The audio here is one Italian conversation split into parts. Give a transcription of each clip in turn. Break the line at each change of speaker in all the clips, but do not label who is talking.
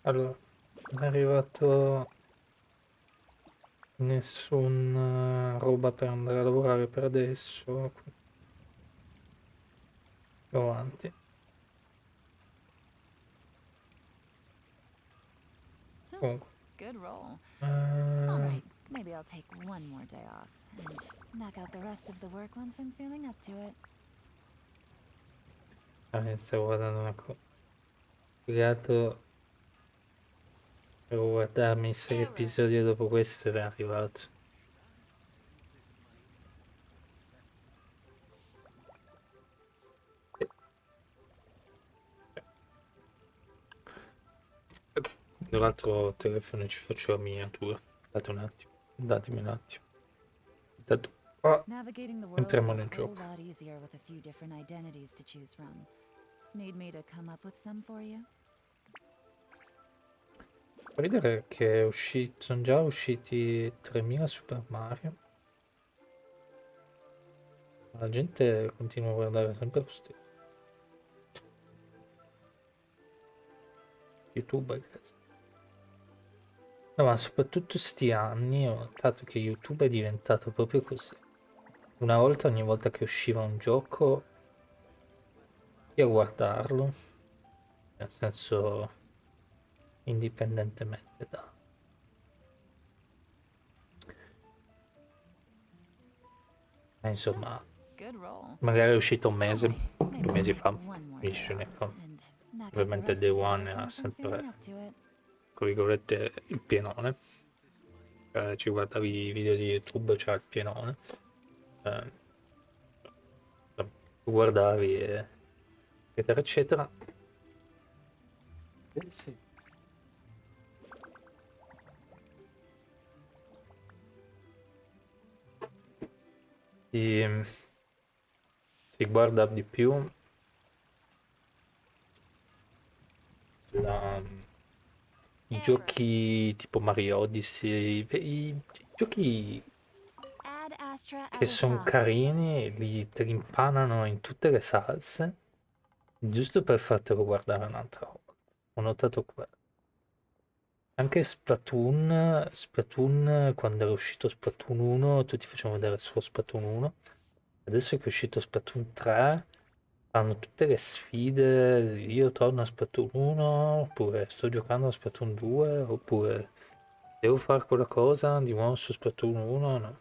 Allora, non è arrivato nessuna roba per andare a lavorare per adesso, quindi andiamo avanti.
Huh,
Comunque,
good roll. All
ehm,
right, maybe I'll take one more day off and knock out the rest of the work once I'm feeling up to it.
stavo guardando una cosa. Spiegato, devo guardarmi i 6
Error.
episodi dopo questo ed è arrivato. Nell'altro telefono ci faccio la miniatura. Date un attimo, datemi un attimo. Intanto
Navigating the world's
entriamo
a
nel
whole
gioco.
lot easier with a few different identities to choose from. Need me to come up with some for you?
Fa ridere che sono già usciti 3000 Super Mario. Ma la gente continua a guardare sempre lo stesso. YouTube, ragazzi. No, ma soprattutto sti anni ho notato che YouTube è diventato proprio così. Una volta, ogni volta che usciva un gioco, io a guardarlo, nel senso indipendentemente da...
Huh,
insomma,
good roll.
magari è uscito un
All
mese,
right, maybe
2
I'll
mesi
take
fa,
one more day
15 giorni
off
fa.
and knock out the
Ovviamente Day
rest of the
One
work
era
once I'm feeling
sempre,
up to it.
tra virgolette, il pienone. Ci guardavi i video di YouTube, c'era il pienone. Eh, Lo guardavi, eccetera, eccetera. Sì. Si, si guarda di più la- i
Error.
giochi tipo Mario Odyssey, i giochi
Add Astra
che
as a
sono
soft.
carini, te li impanano in tutte le salse, giusto per fartelo guardare un'altra volta. Ho notato quello. Anche Splatoon, quando era uscito Splatoon 1, tutti facevano vedere solo Splatoon 1. Adesso che è uscito Splatoon 3, fanno tutte le sfide. Io torno a Splatoon 1, oppure sto giocando a Splatoon 2, oppure devo fare quella cosa di nuovo su Splatoon 1. No.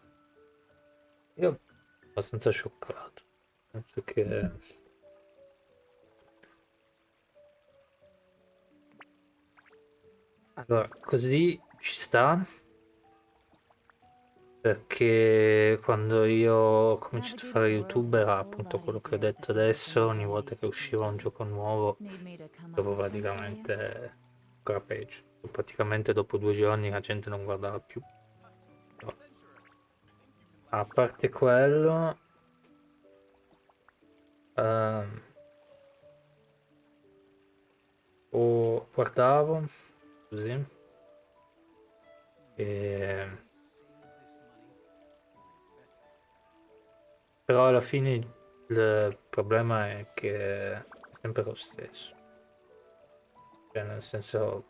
Io sono abbastanza scioccato. Penso che... Allora, così ci sta. Perché quando io ho cominciato a
Navigating
fare
the world's
YouTube
a
era
whole
appunto
lot
quello che ho
easier with a
detto
few different
adesso, ogni volta
identities
che
to choose
usciva un
from.
gioco nuovo
Need me to come up
dopo
with some for you?
praticamente ancora peggio. Praticamente dopo 2 giorni la gente non guardava più. No. A parte quello, ehm, guardavo così e... Però alla fine il problema è che è sempre lo stesso. Cioè, nel senso,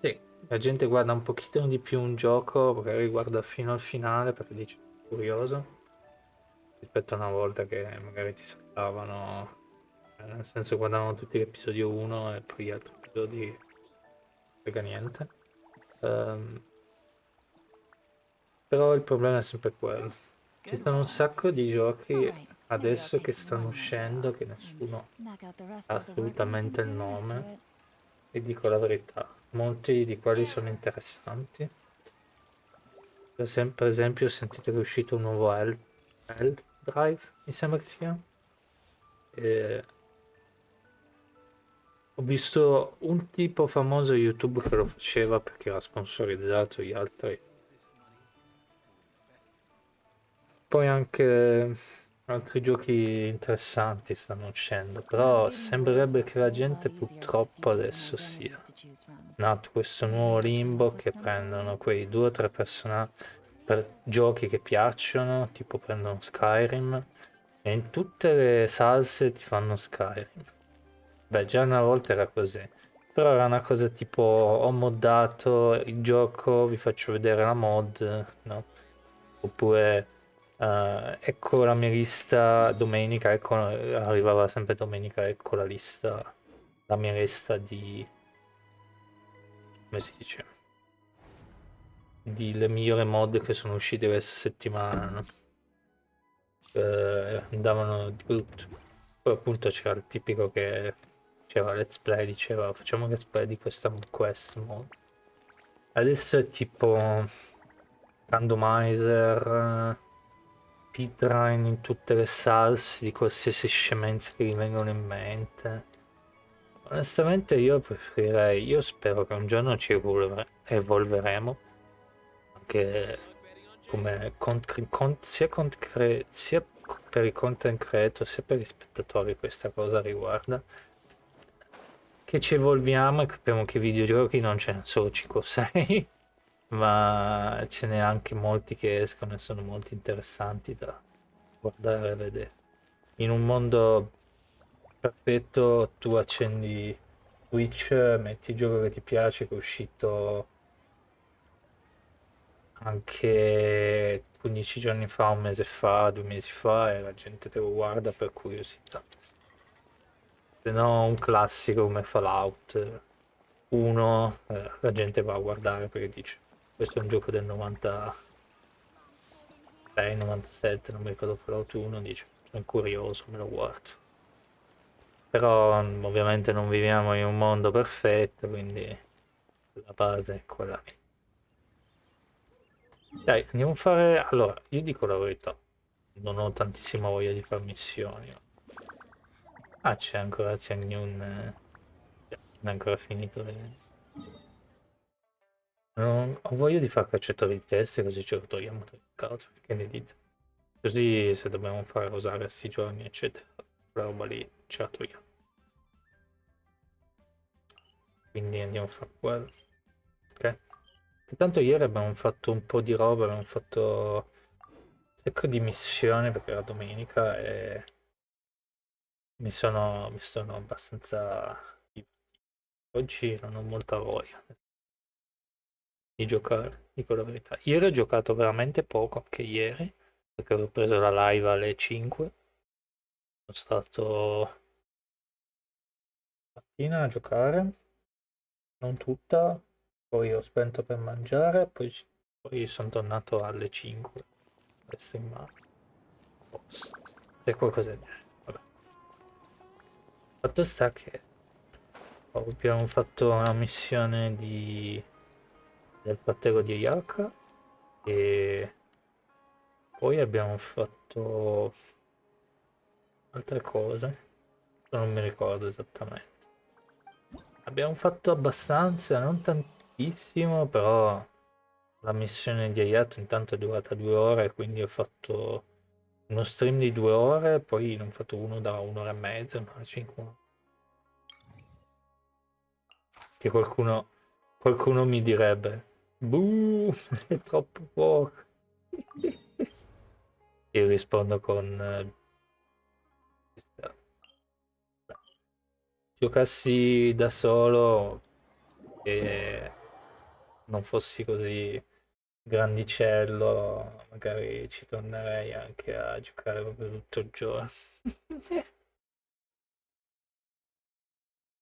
sì, la gente guarda un pochino di più un gioco, magari guarda fino al finale perché dice curioso, rispetto a una volta che magari ti saltavano, nel senso guardavano tutti l'episodio 1 e poi gli altri episodi frega niente. Ehm, Però il problema è sempre quello. Ci
Good
sono un
roll.
sacco di
All
giochi
right, maybe I'll
adesso che
take
stanno
one more day
uscendo
off
che
and
nessuno
knock out the rest
ha
of the work once I'm
assolutamente il
feeling up to
nome
it.
e dico la verità, molti di quelli sono
Error.
interessanti. Per esempio, sentite che è uscito un nuovo L Drive, mi sembra che si chiama. E ho visto un tipo famoso YouTube che lo faceva perché era sponsorizzato, gli altri. Poi anche altri giochi interessanti stanno uscendo, però
Navigating the world's
sembrerebbe
a
che la
whole lot
gente
easier with a few
purtroppo
different
adesso sia
identities to choose from.
nato questo
Need
nuovo
me to come up
limbo
with
che
some for
prendono
you?
quei 2 o 3 personaggi per giochi che piacciono, tipo prendono Skyrim e in tutte le salse ti fanno Skyrim. Beh, già una volta era così. Però era una cosa tipo ho moddato il gioco, vi faccio vedere la mod, no? Oppure ecco la mia lista domenica, ecco, arrivava sempre domenica, ecco la mia lista di, come si dice, di le migliori mod che sono uscite questa settimana, no? Andavano di brutto. Poi appunto c'era il tipico che diceva let's play, diceva facciamo let's play di questa quest mod. Adesso è tipo randomizer, speedrun in tutte le salse di qualsiasi scemenza che gli vengono in mente. Onestamente io preferirei, io spero che un giorno ci evolveremo, anche come sia per i content creator sia per gli spettatori questa cosa riguarda, che ci evolviamo e capiamo che i videogiochi non ce ne sono 5 o 6, ma ce n'è anche molti che escono e sono molto interessanti da guardare e vedere. In un mondo perfetto tu accendi Twitch, metti il gioco che ti piace, che è uscito anche 15 giorni fa, un mese fa, 2 mesi fa, e la gente te lo guarda per curiosità. Se no un classico come Fallout 1, la gente va a guardare perché dice questo è un gioco del 96, 97, non mi ricordo, Fallout 1, dice sono curioso, me lo guardo. Però ovviamente non viviamo in un mondo perfetto, quindi la base è quella lì. Dai, andiamo a fare. Allora, io dico la verità, non ho tantissima voglia di fare missioni. Ah, c'è ancora Chang-Yun, non è ancora finito. Non ho voglia di fare cacciatori di teste, così ce lo togliamo dal caso. Che ne dite? Così se dobbiamo fare rosare a sti giorni, eccetera, la roba lì ce la togliamo. Quindi andiamo a fare quello. Ok? Che tanto ieri abbiamo fatto un po' di roba, abbiamo fatto un sacco di missioni perché era domenica e mi sono abbastanza divertito. Oggi non ho molta voglia di giocare, dico la verità. Ieri ho giocato veramente poco, anche ieri, perché avevo preso la live alle 5. Sono stato mattina a giocare, non tutta, poi ho spento per mangiare, poi sono tornato alle 5. Questo in mano. Posto. C'è qualcosa di. Vabbè. Fatto sta che abbiamo fatto una missione del fratello di Ayaka e poi abbiamo fatto altre cose, non mi ricordo esattamente. Abbiamo fatto abbastanza, non tantissimo, però la missione di Ayato intanto è durata 2 ore, quindi ho fatto uno stream di 2 ore, poi ne ho fatto uno da 1 ora e mezza, 1 ora e 5. Che qualcuno mi direbbe, buh, è troppo poco. Io rispondo con, giocassi da solo e non fossi così grandicello, magari ci tornerei anche a giocare proprio tutto il giorno.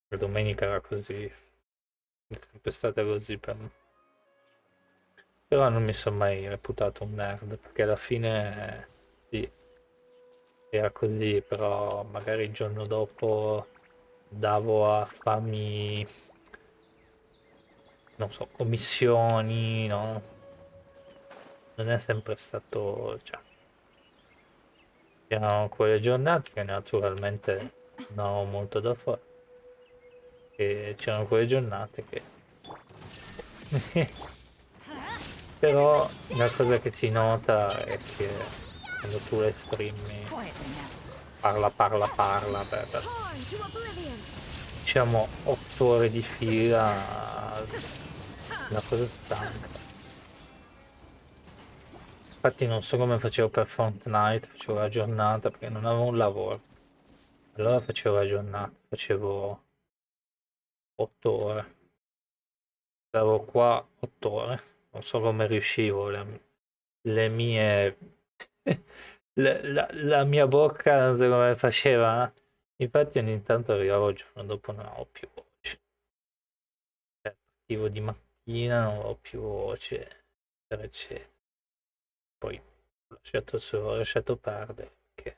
La domenica era così, è sempre stata così per me. Però non mi sono mai reputato un nerd, perché alla fine sì, era così, però magari il giorno dopo andavo a farmi, non so, commissioni, no? Non è sempre stato, cioè, c'erano quelle giornate che naturalmente non ho molto da fare, e c'erano quelle giornate che. Però la cosa che si nota è che quando tu le streami
Quietly now.
parla, parla, parla, per
Torn to oblivion.
diciamo 8 ore di fila, una cosa stanca. Infatti non so come facevo per Fortnite, facevo la giornata perché non avevo un lavoro. Allora facevo la giornata, facevo 8 ore. Stavo qua 8 ore. Non so come riuscivo. Le mie... la mia bocca non so come faceva. Infatti ogni tanto arrivavo il giorno dopo non avevo più voce. Partivo di mattina, non avevo più voce, eccetera, eccetera. Poi ho lasciato perdere, perché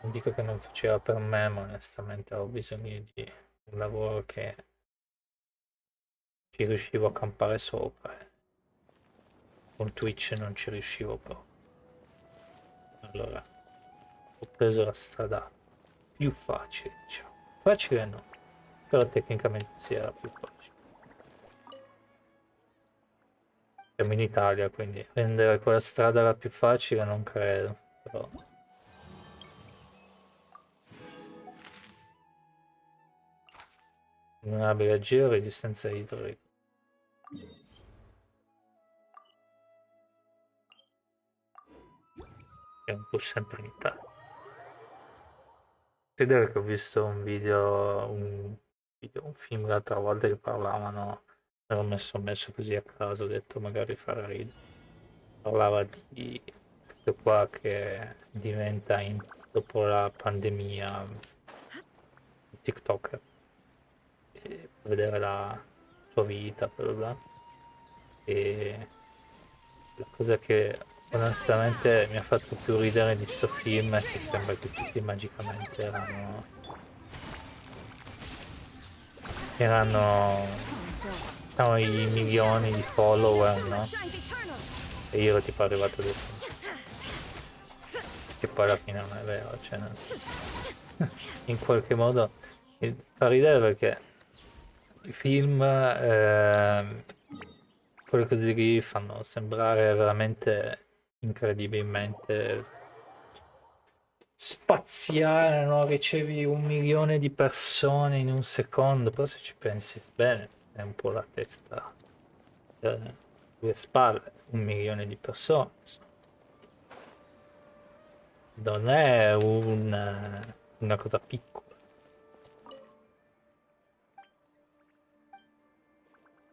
non dico che non faceva per me, ma onestamente avevo bisogno di un lavoro che ci riuscivo a campare sopra. Con Twitch non ci riuscivo proprio. Allora ho preso la strada più facile, diciamo. Facile no, però tecnicamente sì, era più facile. Siamo in Italia, quindi rendere quella strada la più facile non credo, però... Non abbia giro resistenza idrica. È un po' sempre in Italia. Credo che ho visto un film l'altra volta che parlavano, me l'ho messo così a caso, ho detto magari farà ridere. Parlava di questo qua che diventa dopo la pandemia TikToker e fa vedere la sua vita, bla bla bla. E la cosa che onestamente mi ha fatto più ridere di sto film è che sembra che tutti magicamente erano i milioni di follower, no? E io ero tipo arrivato adesso. Che poi alla fine non è vero, cioè in qualche modo fa ridere perché i film, quelle cose lì fanno sembrare veramente incredibilmente spaziale, no? Ricevi 1 milione di persone in un secondo, però se ci pensi bene è un po' la testa sulle spalle, 1 milione di persone. Insomma. Non è una cosa piccola.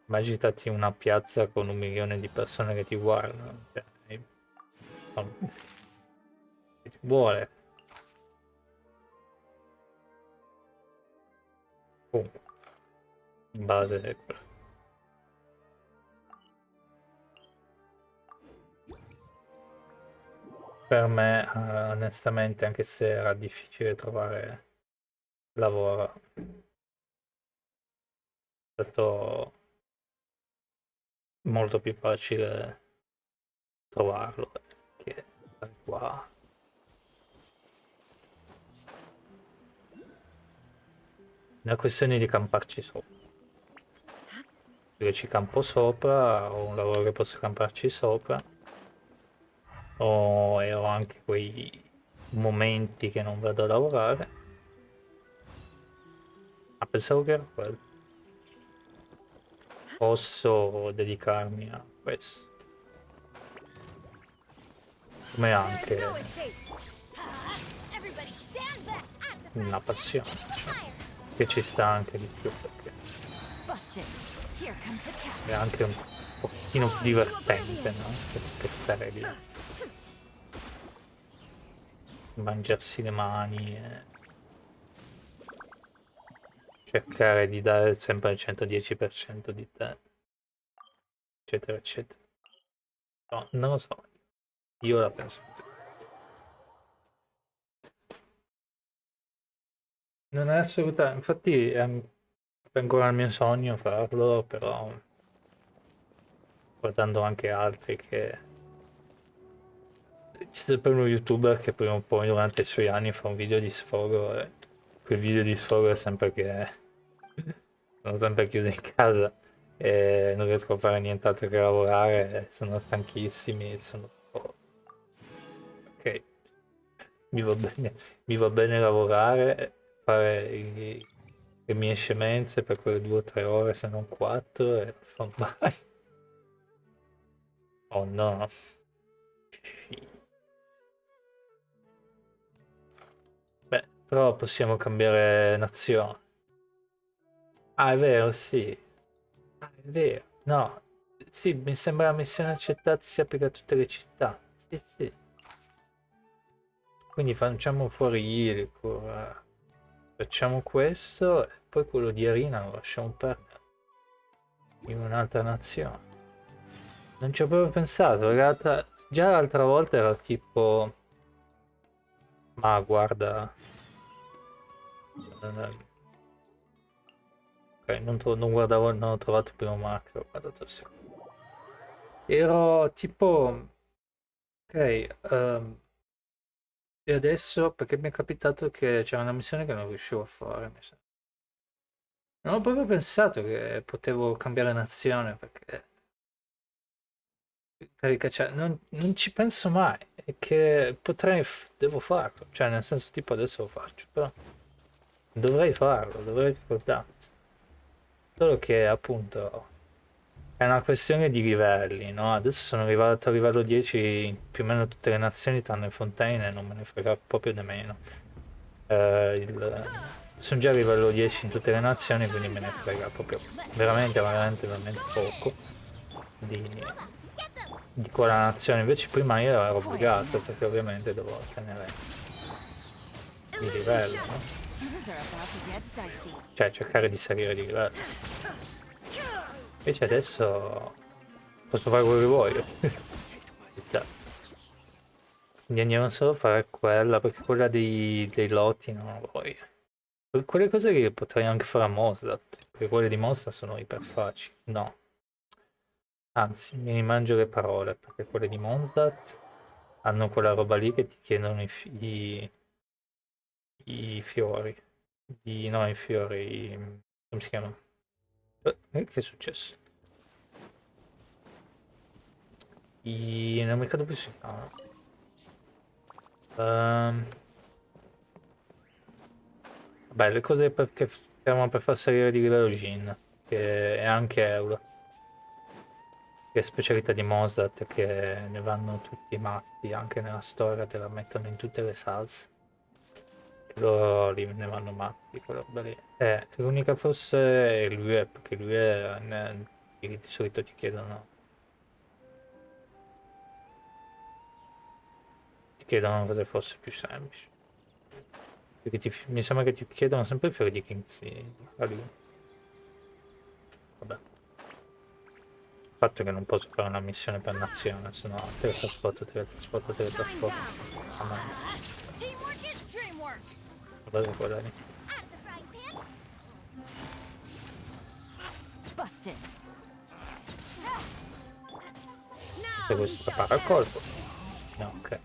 Immaginati una piazza con 1 milione di persone che ti guardano. Cioè, non- ci vuole. Comunque, in base a quello. Per me, onestamente, anche se era difficile trovare lavoro, è stato molto più facile trovarlo che stare qua. È una questione di camparci sopra. Io ci campo sopra, ho un lavoro che posso camparci sopra, e ho anche quei momenti che non vado a lavorare. Ma pensavo che era quello. Posso dedicarmi a questo. Come anche una passione, diciamo, che ci sta anche di più perché è anche un pochino più divertente, no? Che stare lì, mangiarsi le mani e cercare di dare sempre il 110% di te, eccetera, eccetera. No, non lo so, io la penso così. Non è assolutamente, infatti è ancora il mio sogno farlo, però guardando anche altri che c'è sempre uno youtuber che prima o poi durante i suoi anni fa un video di sfogo e quel video di sfogo è sempre che sono sempre chiuso in casa e non riesco a fare nient'altro che lavorare, sono stanchissimi, sono tipo, ok, mi va bene, mi va bene lavorare, fare le mie scemenze per quelle 2 o 3 ore, se non 4, e fa male. Oh no. Beh, Però possiamo cambiare nazione. Ah, è vero, sì. Ah, è vero. No. Sì, mi sembra la missione accettata si applica a tutte le città. Sì, sì. Quindi facciamo fuori Illico. Facciamo questo e poi quello di Arena lo lasciamo perdere in un'altra nazione. Non ci ho proprio pensato, già l'altra volta era tipo, ma guarda, eh, ok, non guardavo, non ho trovato il primo macro, ho guardato il secondo. Ero tipo, ok, e adesso perché mi è capitato che c'era una missione che non riuscivo a fare, mi sa. Non ho proprio pensato che potevo cambiare nazione perché cioè, non ci penso mai, è che devo farlo, cioè nel senso tipo adesso lo faccio, però dovrei farlo, dovrei ricordarmi. Solo che appunto è una questione di livelli, no? Adesso sono arrivato a livello 10 in più o meno tutte le nazioni tranne Fontaine e non me ne frega proprio di meno. Sono già a livello 10 in tutte le nazioni, quindi me ne frega proprio veramente, veramente, veramente poco di quella nazione. Invece prima io ero obbligato perché ovviamente dovevo ottenere di livello, no?
Things are about to get dicey.
Cioè cercare di salire di livello. Invece adesso posso fare quello che voglio. Ci sta. Quindi andiamo solo a fare quella, perché quella dei lotti non la voglio. Quelle cose che potrei anche fare a Mosdat, perché quelle di Mosdat sono iper facili. No, anzi, mi rimangio le parole, perché quelle di Mosdat hanno quella roba lì che ti chiedono i fiori. No, i fiori. Come si chiamano? Che è successo? Non mi ricordo più si chiamano. Ehm, Vabbè, le cose che servono per far salire di livello Jin, che è anche Euro, che è specialità di Mozart, che ne vanno tutti matti, anche nella storia te la mettono in tutte le salse. E loro ne vanno matti di quella roba lì. L'unica forse è lui, perché di solito ti chiedono cose forse più semplici. Perché mi sembra che ti chiedono sempre il fiore di Kingsley. Vabbè. Il fatto è che non posso fare una missione per nazione, se no teletrasporto, teletrasporto,
Shine
teletrasporto.
down.
Mamma mia,
Teamwork is dreamwork.
guarda quella lì.
At the frying pan. Busted.
Se
Now
vuoi
who shall
strappare al
pass?
colpo. No, ok.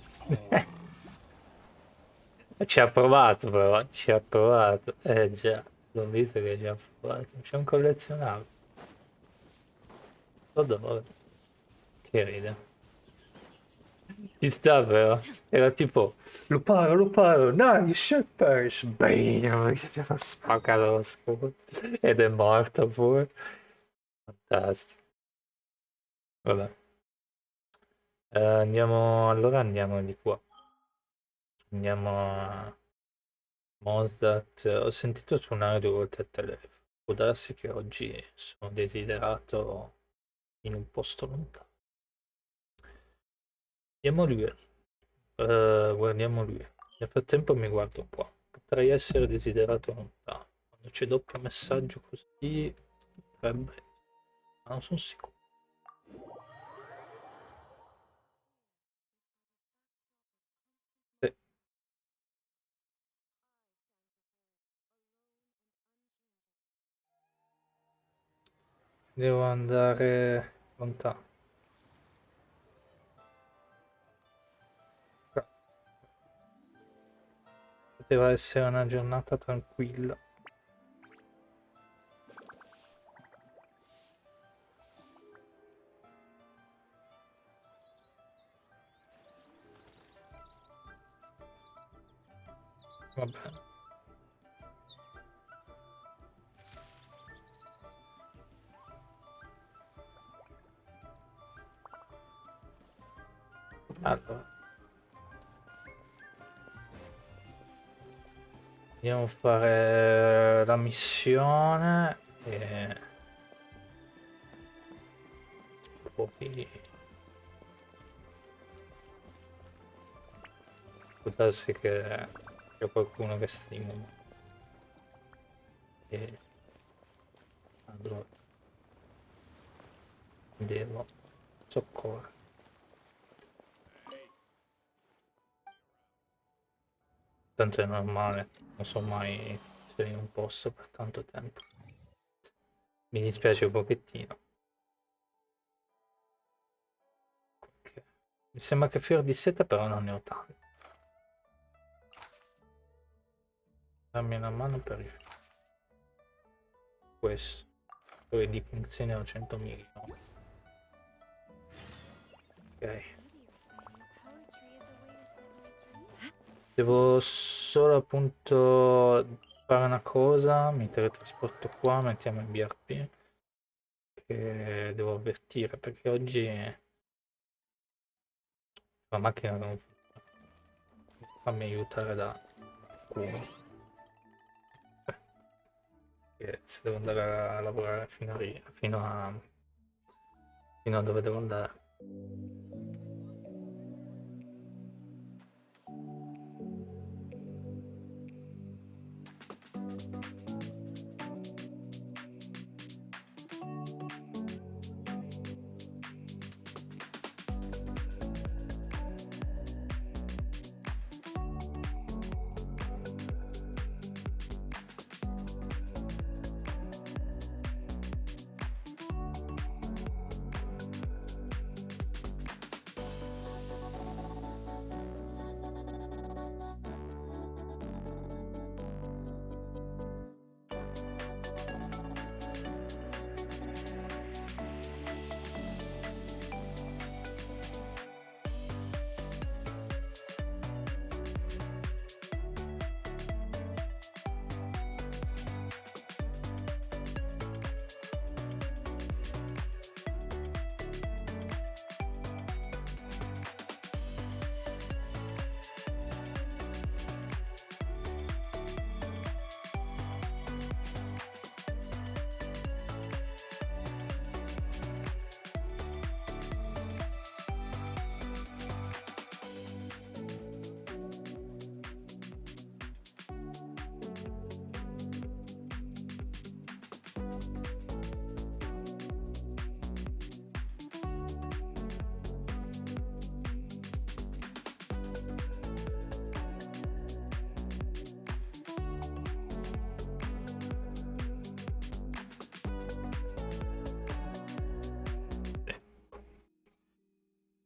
Ci ha provato però, ci ha provato. Già, l'ho visto che ci ha provato. C'è un collezionabile. Lo dove? Che ride. Ci sta però. Era tipo, lo paro, no, you should perish. Bam, mi ha spaccato lo scudo. Ed è morto pure. Fantastico. Vabbè. Allora andiamo di qua. Andiamo a Mosdat. Ho sentito suonare 2 volte il telefono. Può darsi che oggi sono desiderato in un posto lontano. Andiamo lui. Guardiamo lui. Nel frattempo mi guardo un po'. Potrei essere desiderato lontano. Quando c'è doppio messaggio così potrebbe. Ma non sono sicuro. Sì, devo andare lontano. Poteva essere una giornata tranquilla. Va bene. Allora, Andiamo a fare la missione e poi può darsi che c'è qualcuno che streama e allora devo soccorrere. Tanto è normale, non so mai essere in un posto per tanto tempo. Mi dispiace un pochettino. Ok. Mi sembra che fior di seta però non ne ho tanti. Dammi una mano per questo. Poi di King's ne ho 100 milioni. Ok. Devo solo appunto fare una cosa, mi teletrasporto qua, mettiamo il BRP, che devo avvertire perché oggi la macchina non funziona. Fammi aiutare da qualcuno. Che se devo andare a lavorare fino a dove devo andare.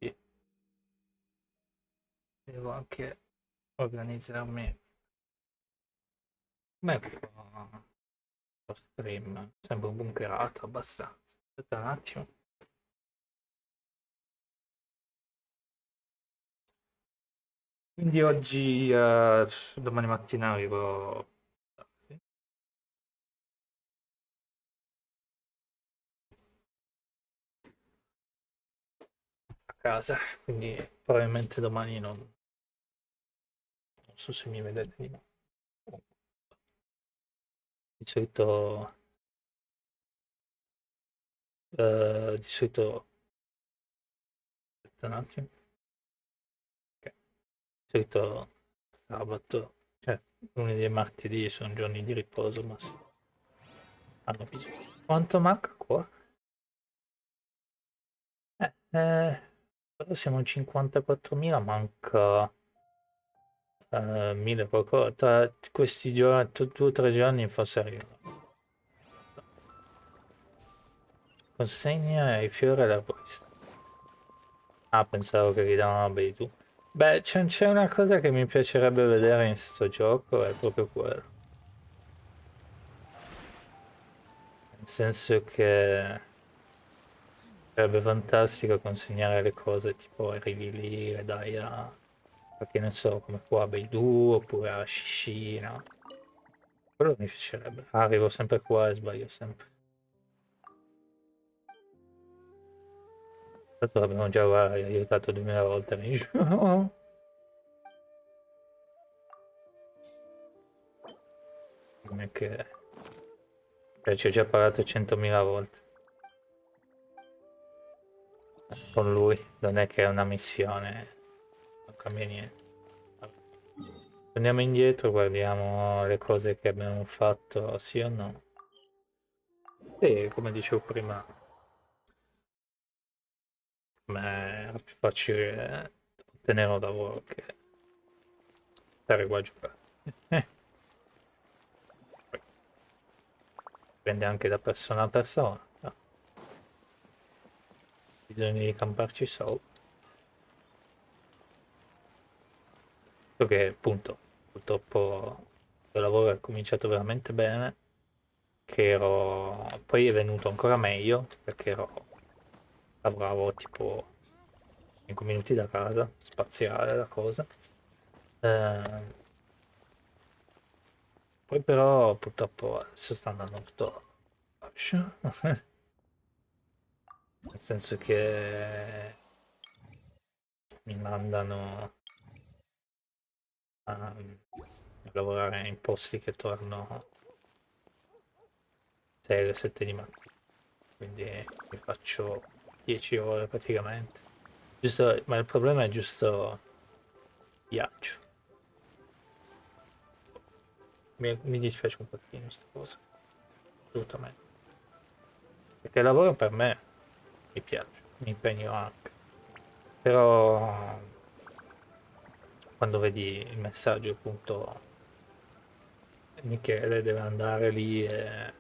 Sì. Devo anche organizzarmi. Beh, lo stream sembra bunkerato abbastanza. Aspetta un attimo. Quindi oggi, domani mattina arrivo a casa, quindi probabilmente domani non so se mi vedete di nuovo. Di solito, aspetta un attimo. Ok. Di solito sabato, cioè lunedì e martedì sono giorni di riposo, ma hanno bisogno. Quanto manca qua? Però siamo a 54.000, manca 1000 qualcosa. Tra questi giorni, 2 o 3 giorni forse arriva. Consegna i fiori alla posta. Ah, pensavo che ridavano bei tu. Beh, c'è una cosa che mi piacerebbe vedere in sto gioco, è proprio quello. Nel senso che sarebbe fantastico consegnare le cose, tipo arrivi lì e dai che ne so, come qua a Beidou oppure a Shishina. Quello mi piacerebbe. Arrivo sempre qua e sbaglio sempre. Tanto l'abbiamo già aiutato 2000 volte nei gioco. Non è che... Cioè, ci ho già parlato 100.000 volte con lui, non è che è una missione, non cambia niente. Vabbè. Andiamo indietro, guardiamo le cose che abbiamo fatto, sì o no. E come dicevo prima, per me era più facile ottenere un lavoro che stare qua a giocare. Eh, Poi dipende anche da persona a persona, no? Bisogna di camparci sopra. So che appunto, purtroppo il lavoro è cominciato veramente bene, che ero... Poi è venuto ancora meglio, perché lavoravo tipo 5 minuti da casa, spaziale la cosa. Eh, Poi però purtroppo adesso sta andando tutto fascio. Nel senso che mi mandano a lavorare in posti che torno 6 o 7 di mattina, quindi mi faccio 10 ore praticamente. Giusto, ma il problema è giusto viaggio. Mi dispiace un pochino questa cosa, assolutamente. Perché il lavoro per me mi piace, mi impegno anche. Però quando vedi il messaggio appunto Michele deve andare lì e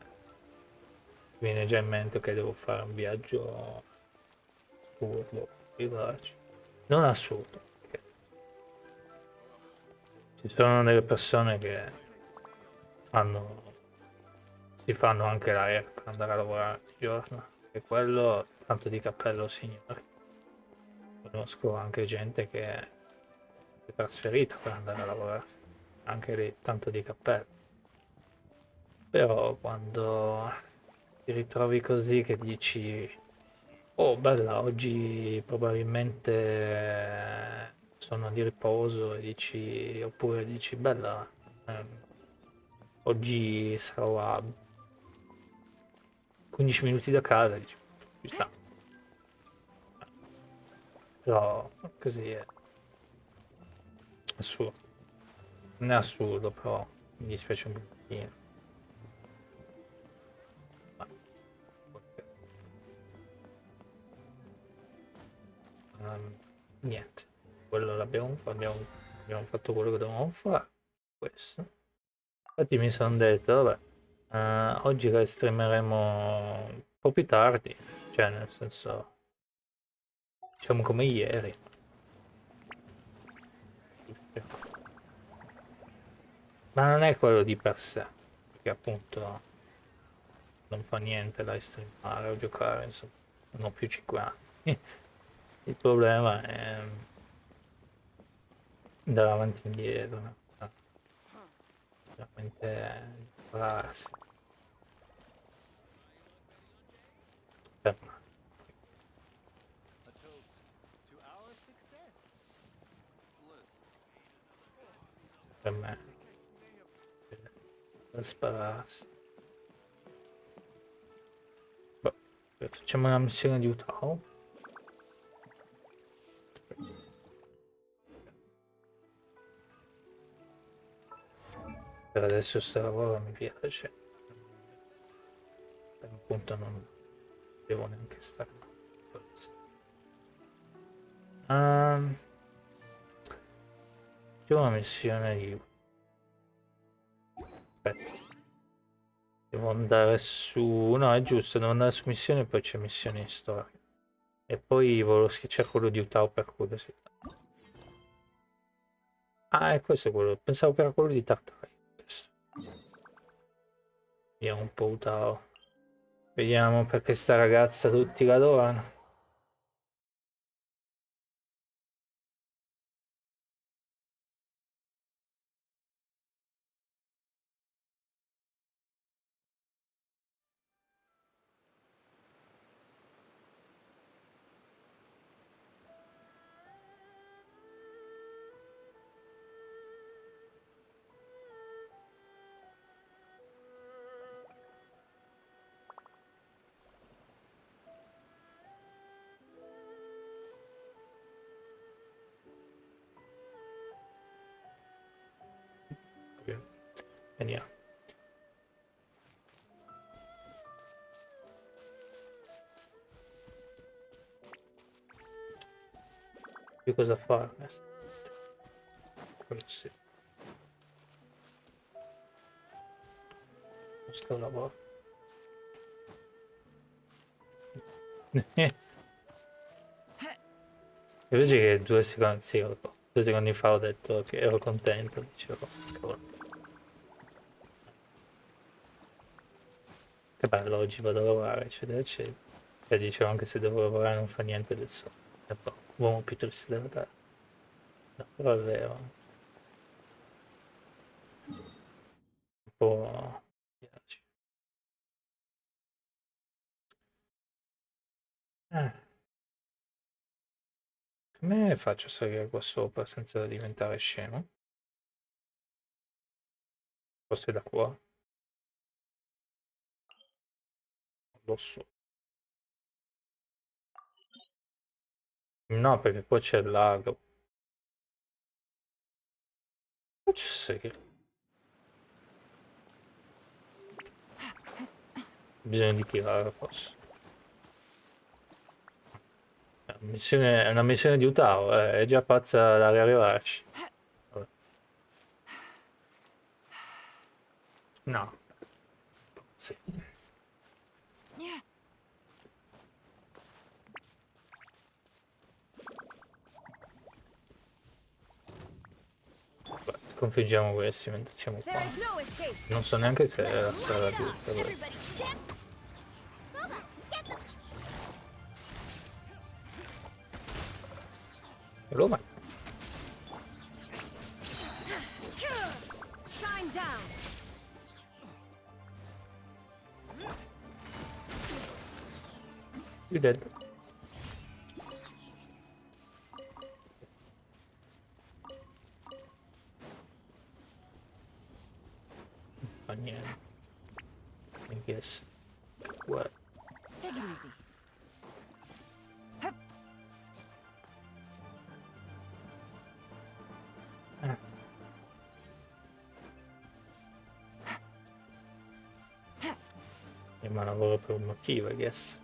mi viene già in mente che devo fare un viaggio assurdo, arrivarci. Non assurdo, perché ci sono delle persone che fanno, si fanno anche l'aereo per andare a lavorare di giorno, e quello tanto di cappello signori. Conosco anche gente che si è trasferita per andare a lavorare, anche lì tanto di cappello. Però quando ti ritrovi così che dici, oh bella, oggi probabilmente sono di riposo, e dici, oppure dici, bella, ehm, oggi sarò a 15 minuti da casa, dici, ci sta. Però così è assurdo. Non è assurdo, però mi dispiace un pochino. Ma, niente, quello abbiamo fatto quello che dovevamo fare. Questo. Infatti mi sono detto, vabbè, oggi la streameremo un po' più tardi, cioè nel senso, diciamo come ieri. Ma non è quello di per sé, perché appunto non fa niente da streamare o giocare, insomma, non ho più 5 anni. Il problema è andare avanti e indietro, no? Veramente impararsi. Per me,
A toast to our success.
per me, per spararsi. Boh, facciamo una missione di Hutao. Per adesso sto lavoro mi piace, per appunto non devo neanche stare così. C'è una missione di... Aspetta, devo andare su... No, è giusto, devo andare su missione e poi c'è missione in storia. E poi volevo schiacciare quello di Utah per curiosità. Ah, è questo quello. Pensavo che era quello di Tartaria. Questo. Vediamo un po' Utah. Vediamo perché sta ragazza tutti l'adorano. più cosa fare. Quello sì. Non sto lavoro. Invece che 2 secondi, sì, lo so. 2 secondi fa ho detto che ero contento, dicevo, cavolo. Che bello, oggi vado a lavorare, eccetera, eccetera. E dicevo anche se devo lavorare non fa niente del sole. E poi, uomo più triste della terra. No, però è vero. Un po'... piace. Come faccio a salire qua sopra senza diventare scemo? Forse da qua? Non lo so. No, perché qua c'è il lago. Faccio salire. Bisogna di tirare forse. È una missione di Hutao, è già pazza da riarrivarci. Vabbè. No. Sì. Vabbè, sconfiggiamo questi mentre siamo qua. Non so neanche se è la strada giusta. Roma.
Shine down.
You dead. Fa niente. I guess. What?
Take it easy. Ma lavoro per un motivo, I guess.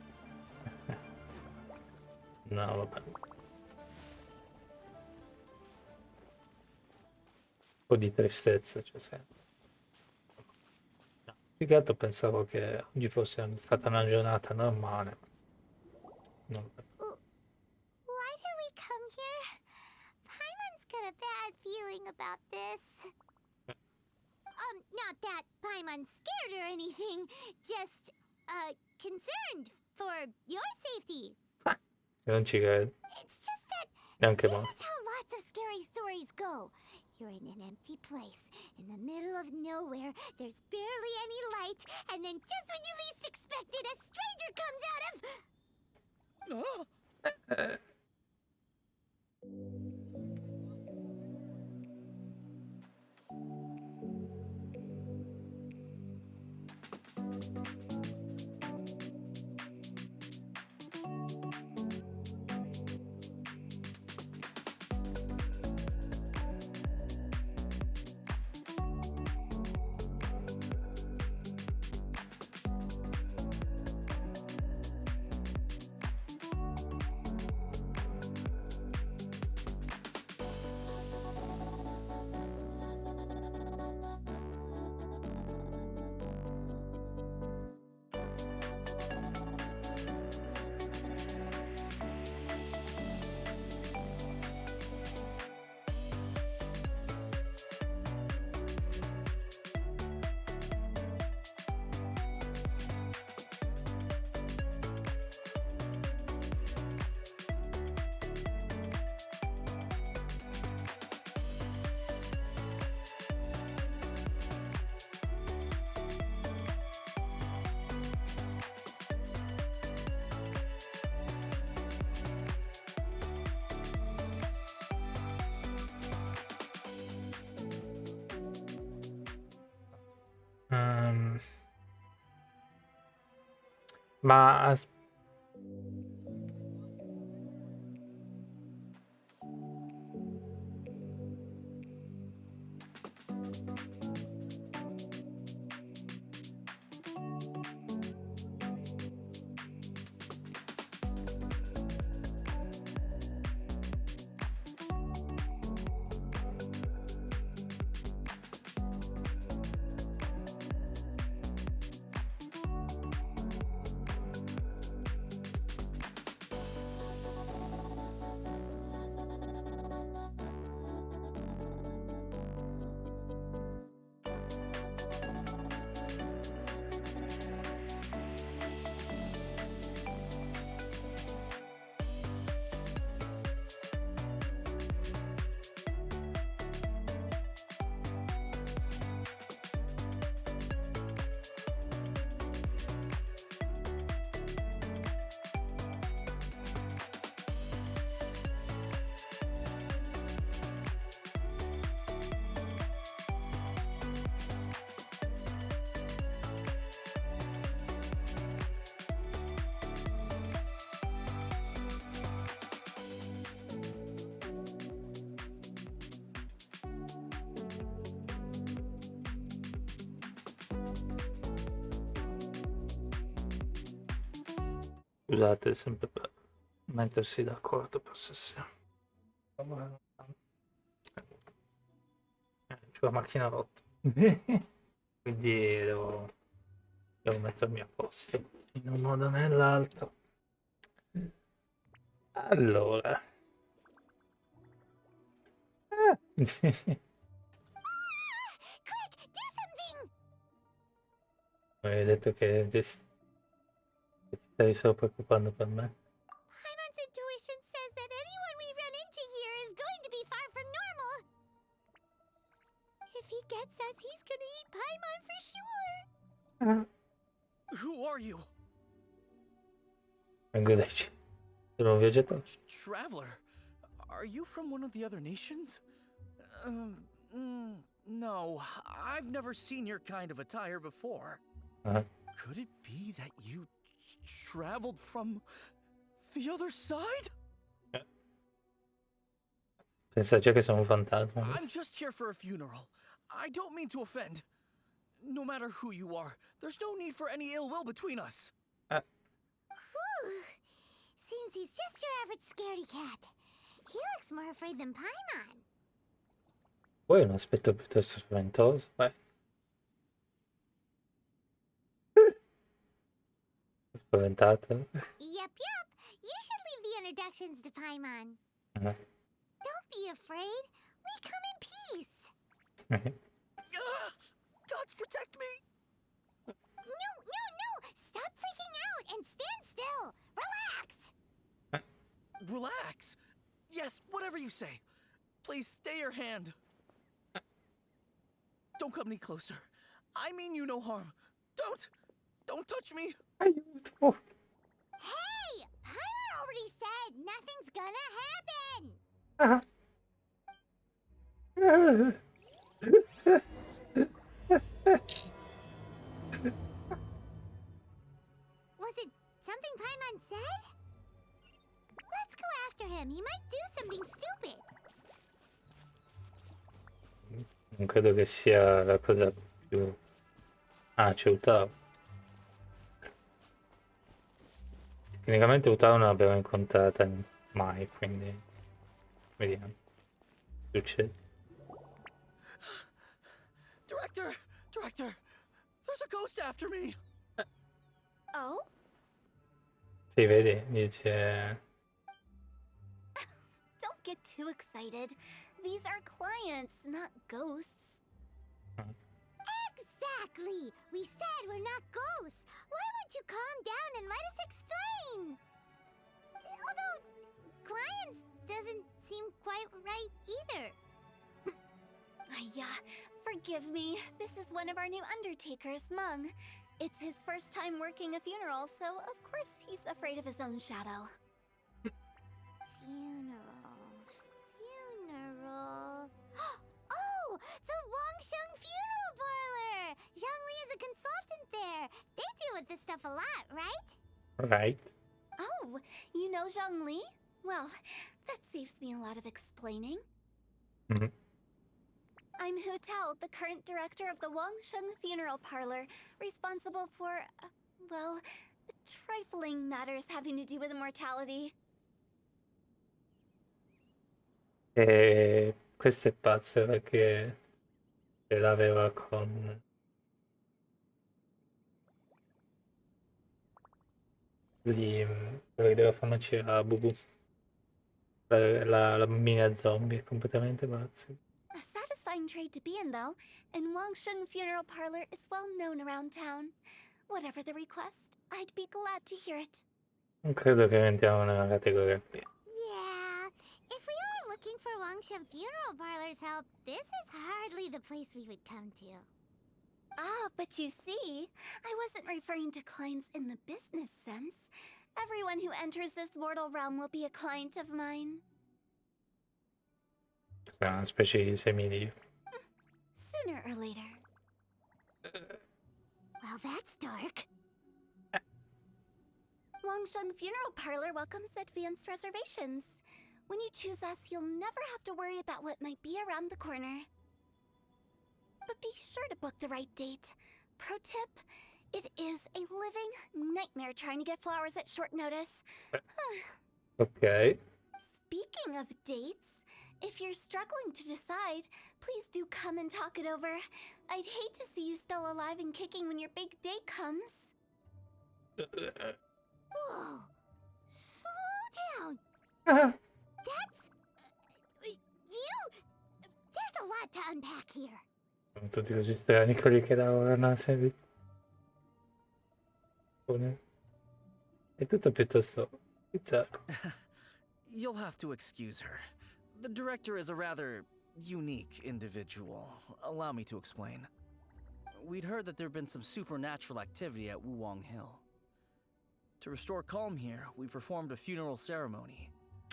No, vabbè. Un po' di tristezza c'è sempre. No, più che altro pensavo che oggi fosse stata una giornata normale. Non...
Why did we come here? Paimon's got a bad feeling about this. Not that Paimon's scared or anything, just, concerned for your safety.
Non ci credo.
It's just that
Neanche
this
mo.
is how lots of scary stories go. You're in an empty place, in the middle of nowhere, there's barely any light, and then just when you least expect it, a stranger comes out of...
Ma
Scusate, sempre per mettersi d'accordo per sessione. C'ho la macchina rotta. Quindi devo mettermi a posto in un modo o nell'altro. Allora.
Quick, do something!
Hai detto che ti stai solo preoccupando per me.
Paimon's intuition says that anyone we run into here is going to be far from normal. If he gets us, he's gonna eat Paimon for sure.
Who are you?
Vengo da ci. Sono un viaggiatore.
Traveler. Are you from one of the other nations? No, I've never seen your kind of attire before. Could it be that you traveled from the other side?
Pensa già che sono un fantasma.
I'm just here for a funeral. I don't mean to offend. No matter who you are, there's no need for any ill will between us.
Whew. Seems he's just your average scaredy cat. He looks more afraid than Paimon.
Poi è un aspetto piuttosto spaventoso. Beh. Spaventato.
Yup. You should leave the introductions to Paimon.
Uh-huh.
Don't be afraid. We come in peace.
Gods protect me!
No. Stop freaking out and stand still. Relax.
Relax. Yes, whatever you say. Please stay your hand. Don't come any closer. I mean you no harm. Don't touch me.
Aiuto.
Hey, Paimon already said nothing's gonna happen. Was it something Paimon said? Let's go after him. He might do something stupid.
Non credo che sia la cosa più... Ah, c'è Hutao. Tecnicamente Hutao non l'abbiamo incontrata mai, quindi... Vediamo. Succede.
Director, there's a ghost after me.
Oh?
Sì, vedi? Dice...
Don't get too excited. These are clients, not ghosts.
Exactly. We said we're not ghosts. Why won't you calm down and let us explain? Although, clients doesn't seem quite right either.
Yeah, forgive me. This is one of our new undertakers, Mung. It's his first time working a funeral, so of course he's afraid of his own shadow.
Funeral. Oh, the Wangsheng Funeral Parlor! Zhongli is a consultant there. They deal with this stuff a lot, right?
Right.
Oh, you know Zhongli? Well, that saves me a lot of explaining.
Mhm.
I'm Hutao, the current director of the Wangsheng Funeral Parlor, responsible for, well, trifling matters having to do with immortality.
E questo è pazzo perché ce l'aveva con... Lì, quello che deve farmacia a Bubu. La bambina zombie, completamente pazza.
A satisfying trade to be in, though, and Wangsheng Funeral Parlor is well known around town. Whatever the request, I'd be glad to hear it.
Non credo che entriamo nella categoria qui.
Yeah. If we were looking for Wangsheng Funeral Parlor's help, this is hardly the place we would come to.
Ah, but you see, I wasn't referring to clients in the business sense. Everyone who enters this mortal realm will be a client of mine.
È una specie di semilio.
Sooner or later.
Well, that's dark.
Wangsheng Funeral Parlor welcomes advanced reservations. When you choose us, you'll never have to worry about what might be around the corner. But be sure to book the right date. Pro tip, It is a living nightmare trying to get flowers at short notice.
Ok.
Speaking of dates, if you're struggling to decide, please do come and talk it over. I'd hate to see you still alive and kicking when your big day comes.
Whoa! Slow down!
Ah,
You... There's a lot to unpack here.
sono tutti così strani quelli che lavorano a servizio. È tutto piuttosto bizzarro.
You'll have to excuse her. The director is a rather unique individual. Allow me to explain. We'd heard that there'd been some supernatural activity at Wuwang Hill. To restore calm here, we performed a funeral ceremony.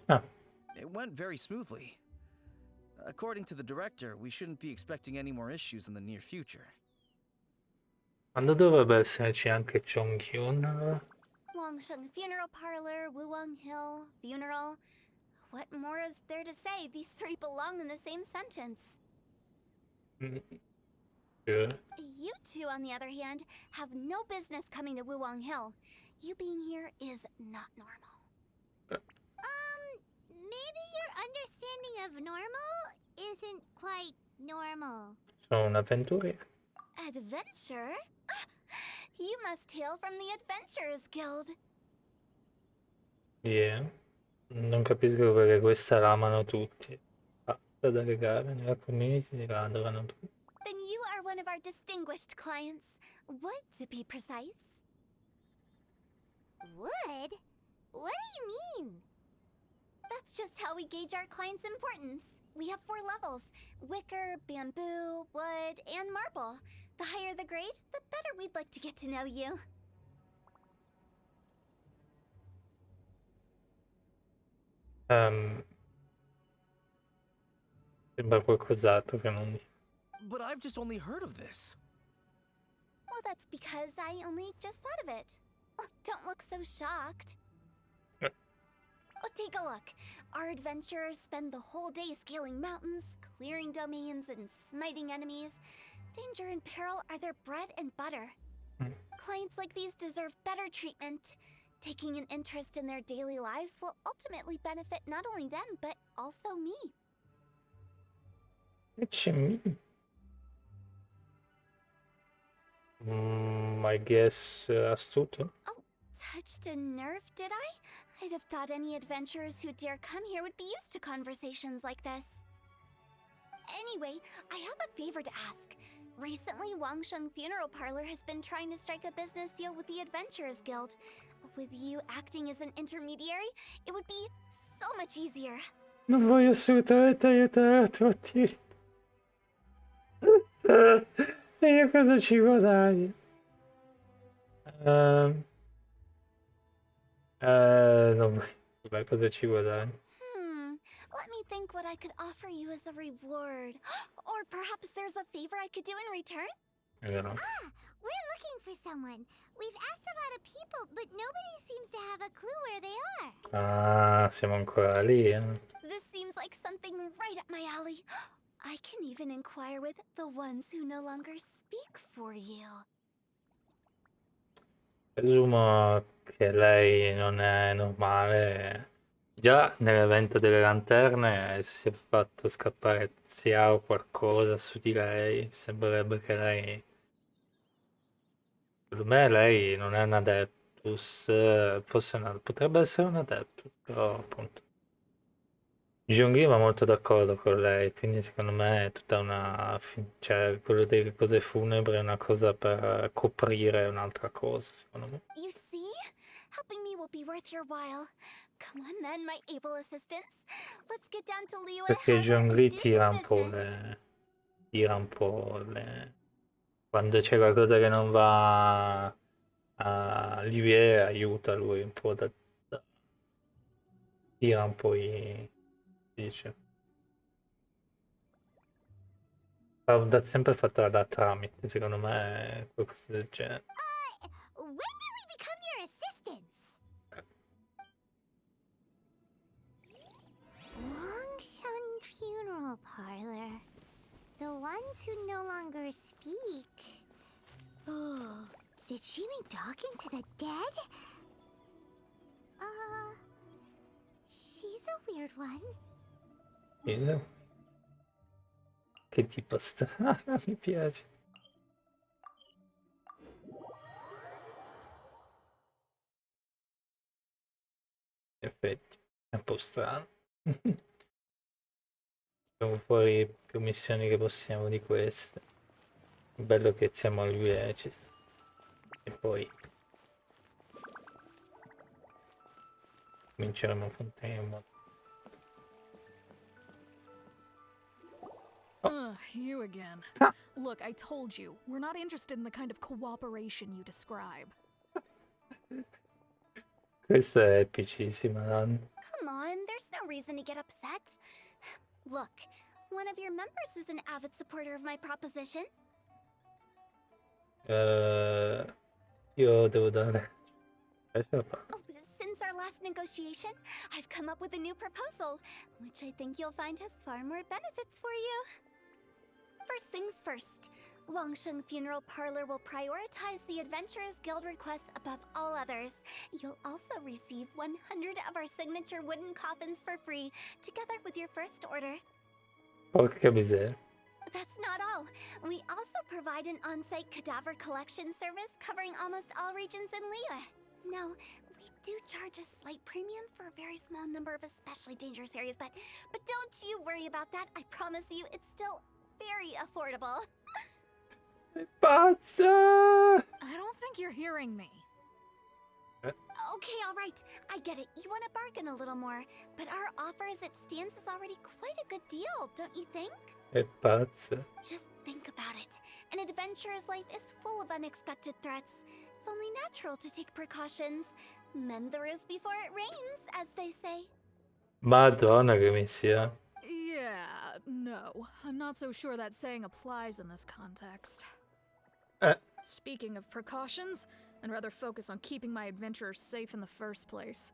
Ah.
It went very smoothly. According to the director, we shouldn't be expecting any more issues in the near future.
Quando dovrebbe esserci anche Chonghyun?
Wangsheng Funeral Parlor, Wuwang Hill, funeral. What more is there to say? These three belong in the same sentence.
Sure.
You two, on the other hand, have no business coming to Wuwang Hill. You being here is not normal.
Maybe your understanding of normal isn't quite normal.
Sono un avventuriero.
Adventure? You must hail from the Adventurers Guild.
Yeah. Non capisco perché questa la amano tutti. Fatta da legare nella community la adorano tutti.
Then you are one of our distinguished clients. Would, to be precise.
Wood? What do you mean?
That's just how we gauge our clients' importance. We have 4 levels: wicker, bamboo, wood, and marble. The higher the grade, the better we'd like to get to know you.
Sembra qualcos'altro che non dico.
But I've just only heard of this.
Well, that's because I only just thought of it. Oh, don't look so shocked. Oh, take a look. Our adventurers spend the whole day scaling mountains, clearing domains, and smiting enemies. Danger and peril are their bread and butter. Clients like these deserve better treatment. Taking an interest in their daily lives will ultimately benefit not only them, but also me.
It's me. I guess astuto.
Touched a nerve, did I? I'd have thought any adventurers who dare come here would be used to conversations like this. Anyway, I have a favor to ask. Recently, Wangsheng Funeral Parlor has been trying to strike a business deal with the Adventurers Guild. With you acting as an intermediary, it would be so much easier.
Non voglio assolutamente aiutare tutti. E io cosa ci guadagno? Non voglio. Vabbè, cosa ci guadagno?
Let me think what I could offer you as a reward. Or perhaps there's a favor I could do in return?
Vero.
We're looking for someone. We've asked a lot of people, but nobody seems to have a clue where they are.
Ah, siamo ancora lì, eh?
This seems like something right up my alley. I can even inquire with the ones who no longer speak for you.
Presumo che lei non è normale. Già nell'evento delle lanterne si è fatto scappare Xiao qualcosa su di lei. Sembrerebbe che lei... Per me lei non è un adeptus, potrebbe essere un adeptus, però appunto... Gionghì va molto d'accordo con lei, quindi secondo me è tutta una... cioè quello delle cose funebri è una cosa per coprire un'altra cosa, secondo me.
You see? Helping me will be worth your while. Come on then, my able assistants. Let's get down to Liyue
Perché
Harbor and
Gionghì
do
tira
some
un po'
business.
le... tira un po' le... Quando c'è qualcosa che non va a Livier aiuta lui un po' tira un po' i... dice. Ha sempre fatto da tramite, secondo me, qualcosa del genere.
When did we become your assistants? Wangsheng Funeral Parlor. The ones who no longer speak. Oh, Did she mean talking to the dead? She's a weird one.
Che tipo strana, mi piace. In effetti, è un po' strano. Facciamo fuori più missioni che possiamo di queste. Bello che siamo al LVL e poi cominceremo a fontenere.
Ugh, you again. Look, I told you, we're not interested in the kind of cooperation you describe.
Questa è epicissima, Nan.
Come on, there's no reason to get upset. Look, one of your members is an avid supporter of my proposition.
Io devo dare...
Oh, since our last negotiation, I've come up with a new proposal, which I think you'll find has far more benefits for you. First things first, Wangsheng Funeral Parlor will prioritize the Adventurers Guild requests above all others. You'll also receive 100 of our signature wooden coffins for free, together with your first order.
Porca miseria.
That's not all. We also provide an on-site cadaver collection service covering almost all regions in Liyue. Now, we do charge a slight premium for a very small number of especially dangerous areas, but don't you worry about that. I promise you, it's still very affordable.
Pazza!
I don't think you're hearing me.
Okay, all right. I get it. You want to bargain a little more, but our offer as it stands is already quite a good deal, don't you think?
È pazza.
Just think about it. An adventurer's life is full of unexpected threats. It's only natural to take precautions. Mend the roof before it rains, as they say.
Madonna che missione.
Yeah, no. I'm not so sure that saying applies in this context. Speaking of precautions, I'd rather focus on keeping my adventurers safe in the first place.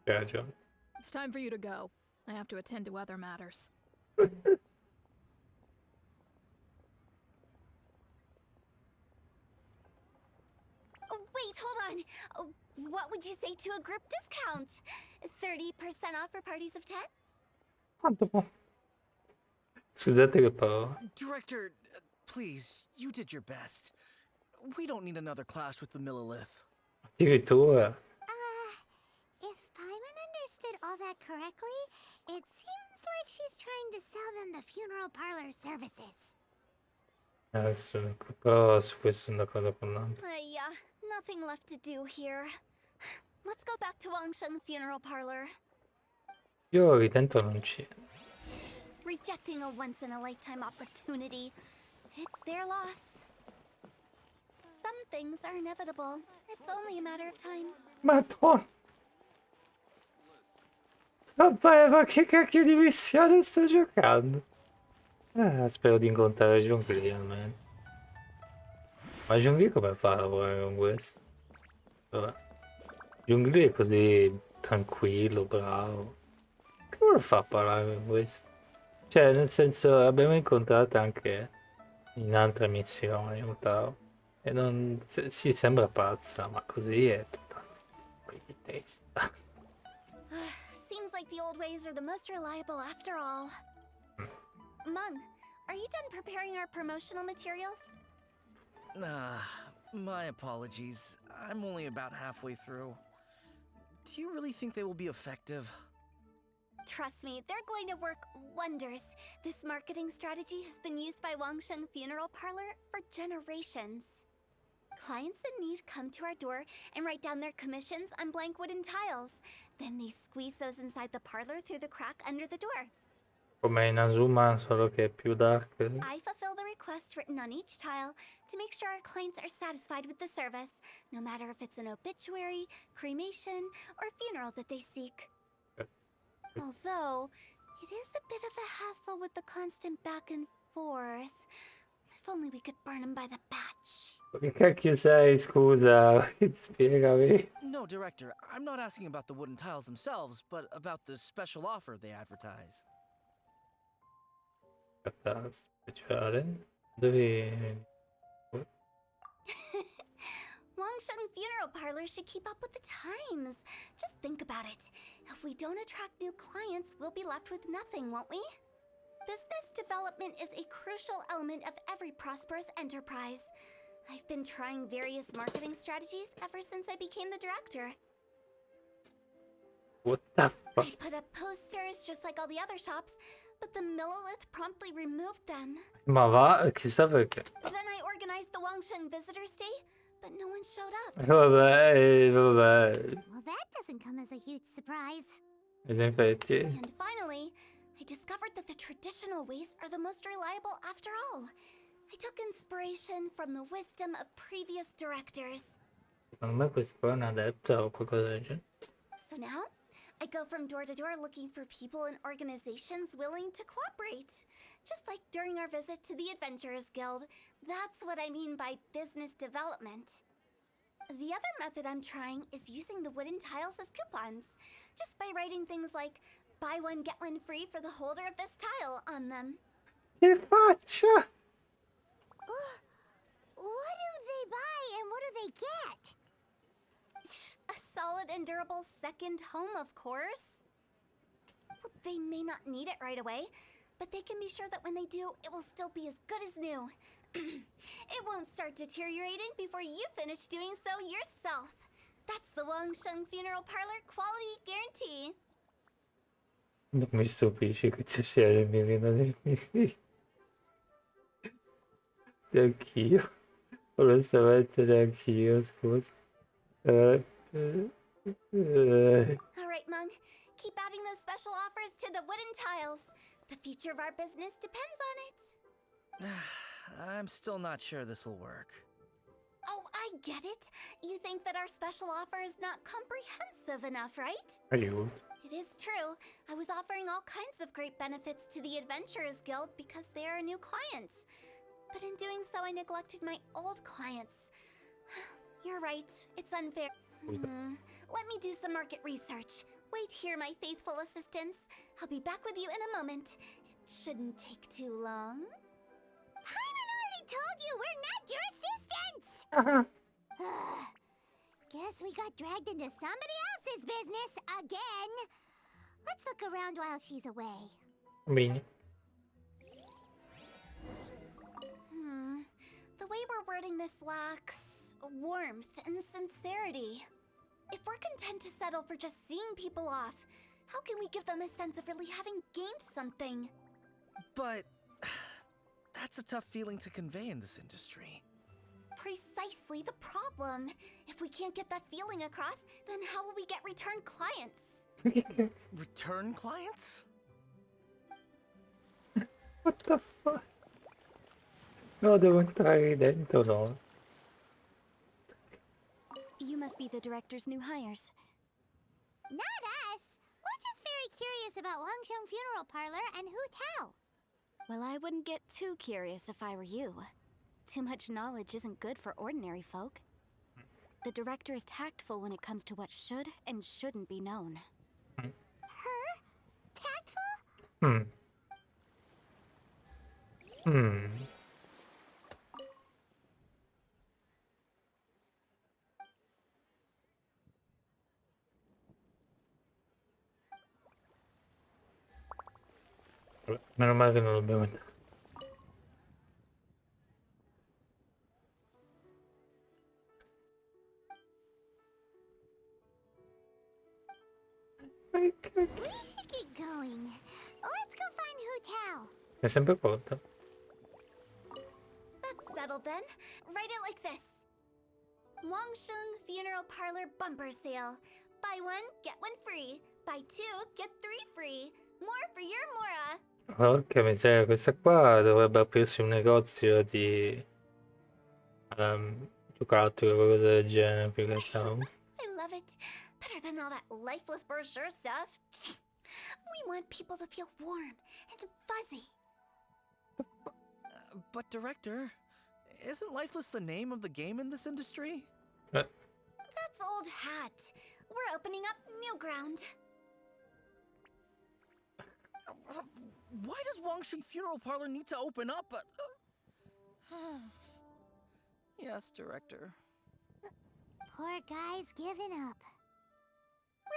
Yeah, John.
It's time for you to go. I have to attend to other matters.
Oh, wait, hold on. Oh, what would you say to a group discount? 30% off for parties of 10?
Quanto può? Scusate che parole.
Director, please, you did your best. We don't need another clash with the Millilith.
Addirittura.
If Paimon understood all that correctly, it seems like she's trying to sell them the funeral parlor services.
Adesso, però su questo sono d'accordo con Nan.
Yeah, nothing left to do here. Let's go back to Wangsheng Funeral Parlor.
Io ritento non ci.
Rejecting a once-in-a-lifetime opportunity. It's their loss. Some things are inevitable. It's only a matter of time.
Madonna. Vabbè, ma che cacchio di missione sto giocando? Spero di incontrare Zhongli almeno. Ma Zhongli come fa a lavorare con questo? Vabbè. Zhongli è così tranquillo, bravo. Come fa a parlare con questo? Cioè, nel senso, abbiamo incontrato anche in altre missioni, Hutao. E non... Sì, sembra pazza, ma così è totalmente di testa.
Seems like the old ways are the most reliable after all. Mung, are you done preparing our promotional materials?
My apologies. I'm only about halfway through. Do you really think they will be effective?
Trust me, they're going to work wonders. This marketing strategy has been used by Wangsheng Funeral Parlor for generations. Clients in need come to our door and write down their commissions on blank wooden tiles. Then they squeeze those inside the parlor through the crack under the door.
Come in Azuma, solo che è più dark.
I fulfill the request written on each tile to make sure our clients are satisfied with the service, no matter if it's an obituary, cremation, or funeral that they seek. Although, it is a bit of a hassle with the constant back and forth. If only we could burn them by the batch.
Che cacchio sei, scusa? Spiegami.
No, Director, I'm not asking about the wooden tiles themselves, but about the special offer they advertise.
Speciale? Dove...
Wangsheng Funeral Parlor should keep up with the times. Just think about it. If we don't attract new clients, we'll be left with nothing, won't we? Business development is a crucial element of every prosperous enterprise. I've been trying various marketing strategies ever since I became the director.
What the fuck?
I put up posters just like all the other shops, but the Millilith promptly removed them.
Ma va, chissà perché.
Then I organized the Wangsheng Visitors Day, but no one showed up.
Vabbè, vabbè.
Well, that doesn't come as a huge surprise.
In effetti.
And finally, I discovered that the traditional ways are the most reliable after all. I took inspiration from the wisdom of previous directors.
Secondo me questo qua è un adepto o qualcosa del genere.
So now, I go from door to door looking for people and organizations willing to cooperate. Just like during our visit to the Adventurers Guild, that's what I mean by business development. The other method I'm trying is using the wooden tiles as coupons, just by writing things like, buy one get one free for the holder of this tile on them.
Che faccia?
What do they buy and what do they get?
A solid and durable second home, of course. Well, they may not need it right away, but they can be sure that when they do, it will still be as good as new. It won't start deteriorating before you finish doing so yourself. That's the Wangsheng Funeral Parlor quality guarantee.
Non mi stupisce che ci sia il mirino dei miei. Neanch'io. Onestamente neanch'io, scusa.
All right, Mung. Keep adding those special offers to the wooden tiles. The future of our business depends on it.
I'm still not sure this will work.
Oh, I get it. You think that our special offer is not comprehensive enough, right?
Aiuto.
It is true. I was offering all kinds of great benefits to the Adventurers Guild because they are a new client. But in doing so, I neglected my old clients. You're right. It's unfair. Let me do some market research. Wait here, my faithful assistants. I'll be back with you in a moment. It shouldn't take too long.
Paimon already told you we're not your assistants! Guess we got dragged into somebody else's business again. Let's look around while she's away.
Bene.
The way we're wording this lacks warmth and sincerity. If we're content to settle for just seeing people off, how can we give them a sense of really having gained something?
But that's a tough feeling to convey in this industry.
Precisely the problem. If we can't get that feeling across, then how will we get return clients?
Return clients?
What the fuck? No, devo entrare dentro, no.
You must be the director's new hires.
Not us! We're just very curious about Wangsheng Funeral Parlor and Hutao.
Well, I wouldn't get too curious if I were you. Too much knowledge isn't good for ordinary folk. The director is tactful when it comes to what should and shouldn't be known.
Her? Tactful?
Meno male che non dobbiamo entrare.
We should get going. Let's go find Hutao.
È sempre pronta.
That's settled then. Write it like this. Wangsheng Funeral Parlor Bumper Sale. Buy one, get one free. Buy two, get three free. More for your Mora.
Porca miseria, questa qua dovrebbe aprirsi un negozio di giocattoli o qualcosa del genere, più che altro.
I love it. Better than all that lifeless brochure stuff. We want people to feel warm and fuzzy.
But Director, isn't Lifeless the name of the game in this industry?
That's old hat. We're opening up new ground.
Why does Wangsheng Funeral Parlor need to open up? Yes, Director.
Poor guy's given up.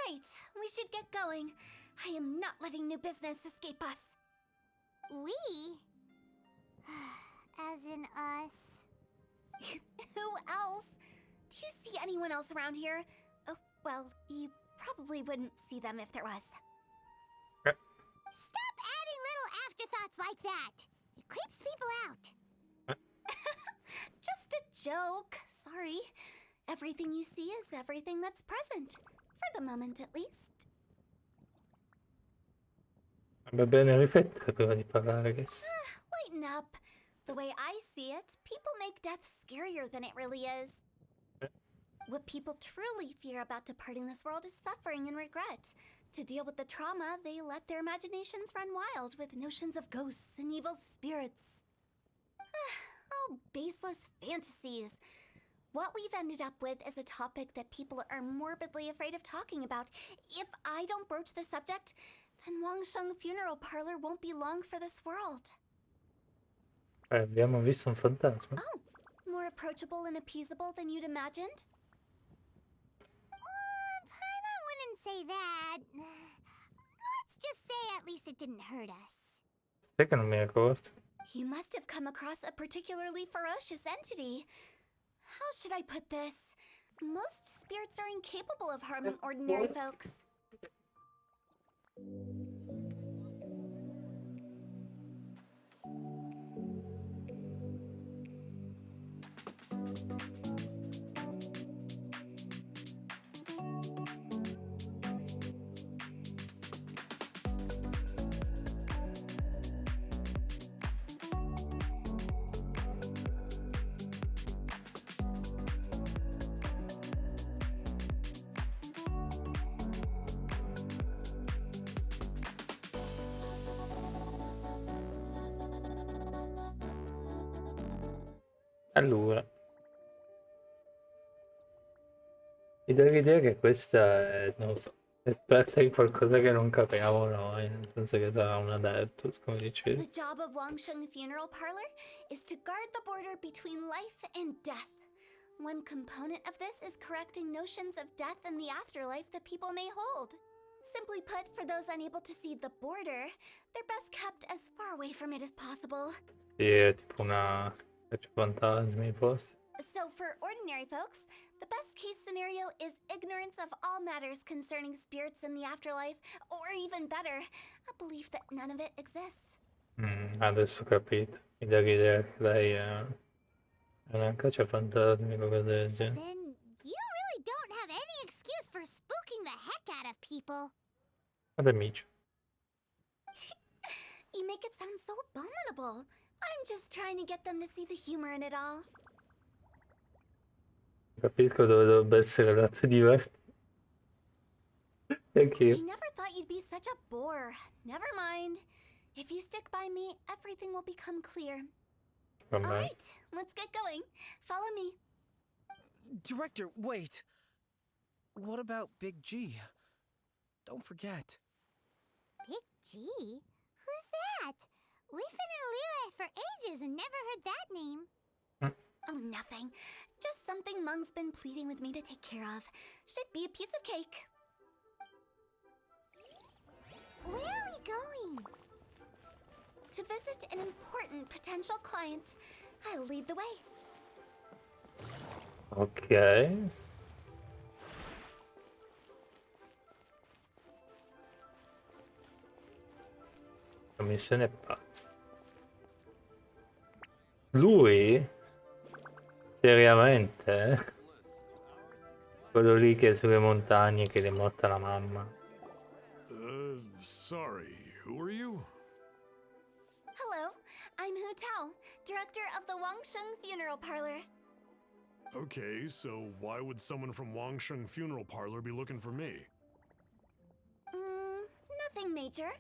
Right, we should get going. I am not letting new business escape us.
We? As in us.
Who else? Do you see anyone else around here? Oh, well, you probably wouldn't see them if there was.
Stop adding little afterthoughts like that. It creeps people out.
Just a joke. Sorry. Everything you see is everything that's present. For the moment, at least.
Va bene riflettere prima di parlare, guess.
Lighten up. The way I see it, people make death scarier than it really is. What people truly fear about departing this world is suffering and regret. To deal with the trauma, they let their imaginations run wild with notions of ghosts and evil spirits. Oh, baseless fantasies. What we've ended up with is a topic that people are morbidly afraid of talking about. If I don't broach the subject, then Wangsheng Funeral Parlor won't be long for this world.
Abbiamo visto un fantasma.
Oh, more approachable and appeasable than you'd imagined?
Paimon wouldn't say that. Let's just say at least it didn't hurt us.
Sai che non mi ricordo?
You must have come across a particularly ferocious entity. How should I put this? Most spirits are incapable of harming ordinary folks.
Allora, mi dà l'idea che questa è, non lo so, esperta in qualcosa che non capiamo noi, nel senso che sarà un adeptus, come dicevi.
The job of Wangsheng Funeral Parlor is to guard the border between life and death. One component of this is correcting notions of death and the afterlife that people may hold. Simply put, for those unable to see the border, they're best kept as far away from it as possible.
Sì, è tipo una caccia fantasmi, forse.
So for ordinary folks, the best case scenario is ignorance of all matters concerning spirits in the afterlife, or even better, a belief that none of it exists.
Adesso ho capito. Mi dà l'idea che lei è una caccia fantasmi, qualcosa del genere.
Then you really don't have any excuse for spooking the heck out of people.
Ad amici.
You make it sound so abominable. I'm just trying to get them to see the humor in it all.
Capisco dove dovrebbe essere dato divertente. Anch'io.
I never thought you'd be such a bore. Never mind. If you stick by me, everything will become clear.
Vabbè.
Alright, let's get going. Follow me.
Director, wait. What about Big G? Don't forget.
Big G? Who's that? We've been in Liyue for ages and never heard that name.
Oh, nothing. Just something Mung's been pleading with me to take care of. Should be a piece of cake.
Where are we going?
To visit an important potential client. I'll lead the way.
Ok. La missione è pazza. Lui? Seriamente? Quello lì che è sulle montagne che le è morta la mamma.
Sorry, who are you?
Hello, I'm Hutao, director of the Wangsheng Funeral Parlor.
Okay, so why would someone from Wangsheng Funeral Parlor be looking for me?
Nothing major.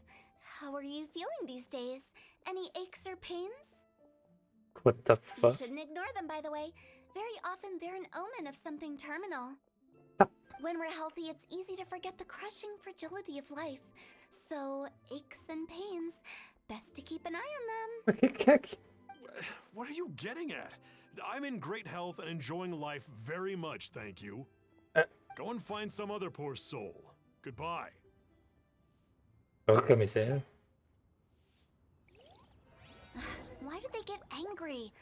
How are you feeling these days? Any aches or pains?
What the
You
fuck?
shouldn't ignore them, by the way. Very often they're an omen of something terminal. When we're healthy, it's easy to forget the crushing fragility of life. So, aches and pains, best to keep an eye on them.
Ma che cacchio?
What are you getting at? I'm in great health and enjoying life very much, thank you. Go and find some other poor soul. Goodbye.
Porca miseria.
Why do they get angry?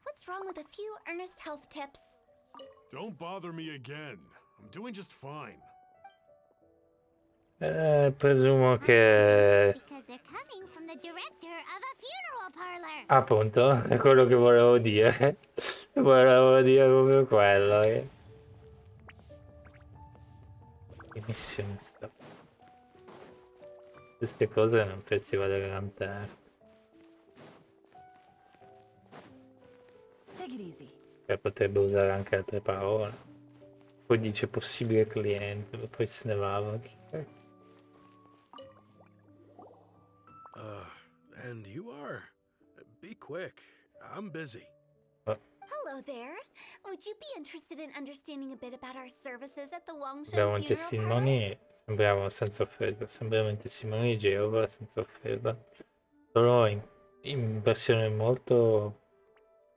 What's wrong with a few earnest health tips?
Don't bother me again. I'm doing just fine.
Presumo che...
Because they're coming from the director of a funeral parlor.
Appunto, è quello che volevo dire. Volevo dire proprio quello. Che missione sta? Queste cose non pensi valere tante.
Take it easy.
Potrebbe usare anche altre parole. Poi dice possibile cliente, poi se ne va.
And you are? Be quick. I'm busy.
Hello there. Would you be interested in understanding a bit about our services at the Wangshan
Sembriamo
Funeral Parlor?
testimoni, sembriamo senza offesa, sembriamo in testimoni di Geova senza offesa. Solo in versione molto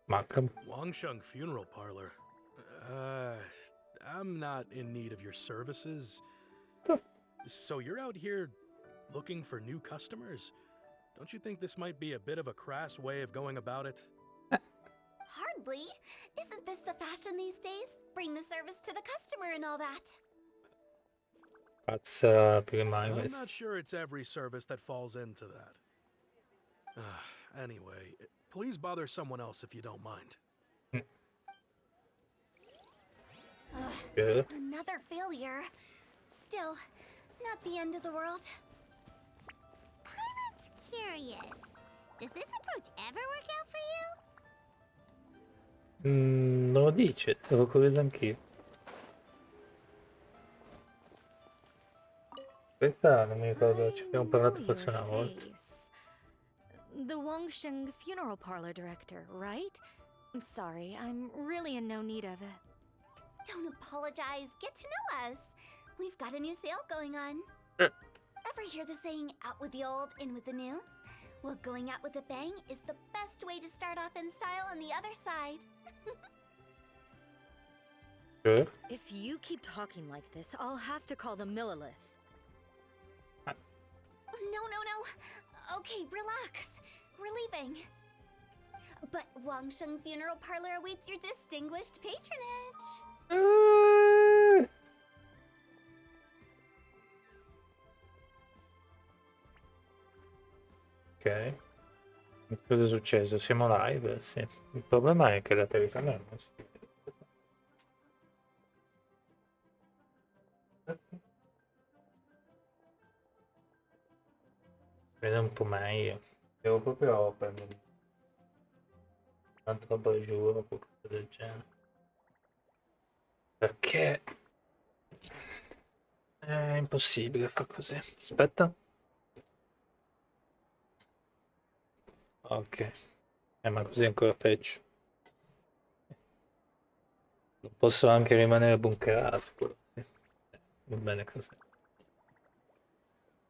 macabra.
Wangsheng Funeral Parlor. I'm not in need of your services. So you're out here looking for new customers? Don't you think this might be a bit of a crass way of going about it?
Hardly. Isn't this the fashion these days? Bring the service to the customer and all that.
Pazza prima
I'm
questa.
not sure it's every service that falls into that. Anyway, please bother someone else if you don't mind.
Good.
Another failure. Still, not the end of the world.
Paimon's curious. Does this approach ever work out for you?
Non lo dice, devo curioso anch'io. Questa non mi ricordo, ci abbiamo parlato forse una volta.
The Wangsheng Funeral Parlor director, right? I'm sorry, I'm really in no need of it.
Don't apologize. Get to know us. We've got a new sale going on. Ever hear the saying, out with the old, in with the new? Well, going out with a bang is the best way to start off in style on the other side.
Sure.
If you keep talking like this, I'll have to call the Millilith.
No. Okay, relax. We're leaving. But Wangsheng Funeral Parlor awaits your distinguished patronage.
Ok. Cosa è successo? Siamo live? Sì. Il problema è che la telecamera non si vede un po' meglio. Devo proprio prendere un altro abajur o qualcosa del genere. Perché è impossibile far così. Aspetta. Ok. Ma così è ancora peggio. Non posso anche rimanere bunkerato. Quello sì. Va bene così.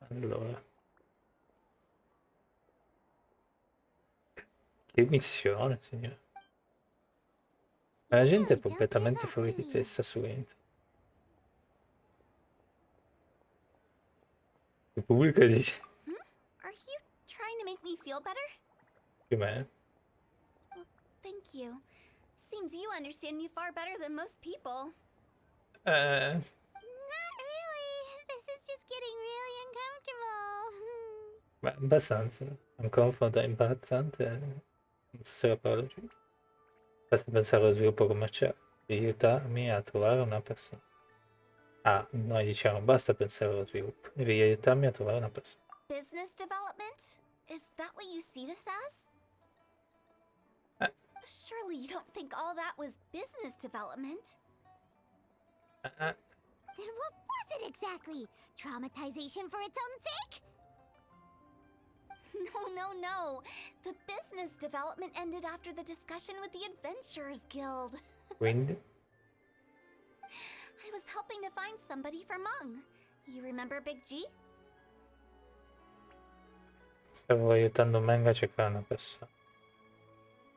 Allora. Che missione, signore. La gente è completamente fuori di testa su internet. Il pubblico dice
Are you trying to make me feel better?
più o meno.
Thank you. Seems you understand me far better than most people.
Not really. This is just getting really uncomfortable.
Beh, abbastanza. Uncomfort, imbarazzante. Non so se la parola è giusta. Basta pensare allo sviluppo commerciale. Devi aiutarmi a trovare una persona. Ah, noi diciamo basta pensare allo sviluppo. Devi aiutarmi a trovare una persona.
Business development? Is that what you see this as? Surely you don't think all that was business development?
Then what was it exactly? Traumatization for its own sake?
No. The business development ended after the discussion with the Adventurers Guild.
Quindi?
I was helping to find somebody for Meng. You remember Big G?
Stavo aiutando Meng a cercare una persona.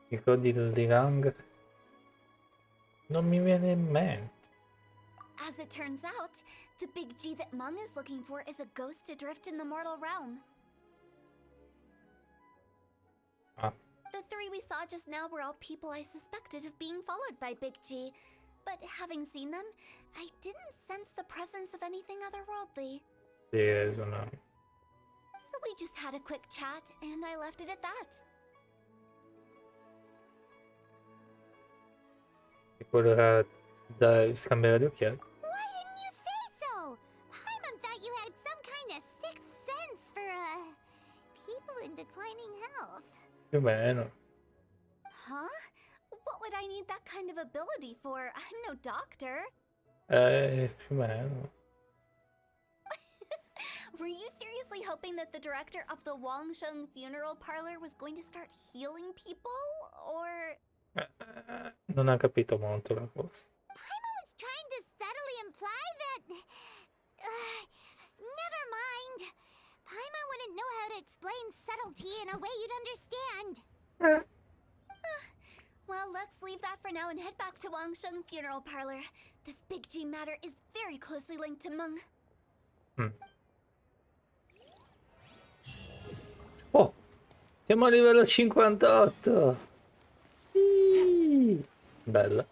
Ricordi di Rang? Non mi viene in mente.
As it turns out, the big G that Mung is looking for is a ghost adrift in the mortal realm.
Ah.
The three we saw just now were all people I suspected of being followed by Big G. But having seen them, I didn't sense the presence of anything otherworldly.
Sì, sono...
So we just had a quick chat, and I left it at that.
E quello era da scambiare gli occhiali.
Why didn't you say so? Paimon thought you had some kind of sixth sense for, people in declining health.
Più o meno.
Huh? What would I need that kind of ability for? I'm no doctor.
Più o meno.
Were you seriously hoping that the director of the Wangsheng funeral parlor was going to start healing people? Or...
Non ha capito molto la cosa.
Paimon was trying to subtly imply that... never mind. Paimon wouldn't know how to explain subtlety in a way you'd understand.
Well, let's leave that for now and head back to Wangsheng funeral parlor. This Big G matter is very closely linked to Meng.
Oh! Siamo a livello 58! Bella.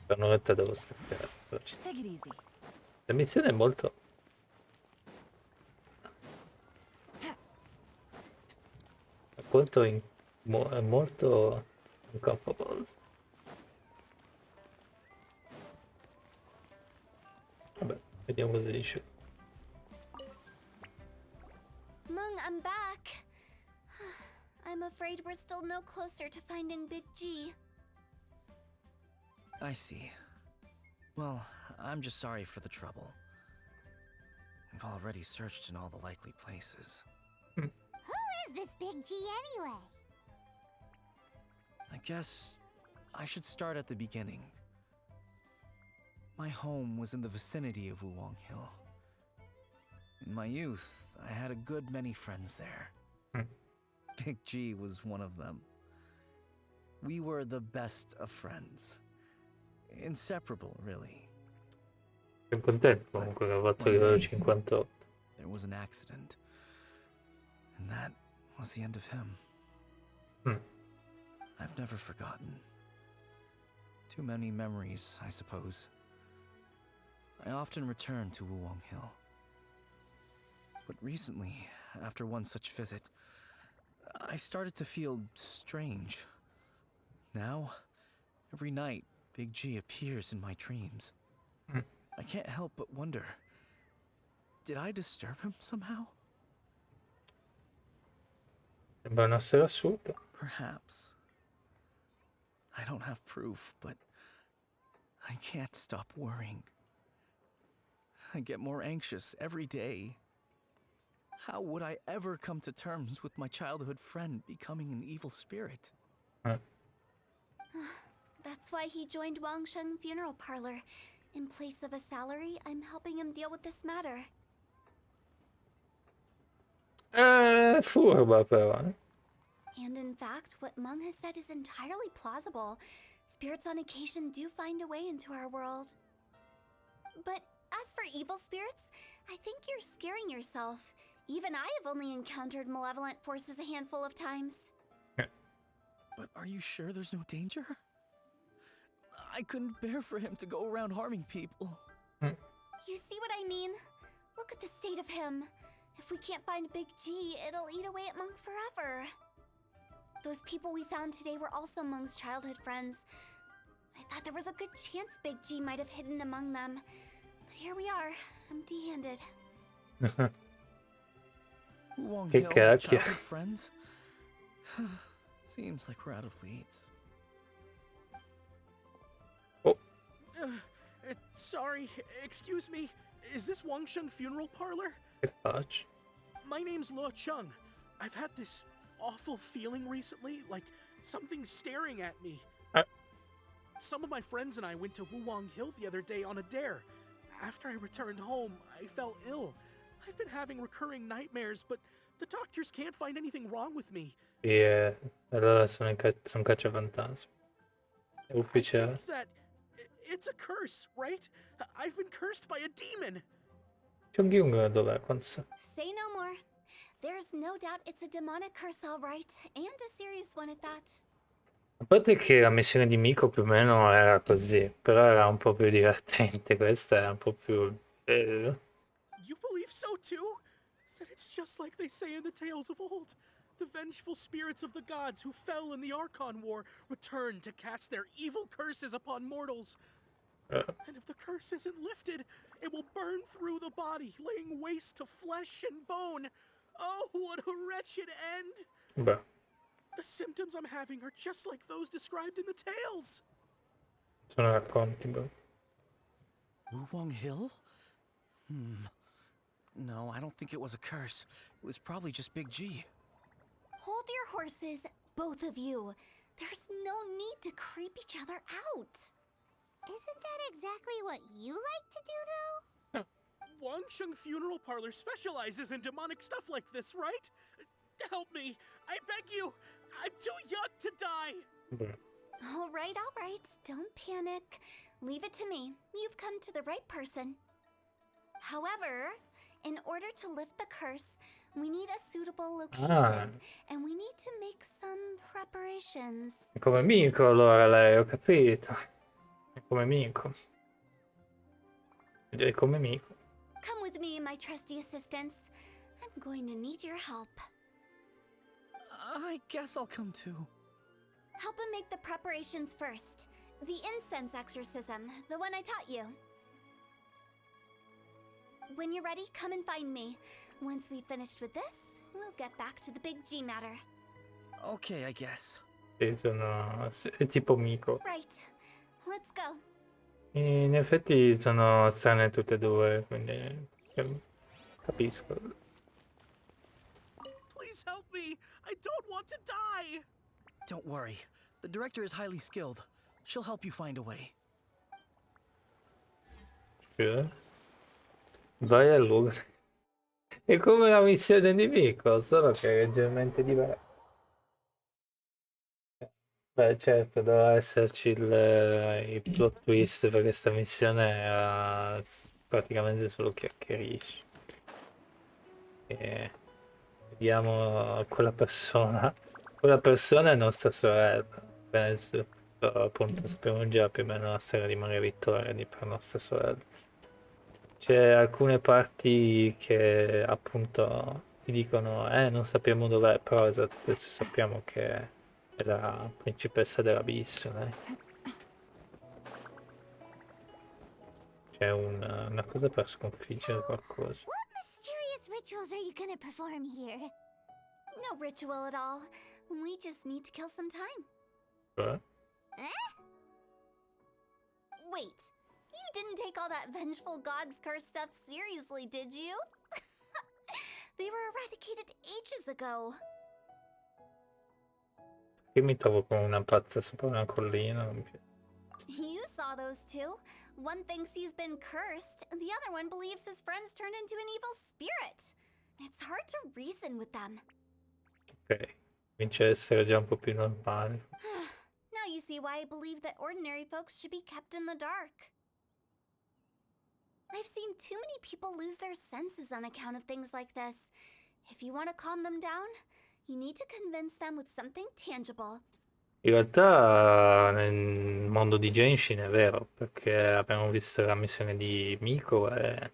Per un'oretta devo staccare.
Take it easy.
La missione è molto... è molto uncomfortable. Vabbè, vediamo cosa dice.
Meng, I'm back. I'm afraid we're still no closer to finding Big G.
I see. Well, I'm just sorry for the trouble. I've already searched in all the likely places.
Who is this Big G anyway?
I guess I should start at the beginning. My home was in the vicinity of Wuwang Hill. In my youth, I had a good many friends there. Big G was one of them. We were the best of friends. Inseparable, really.
Sono contento comunque che ho fatto il livello 58.
There was an accident. And that was the end of him. I've never forgotten. Too many memories, I suppose. I often return to Wuwang Hill. But recently, after one such visit, I started to feel strange. Now, every night, Big G appears in my dreams. I can't help but wonder, did I disturb him somehow?
Sembra essere assurdo.
Perhaps. I don't have proof, but I can't stop worrying. I get more anxious every day. How would I ever come to terms with my childhood friend becoming an evil spirit?
That's why he joined Wangsheng funeral parlor. In place of a salary, I'm helping him deal with this matter.
Furba però.
And in fact, what Meng has said is entirely plausible. Spirits on occasion do find a way into our world. But as for evil spirits, I think you're scaring yourself. Even I have only encountered malevolent forces a handful of times.
But are you sure there's no danger? I couldn't bear for him to go around harming people.
You see what I mean? Look at the state of him. If we can't find Big G, it'll eat away at Meng forever. Those people we found today were also Meng's childhood friends. I thought there was a good chance Big G might have hidden among them. But here we are, empty-handed.
Wuwang
Che
Hill,
cacchio.
childhood friends? Seems like we're out of leads.
Oh.
Sorry, excuse me. Is this Wangsheng funeral parlor?
Che faccio?
My name's Luo Chung. I've had this awful feeling recently, like something's staring at me. Some of my friends and I went to Wuwang Hill the other day on a dare. After I returned home, I fell ill. I've been having recurring nightmares, but the doctors can't find anything wrong with me.
Sì, allora sono cacciafantasmi.
I
ufficiale.
think that it's a curse, right? I've been cursed by a demon.
Chonggyun dov'è? Quanto sa?
Say no more. There's no doubt it's a demonic curse, all right, and a serious one at that.
A parte che la missione di Miko più o meno era così, però era un po' più divertente, questa è un po' più bello.
You believe so too? That it's just like they say in the tales of old. The vengeful spirits of the gods who fell in the Archon War return to cast their evil curses upon mortals. And if the curse isn't lifted, it will burn through the body, laying waste to flesh and bone. Oh, what a wretched end!
Beh,
The symptoms I'm having are just like those described in the tales.
sono racconti, beh.
Wuwang Hill? No, I don't think it was a curse. It was probably just Big G.
Hold your horses, both of you. There's no need to creep each other out.
Isn't that exactly what you like to do, though?
Wangsheng Funeral Parlor specializes in demonic stuff like this, right? Help me. I beg you. I'm too young to die.
Beh.
All right, don't panic. Leave it to me. You've come to the right person. However, in order to lift the curse, we need a suitable location, and we need to make some preparations.
È come Miko allora lei, ho capito. È come Miko. È come Miko.
Come with me, my trusty assistants. I'm going to need your help.
I guess I'll come too.
Help him make the preparations first. The incense exorcism, the one I taught you. When you're ready, come and find me. Once we've finished with this, we'll get back to the Big G matter.
Okay, I guess.
Sì, sono... è tipo Miko.
Right. Let's go.
In effetti sono strane tutte e due, quindi capisco.
Please help me. I don't want to die.
Don't worry. The director is highly skilled. She'll help you find a way.
Cioè, vai a luogo. È come la missione di Miko, solo che è leggermente diversa. Beh, certo, doveva esserci il plot twist per questa missione era praticamente solo chiacchierisci. E vediamo quella persona. Quella persona è nostra sorella, penso. Però appunto sappiamo già più o meno la storia di Maria Vittoria di per nostra sorella. C'è alcune parti che appunto ti dicono non sappiamo dov'è, però adesso sappiamo che è la principessa dell'abisso, dai. C'è una cosa per sconfiggere qualcosa.
What mysterious rituals are you gonna perform here?
No ritual at all. We just need to kill some time.
Cioè?
Wait, you didn't take all that vengeful god's curse stuff seriously, did you? They were eradicated ages ago.
Io mi trovo come una pazza sopra una collina. Non mi piace.
You saw those two. One thinks he's been cursed, and the other one believes his friends turned into an evil spirit. It's hard to reason with them.
Ok, comincia a essere già un po' più normale.
Now you see why I believe that ordinary folks should be kept in the dark. I've seen too many people lose their senses on account of things like this. If you want to calm them down, you need to convince them with something tangible.
In realtà nel mondo di Genshin è vero, perché abbiamo visto la missione di Miko e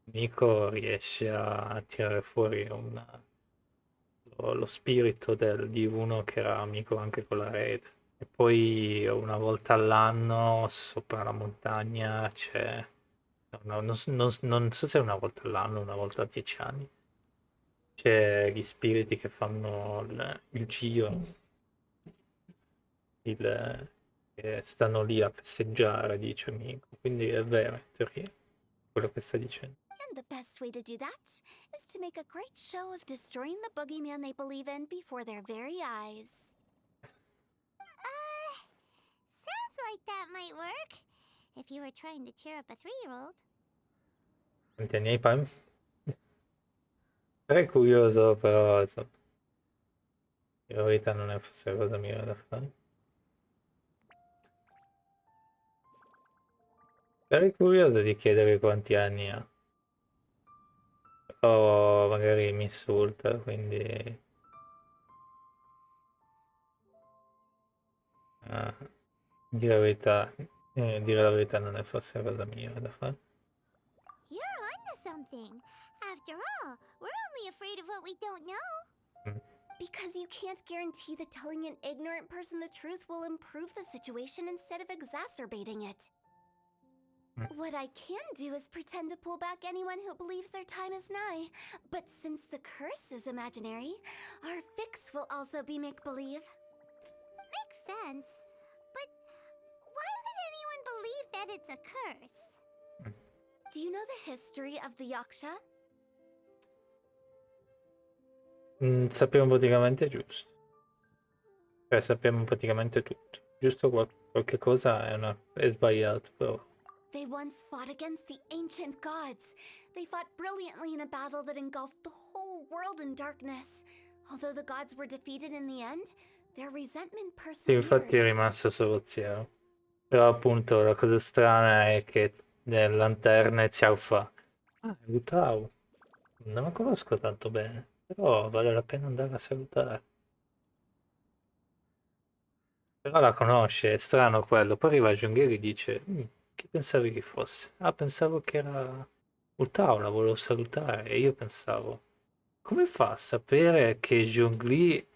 Miko riesce a tirare fuori lo spirito di uno che era amico anche con la rete. E poi una volta all'anno sopra la montagna c'è... No, non so se è una volta all'anno, una volta a 10 anni. C'è gli spiriti che fanno il giro. Che stanno lì a festeggiare, dice amico. Quindi è vero, in teoria, quello che sta dicendo.
And the best way to do that is to make a great show of destroying the boogeyman they believe in before their very eyes.
Sounds like that might work. If you were trying to cheer up a 3-year-old.
Quanti anni hai, Pam? Sarei curioso, però insomma, in verità non è forse la cosa migliore da fare. Sarei curioso di chiedere quanti anni ha. O magari mi insulta, quindi... dire la verità non è forse una cosa mia da fare.
You're onto something. After all, we're only afraid of what we don't know.
Because you can't guarantee that telling an ignorant person the truth will improve the situation instead of exacerbating it. What I can do is pretend to pull back anyone who believes their time is nigh. But since the curse is imaginary, our fix will also be make-believe.
Makes sense. But why would anyone believe that it's a curse?
Do you know the history of the Yaksha?
Sappiamo praticamente giusto. Cioè, sappiamo praticamente tutto. Giusto qualche cosa è sbagliato, però.
They once fought against the ancient gods. They fought brilliantly in a battle that engulfed the whole world in darkness. Although the gods were defeated in the end, their resentment
Sì,
persevered.
infatti è rimasto solo Xiao. Però appunto la cosa strana è che nelle lanterne Xiao fa: ah, è Hutao. Non lo conosco tanto bene, però vale la pena andare a salutare. Però la conosce, è strano quello. Poi arriva Giunghieri e dice: chi pensavi che fosse? Ah, pensavo che era Hutao, la volevo salutare. E io pensavo: come fa a sapere che Zhongli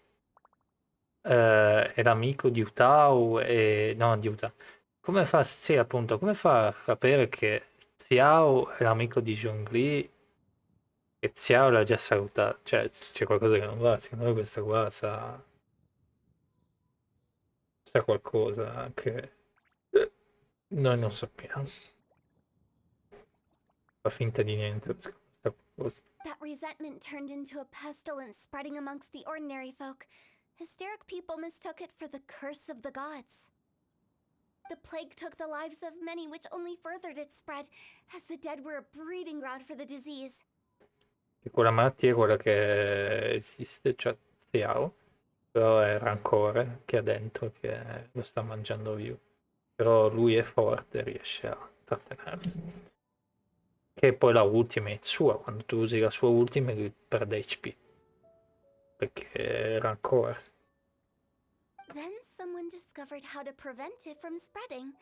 era amico di Hutao e... no, di Hutao. Come fa, sì, appunto, come fa a sapere che Xiao è l'amico di Zhongli e Xiao l'ha già salutato? Cioè, c'è qualcosa che non va, secondo me questa qua sa qualcosa che noi non sappiamo. Fa finta di niente, sa qualcosa.
That resentment turned into a pestilence spreading amongst the ordinary folk. Hysteric people mistook it for the curse of the gods. The plague took the lives of many, which only furthered its spread, as the dead were a breeding ground for the disease.
Che quella malattia è quella che esiste, cioè Xiao, però è rancore che ha dentro che lo sta mangiando vivo. Però lui è forte, riesce a trattenerlo. Che poi la ultimate sua, quando tu usi la sua ultimate lui perde HP. Perché è rancore.
Then someone discovered how to prevent it from spreading,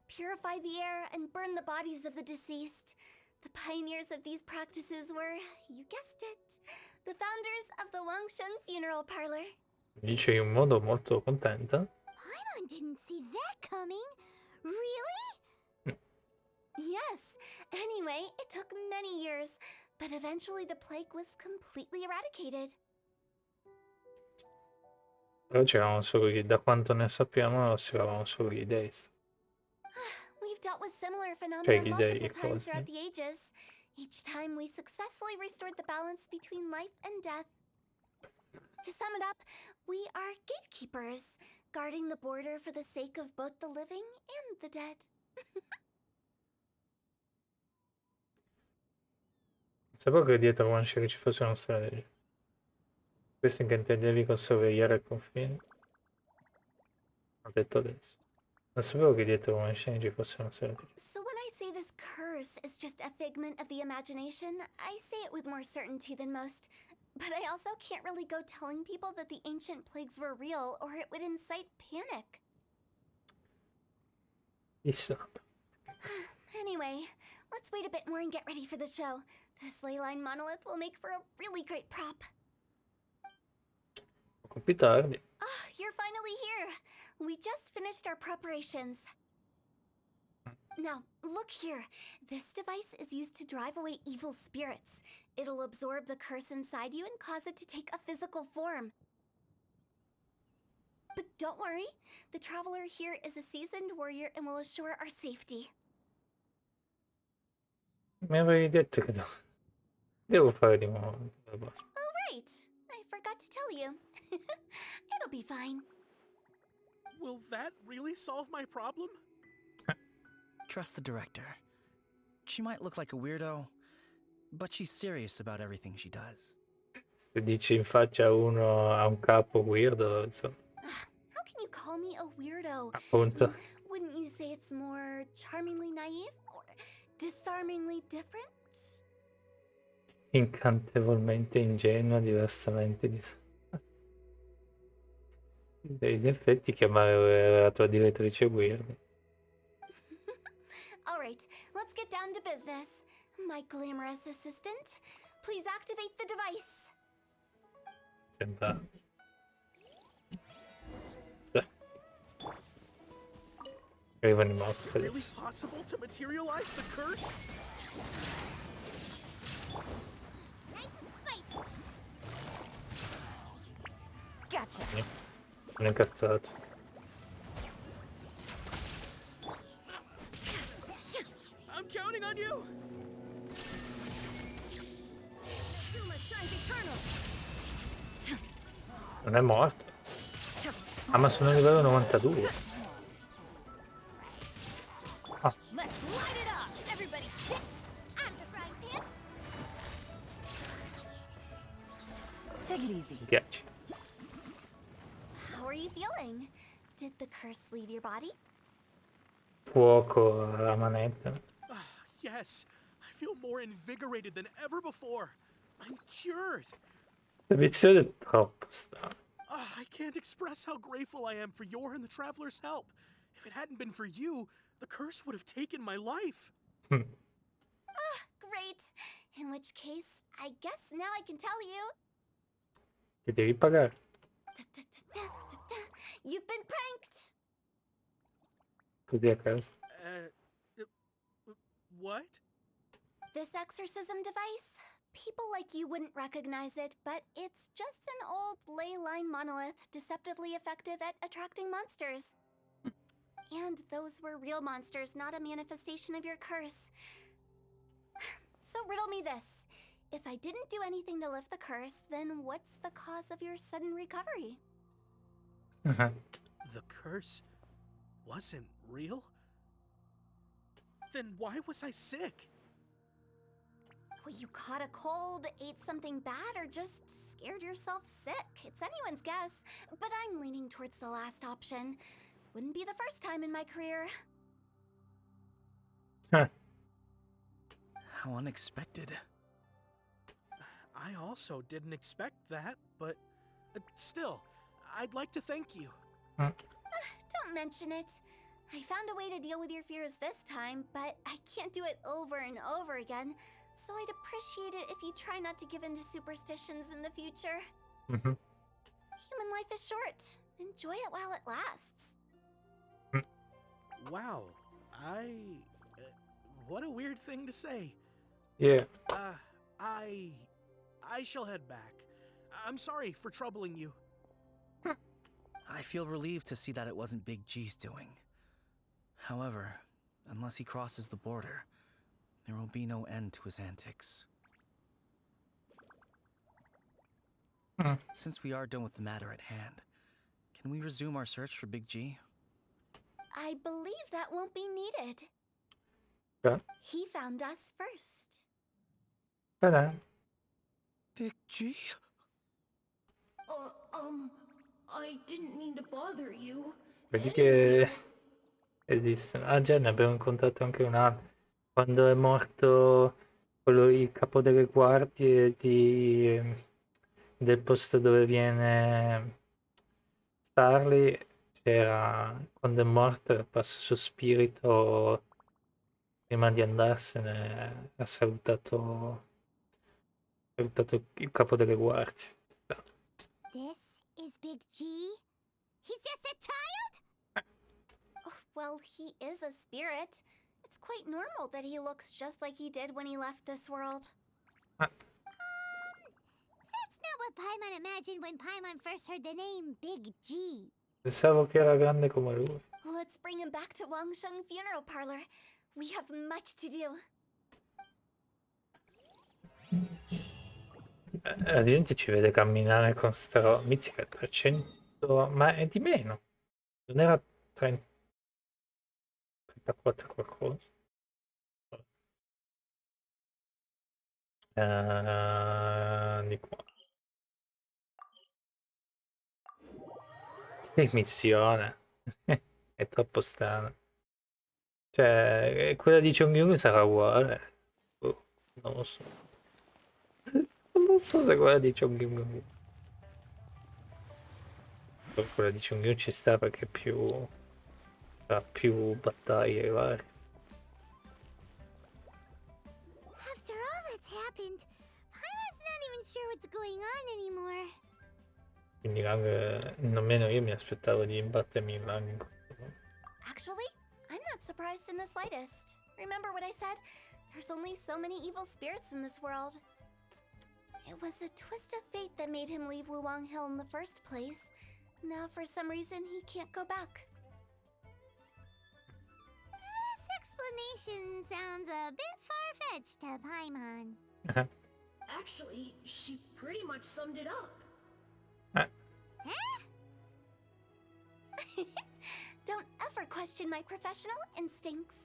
purify the air, and burn the bodies of the deceased. The pioneers of these practices were, you guessed it, the founders of the Wangsheng Funeral Parlor.
Dice in un modo molto contenta.
Paimon didn't see that coming. Really?
Yes. Anyway, it took many years, but eventually the plague was completely eradicated.
Però c'eravamo solo da quanto ne sappiamo, osservavamo solo gli dei.
We've dealt with similar
Cioè
phenomena
gli
multiple
dei
times
cosi.
throughout the ages. Each time we successfully restored the balance between life and death. To sum it up, we are gatekeepers, guarding the border for the sake of both the living and the dead.
Sapevo che dietro Genshin ci fosse una strategia. Questo che intendevi con sorvegliare il confine? Ho detto adesso. Non sapevo che dietro Genshin ci fosse una strategia.
So when I say this curse is just a figment of the imagination, I say it with more certainty than most. But I also can't really go telling people that the ancient plagues were real, or it would incite panic.
Chissà.
Anyway, let's wait a bit more and get ready for the show. This leyline monolith will make for a really great prop.
Un po' più tardi.
Ah, you're finally here! We just finished our preparations. Now, look here. This device is used to drive away evil spirits. It'll absorb the curse inside you and cause it to take a physical form. But don't worry, the traveler here is a seasoned warrior and will assure our safety.
Mi avevi detto che devo fare di nuovo.
Oh, right. I forgot to tell you. It'll be fine.
Will that really solve my problem?
Trust the director. She might look like a weirdo, but she's serious about everything she does.
Se dici in faccia uno a un capo weirdo, insomma.
How can you call me a weirdo?
Appunto.
Wouldn't you say it's more charmingly naive? Or disarmingly different?
Incantevolmente ingenua, diversamente in effetti chiamare la tua direttrice weird.
Alright, let's get down to business. My glamorous assistant, please activate the device.
Sembra... Arrivano i
Is it
mostri
really
adesso.
possible to materialize the curse?
Nice and spicy.
Gotcha.
Sono incastrato.
I'm counting on you!
Zuma shines eternal.
Non è morto. Ah, ma sono a livello 92.
Let's light it up. Everybody sit.
Out of the frying pan.
Take it easy.
Ghiacci.
How are you feeling? Did the curse leave your body?
Fuoco alla manetta.
Yes, I feel more invigorated than ever before. I'm cured.
La visione è troppo strana.
I can't express how grateful I am for your and the Traveler's help. If it hadn't been for you, the curse would have taken my life.
Great. In which case, I guess now I can tell you.
Ti devi pagare.
You've been pranked.
Così a caso.
What?
This exorcism device, people like you wouldn't recognize it, but it's just an old ley line monolith deceptively effective at attracting monsters. And those were real monsters, not a manifestation of your curse. So riddle me this. If I didn't do anything to lift the curse, then what's the cause of your sudden recovery?
The curse wasn't real? Then why was I sick?
Well, you caught a cold, ate something bad, or just scared yourself sick. It's anyone's guess, but I'm leaning towards the last option. Wouldn't be the first time in my career.
How unexpected.
I also didn't expect that, but still, I'd like to thank you.
Don't mention it. I found a way to deal with your fears this time, but I can't do it over and over again. So I'd appreciate it if you try not to give in to superstitions in the future. Human life is short. Enjoy it while it lasts.
Wow, what a weird thing to say.
Yeah.
I shall head back. I'm sorry for troubling you.
I feel relieved to see that it wasn't Big G's doing. However, unless he crosses the border, there will be no end to his antics. Since we are done with the matter at hand, can we resume our search for Big G?
I believe that won't be needed.
Yeah.
He found us first.
Ta-da.
Big G?
I didn't mean to bother you.
Vedi che esistono. Ah già, ne abbiamo incontrato anche un altro. Quando è morto quello, il capo delle guardie del posto dove viene Starly, c'era, quando è morto era apparso suo spirito, prima di andarsene ha salutato il capo delle guardie.
This is Big G? He's just a child?
Well, he is a spirit. It's quite normal that he looks just like he did when he left this world.
That's not what Paimon imagined when Paimon first heard the name Big G.
Pensavo che era grande come lui.
Let's bring him back to Wangsheng Funeral Parlor. We have much to do.
La gente ci vede camminare con sta roba. Mizzica 300, ma è di meno. Non era 30, 34 qualcosa. Di qua. Che missione. È troppo strano. Cioè, quella di Chongyun sarà uguale. Boh, non lo so. Non so se quella di Chongyun. Quella di Chongyun ci sta perché è più. Ha più battaglie varie.
After all that's happened, Paimon's not even sure what's going on anymore.
Quindi nemmeno io mi aspettavo di imbattermi in Lang in questo modo.
Actually, I'm not surprised in the slightest. Remember what I said? There's only so many evil spirits in this world. It was a twist of fate that made him leave Wuwang Hill in the first place. Now, for some reason, he can't go back.
This explanation sounds a bit far-fetched to Paimon.
Actually, she pretty much summed it up.
Huh?
Don't ever question my professional instincts.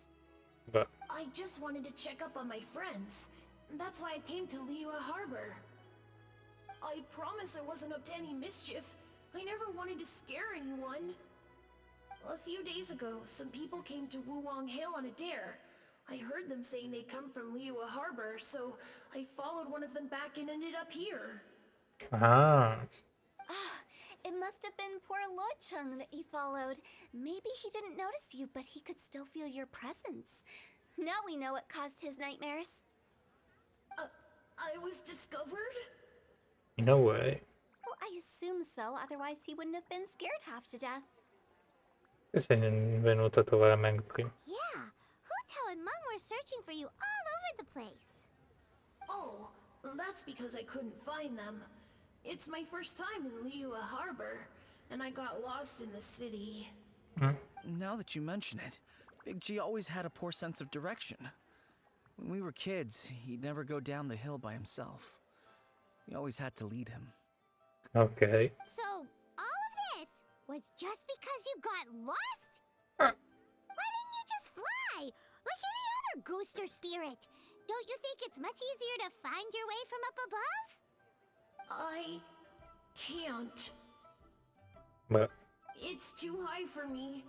But
I just wanted to check up on my friends. That's why I came to Liyue Harbor. I promise I wasn't up to any mischief. I never wanted to scare anyone. A few days ago, some people came to Wuwang Hill on a dare. I heard them saying they'd come from Liyue Harbor, so I followed one of them back and ended up here.
ah,
It must have been poor Luocheng that you followed. Maybe he didn't notice you, but he could still feel your presence. Now we know what caused his nightmares.
I was discovered?
in a way.
Well, I assume so, otherwise he wouldn't have been scared half to death.
Sei venuto a trovare Meg prima.
Yeah, Hutao and Meng were searching for you all over the place.
Oh, that's because I couldn't find them. It's my first time in Liyue Harbor, and I got lost in the city.
Now that you mention it, Big G always had a poor sense of direction. When we were kids, he'd never go down the hill by himself. We always had to lead him.
Ok.
So, all of this was just because you got lost? Why didn't you just fly? Like any other ghost or spirit? Don't you think it's much easier to find your way from up above?
I can't.
Beh,
It's too high for me.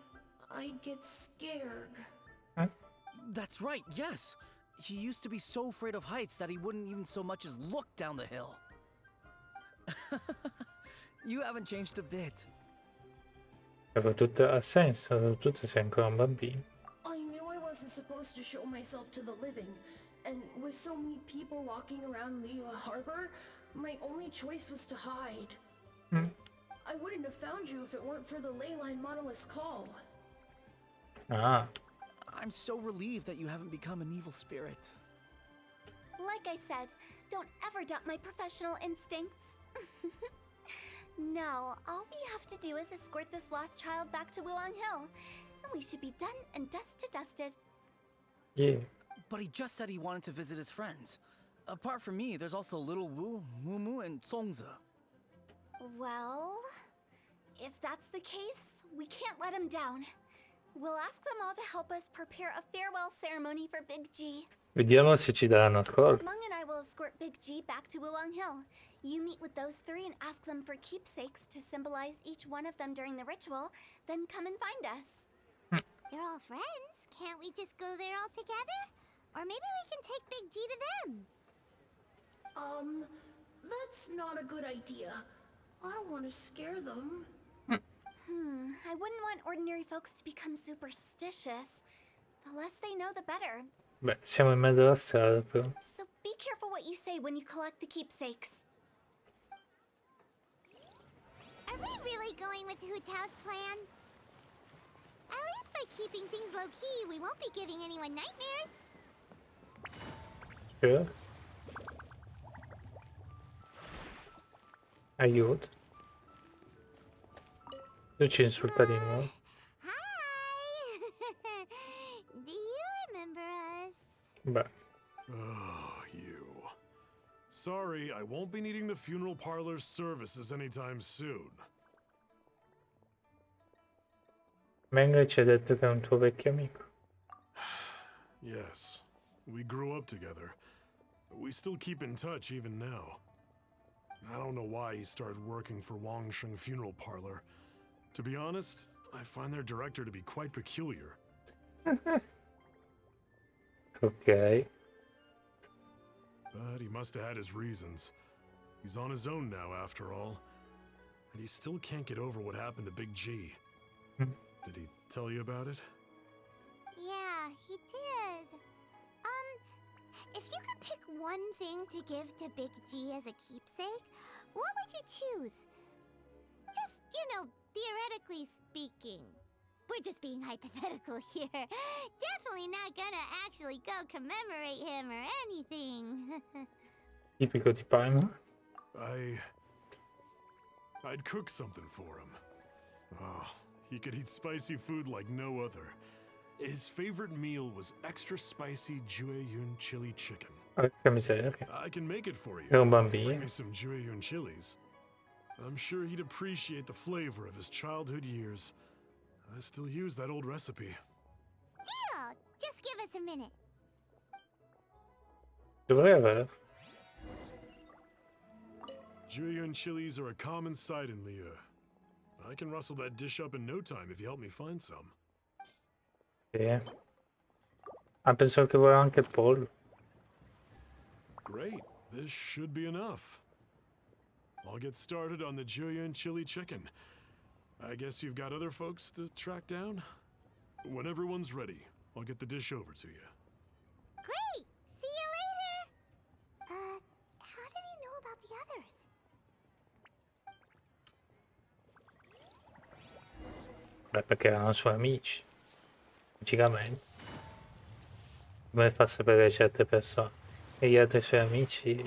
I'd get scared.
That's right, yes! He used to be so afraid of heights that he wouldn't even so much as look down the hill. You haven't changed a bit.
ha senso, soprattutto sei ancora un bambino.
I knew I wasn't supposed to show myself to the living, and with so many people walking around Liyue Harbor, my only choice was to hide. I wouldn't have found you if it weren't for the Leyline Monolith's call.
Ah,
I'm so relieved that you haven't become an evil spirit.
Like I said, don't ever doubt my professional instincts. Now, all we have to do is escort this lost child back to Wuwang Hill, and we should be done and dusted.
yeah.
But he just said he wanted to visit his friends. Apart from me, there's also Little Wu, Mumu, and Songza.
Well, if that's the case, we can't let him down. We'll ask them all to help us prepare a farewell ceremony for Big G.
Vediamo se ci daranno ascolto.
Meng and I will escort Big G back to Wuwang Hill. You meet with those three and ask them for keepsakes to symbolize each one of them during the ritual, then come and find us.
They're all friends. Can't we just go there all together? Or maybe we can take Big G to them.
That's not a good idea. I don't want to scare them.
I wouldn't want ordinary folks to become superstitious. The less they know, the better.
Beh, siamo in mezzo alla strada però.
So be careful what you say when you collect the keepsakes.
Are we really going with Hutao's plan? At least by keeping things low-key, we won't be giving anyone nightmares.
Sure. Aiuto. Tu ci insulta di nuovo.
Hi! Do you remember us?
Beh,
Oh, you. Sorry, I won't be needing the funeral parlor's services anytime soon.
Meng ci ha detto che è un tuo vecchio amico.
Yes, we grew up together. We still keep in touch even now. I don't know why he started working for Wangsheng Funeral Parlor. To be honest, I find their director to be quite peculiar.
Ok.
But he must have had his reasons. He's on his own now, after all. And he still can't get over what happened to Big G.
Hmm.
Did he tell you about it?
Yeah, he did. If you could pick one thing to give to Big G as a keepsake, what would you choose? Just, theoretically speaking. We're just being hypothetical here. Definitely not gonna actually go commemorate him or anything.
Tipico di Paimon.
I'd cook something for him. Oh, he could eat spicy food like no other. His favorite meal was extra spicy Giochi chili chicken.
Porca miseria.
I can make it for you.
È un
Bring
bambino.
me some Giochi chilies. I'm sure he'd appreciate the flavor of his childhood years. I still use that old recipe.
Deal! Just give us a minute.
Dovrei avere.
Giochi chilies are a common sight in Liyue. I can rustle that dish up in no time if you help me find some.
Sì. Ah, penso che vuole anche il pollo.
Great, this should be enough. I'll get started on the Giochi chili chicken. I guess you've got other folks to track down? When everyone's ready, I'll get the dish over to you.
Great! See you later! How did he know about the others?
Beh, perché erano suoi amici. Logicamente. Come fa a sapere certe persone? E gli altri suoi amici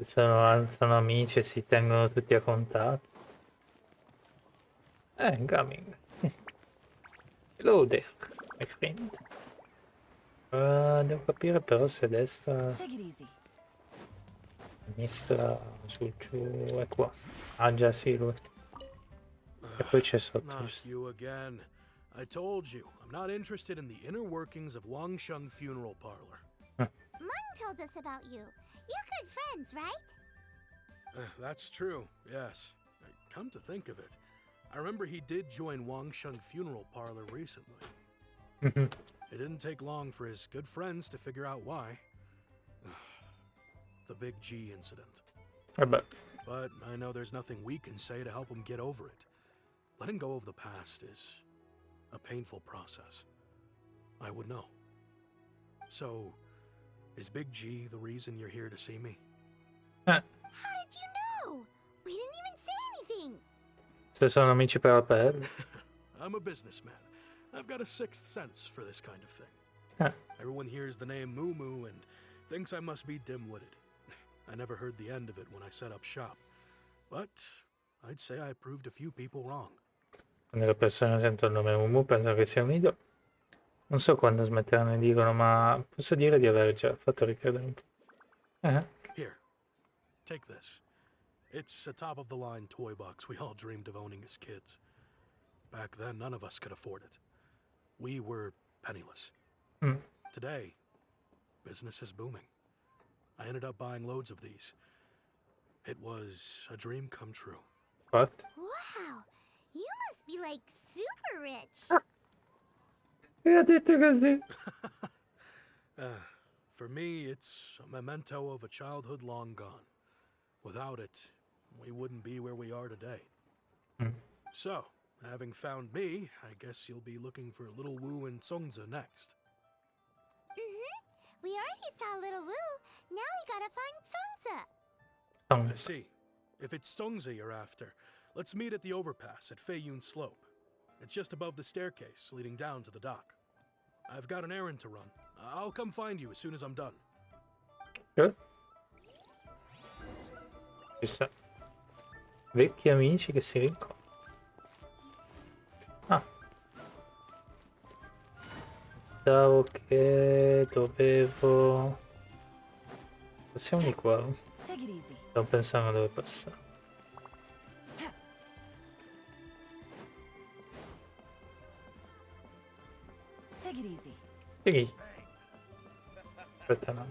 sono amici e si tengono tutti a contatto. Incoming. Hello there, my friend. Devo capire però se destra, sinistra, su, giù, è qua. Ah già sì, lui. E poi c'è sotto.
Not you again. I told you, I'm not interested in the inner workings of Wangsheng Funeral Parlor.
Mung told us about you. You're good friends, right?
That's true, yes. Come to think of it, I remember he did join Wangsheng Funeral Parlor recently. It didn't take long for his good friends to figure out why. The Big G incident.
Vabbè.
But I know there's nothing we can say to help him get over it. Letting go of the past is a painful process. I would know. So, is Big G the reason you're here to see me?
How did you know? We didn't even say anything.
Se sono amici per la pelle.
I'm a businessman. I've got a sixth sense for this kind of thing. Everyone hears the name Moo Moo and thinks I must be dim-witted. I never heard the end of it when I set up shop. But I'd say I proved a few people wrong.
Quando le persone sentono il nome Mumu pensano che sia un idiota. Non so quando smetteranno e dicono, ma posso dire di aver già fatto ricredere un po'.
Here, take this. It's a top-of-the-line toy box we all dreamed of owning as kids. Back then, none of us could afford it. We were penniless. Today, business is booming. I ended up buying loads of these. It was a dream come true.
What?
Wow, you must be like super rich.
E ha detto così.
For me, it's a memento of a childhood long gone. Without it, we wouldn't be where we are today. So, having found me, I guess you'll be looking for Little Wu and Songza next.
We already saw Little Wu. Now we gotta find Songza.
I see. If it's Songza you're after, let's meet at the overpass at Feiyun Slope. It's just above the staircase leading down to the dock. I've got an errand to run. I'll come find you as soon as I'm done.
Ci sta. Vecchi amici che si rincontrano. Pensavo che dovevo... Passiamo di qua. Stavo pensando dove passare. Sì. Aspetta no.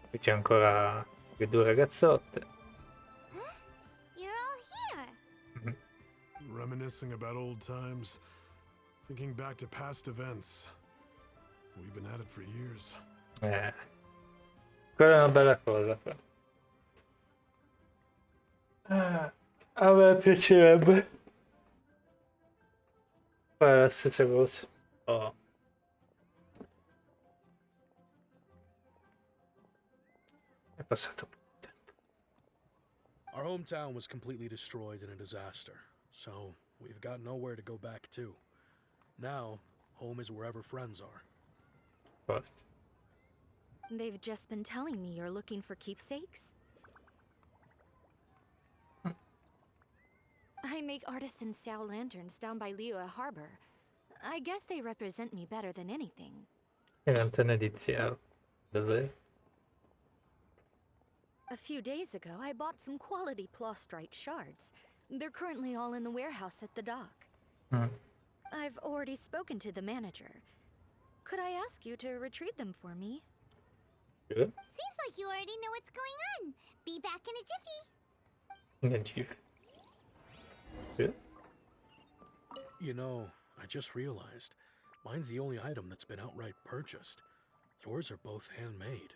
Qui c'è ancora le due ragazzotte.
You're all here.
Reminiscing about old times. Thinking back to past events. We've been at it for years.
Quella è una bella cosa. A me piacerebbe fare la stessa cosa. Oh. È passato poco tempo.
Our hometown was completely destroyed in a disaster, so we've got nowhere to go back to. Now, home is wherever friends are.
Forte.
They've just been telling me you're looking for keepsakes? I make artisan Xiao lanterns down by Liyue Harbor. I guess they represent me better than anything.
In antenne di Xiao. Davvero?
A few days ago, I bought some quality plastrite shards. They're currently all in the warehouse at the dock. I've already spoken to the manager. Could I ask you to retrieve them for me?
Sure.
Seems like you already know what's going on. Be back in a jiffy.
In a jiffy. Sure.
You know, I just realized, mine's the only item that's been outright purchased. Yours are both handmade.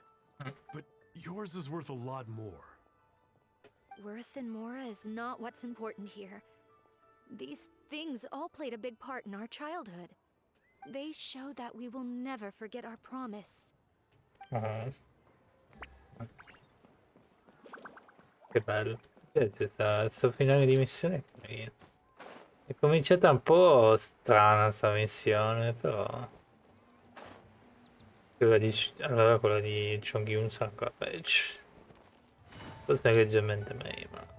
But yours is worth a lot more.
Worth and Mora is not what's important here. These things all played a big part in our childhood. They show that we will never forget our promise.
Che bello. Sto finale di missione è carino. È cominciata un po' strana sta missione, però quella di Chongyun sarà ancora peggio. Forse leggermente meglio, ma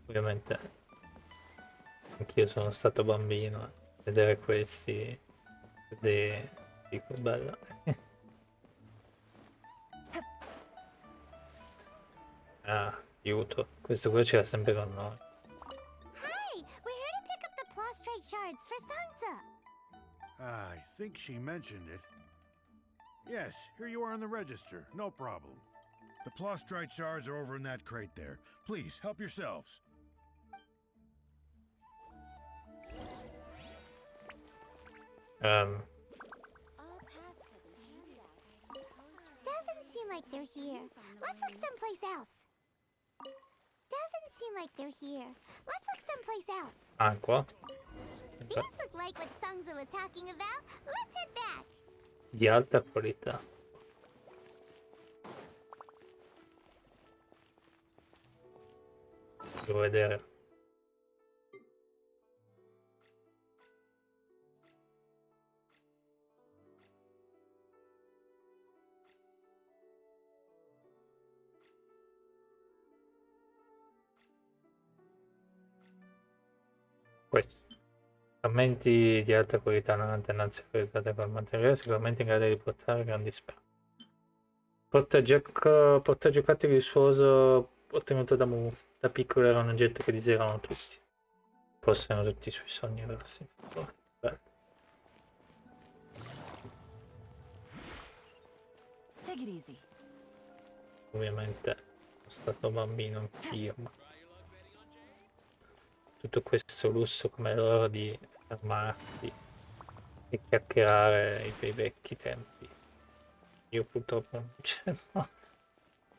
ovviamente anch'io sono stato bambino, vedere questi dico bello. Aiuto, questo qua c'era sempre con noi.
Hi, we're here to pick up the plastrite shards for Sansa.
I think she mentioned it. Yes, here you are on the register. No problem. The plastrite shards are over in that crate there. Please, help yourselves.
Doesn't seem like they're here. Let's look someplace else. Doesn't seem like they're here. Let's look someplace else.
Qua?
These look like what Sansa was talking about. Let's head back.
Di alta qualità. Devo vedere. Questo. Frammenti di alta qualità non alternanze realizzate con materiale sicuramente in grado di portare grandi speranze. Portagiocattoli suoso ottenuto da Mu. Da piccolo era un oggetto che desideravano tutti. Possono tutti i suoi sogni versi. Bello.
Take it easy.
Ovviamente sono stato bambino anch'io, ma tutto questo lusso come l'ora di fermarsi e chiacchierare i vecchi tempi. Io purtroppo non c'è, no.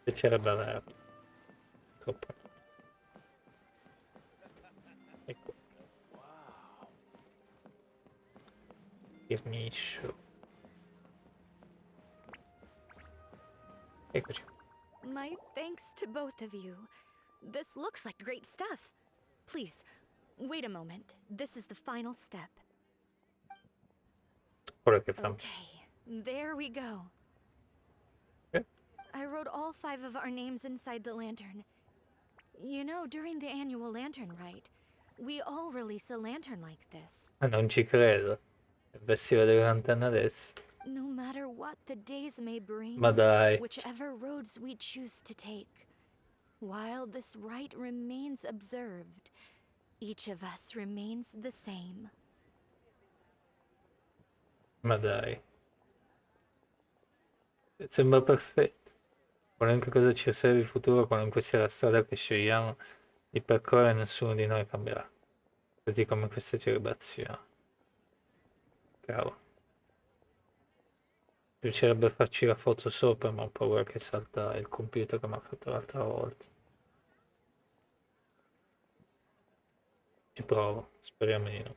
Piacerebbe averlo. Purtroppo no. Ecco. Firmiscio. Eccoci.
My thanks to both of you. This looks like great stuff. Please, wait a moment. This is the final step.
Ora che fa.
Okay, there we go.
Okay.
I wrote all 5 of our names inside the lantern. You know, during the annual lantern rite, we all release a lantern like this.
Non ci credo. Dovessi vedere l'antenna adesso.
No matter what the days may bring,
Ma dai.
whichever roads we choose to take, while this rite remains observed, each of us remains the same.
Ma dai. Sembra perfetto. Qualunque cosa ci riservi il futuro, qualunque sia la strada che scegliamo di percorrere, nessuno di noi cambierà. Così come questa celebrazione. Cavolo. Piacerebbe farci la foto sopra, ma ho paura che salta il computer che mi ha fatto l'altra volta. Ci provo, speriamo di no.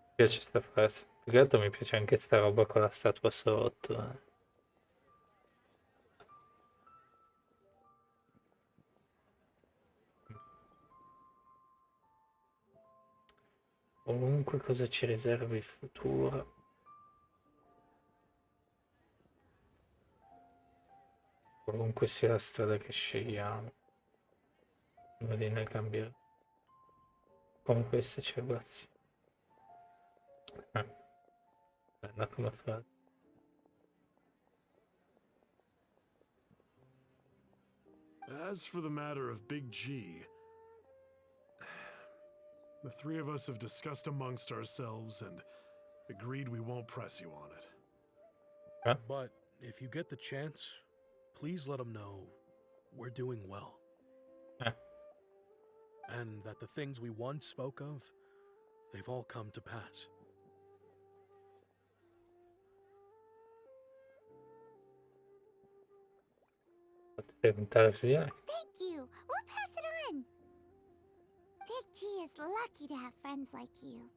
Mi piace sta frase. Più che altro mi piace anche sta roba con la statua sotto. Comunque cosa ci riserva il futuro? Qualunque sia la strada che scegliamo, uno di noi cambierà. Con queste celebrazioni. Bella come frase.
As for the matter of Big G, the three of us have discussed amongst ourselves and agreed we won't press you on it.
But if you get the chance, please let them know we're doing well. And that the things we once spoke of, they've all come to pass.
Potete puntare su di lei.
Thank you. We'll pass it on. Big G is lucky to have friends like you.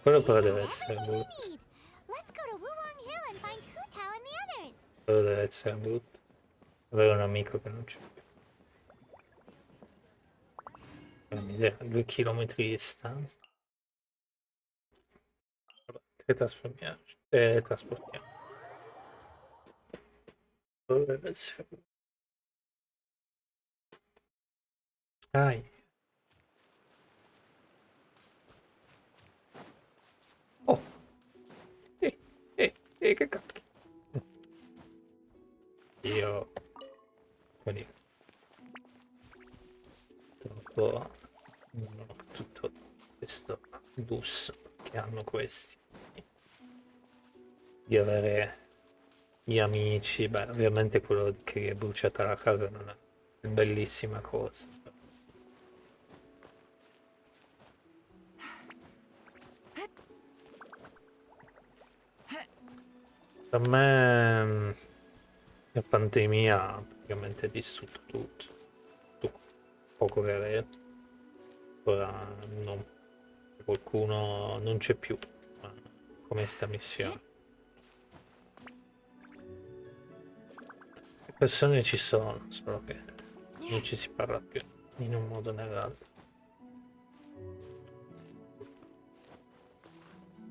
Quello
We
però
have
deve essere
everything we
brutto.
need. Let's go to Wulong Hill and find Hutao and the others.
Quello deve essere brutto. Avere un amico che non c'è più. Che miseria, 2 chilometri di distanza. Vabbè, teletrasportiamo. Dovrebbe essere brutto. Dai. Oh. Che cacchio. Io... Quindi... Purtroppo... non ho tutto questo lusso che hanno questi. Di avere gli amici. Beh, ovviamente quello che è bruciata la casa non è bellissima cosa. Per me la pandemia ha praticamente distrutto tutto. Poco che avere. Ora non, qualcuno non c'è più come sta missione. Le persone ci sono, solo che non ci si parla più in un modo o nell'altro.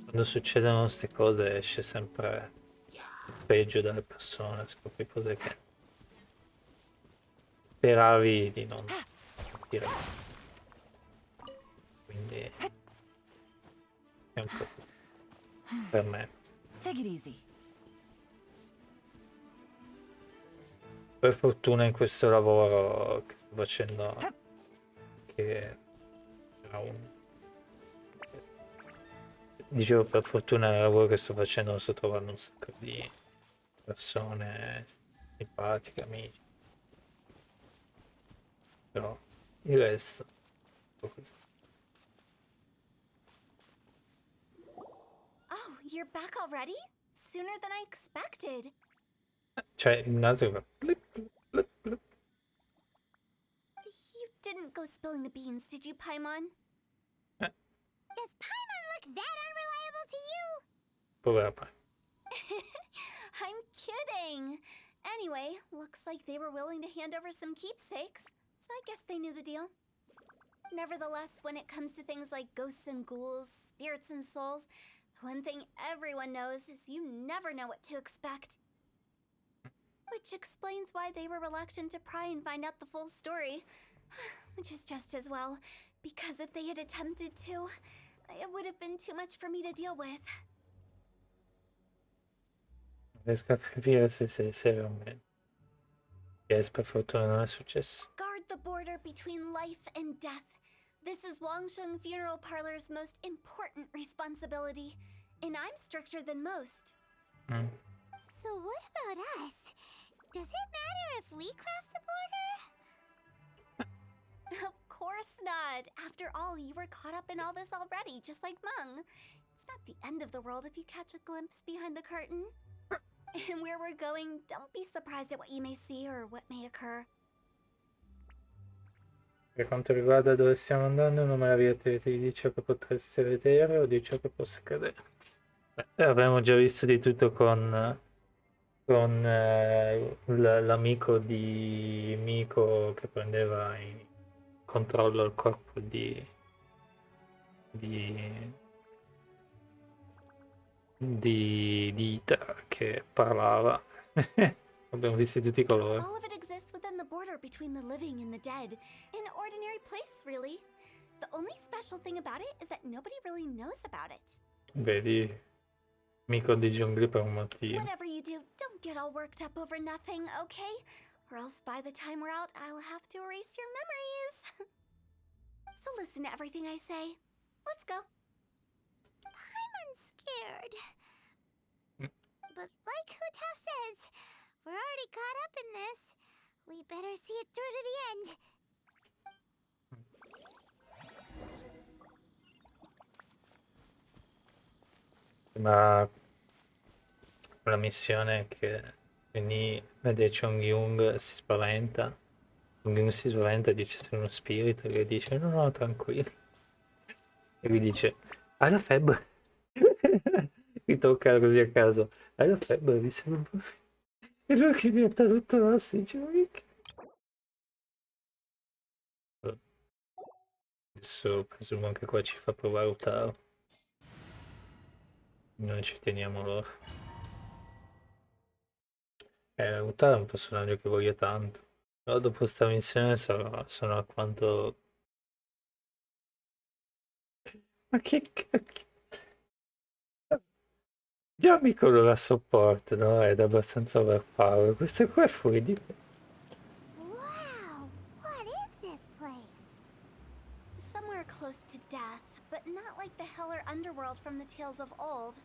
Quando succedono queste cose esce sempre il peggio delle persone, scopri cose che speravi di non dire. Quindi è un po' per me.
Take it easy.
Per fortuna in questo lavoro che sto facendo, che era un... Dicevo, per fortuna nel lavoro che sto facendo sto trovando un sacco di persone simpatiche, amici. Però il resto è un po' così.
Oh, you're back already? Sooner than I expected.
Cioè, il naso va blip, blip, blip, blip.
You didn't go spilling the beans, did you, Paimon?
Does Paimon look that unreliable to you?
Povera Pai.
I'm kidding. Anyway, looks like they were willing to hand over some keepsakes, so I guess they knew the deal. Nevertheless, when it comes to things like ghosts and ghouls, spirits and souls, one thing everyone knows is you never know what to expect. Which explains why they were reluctant to pry and find out the full story. Which is just as well, because if they had attempted to, it would have been too much for me to deal with.
Riesco a capire se sei serio o meno. Yes, per fortuna non è successo.
Guard the border between life and death. This is Wangsheng Funeral Parlor's most important responsibility. and I'm stricter than most.
So what about us? Does it matter if we cross the border?
Of course not. After all, you were caught up in all this already, just like Mung. It's not the end of the world if you catch a glimpse behind the curtain. And where we're going, don't be surprised at what you may see or what may occur.
Per quanto riguarda dove stiamo andando, non me l'avete di ciò che potreste vedere o di ciò che possa accadere. Abbiamo già visto di tutto con l'amico di Miko che prendeva in controllo il corpo di Ita che parlava. Abbiamo visto tutti i colori.
All of it exists within the border between the living and the dead. An ordinary place, really. The only special thing about it is that nobody really knows about it.
Vedi, Miko di giungli per un motivo.
Whatever you do, don't get all worked up over nothing, okay? Or else by the time we're out, I'll have to erase your memories. So listen to everything I say. Let's go.
I'm unscared. But like Hutao says, we're already caught up in this. We better see it through to the end.
Ma la missione è che Ni vede Chong-Yung si spaventa. Chong-Yung si spaventa e dice sei uno spirito che dice no tranquillo. E lui dice hai la febbre. Mi tocca così a caso. Hai la febbre, mi sembra. E lui che diventa tutto rosso dice ma che... Adesso presumo che qua ci fa provare Hutao. Noi ci teniamo loro. Hutao è un personaggio che voglio tanto. Però dopo sta missione sono alquanto... Ma che cacchio? Già amico non la sopporto, no? Ed è abbastanza overpower. Questo qua è fuori di te.
Wow, what is this place?
Somewhere close to death, but not like the hell or underworld from the tales of old.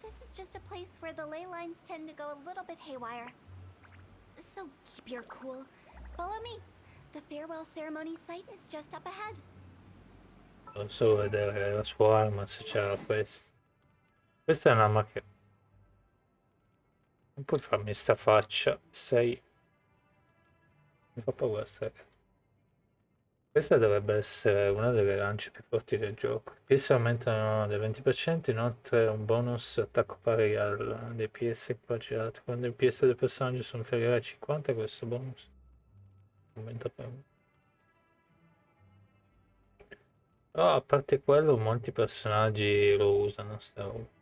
This is just a place where the ley lines tend to go a little bit haywire. So keep your cool. Follow me. The farewell ceremony site is just up ahead.
Non so vedere la sua arma se c'era questa. Questa è un'arma che... Non puoi farmi sta faccia. Sei... Mi fa paura sta ragazza. Questa dovrebbe essere una delle lance più forti del gioco. I PS aumentano del 20%, inoltre un bonus attacco pari al DPS equipaggiato. Quando il PS del personaggio sono inferiori a 50, questo bonus aumenta per uno. Però a parte quello, molti personaggi lo usano, sta roba.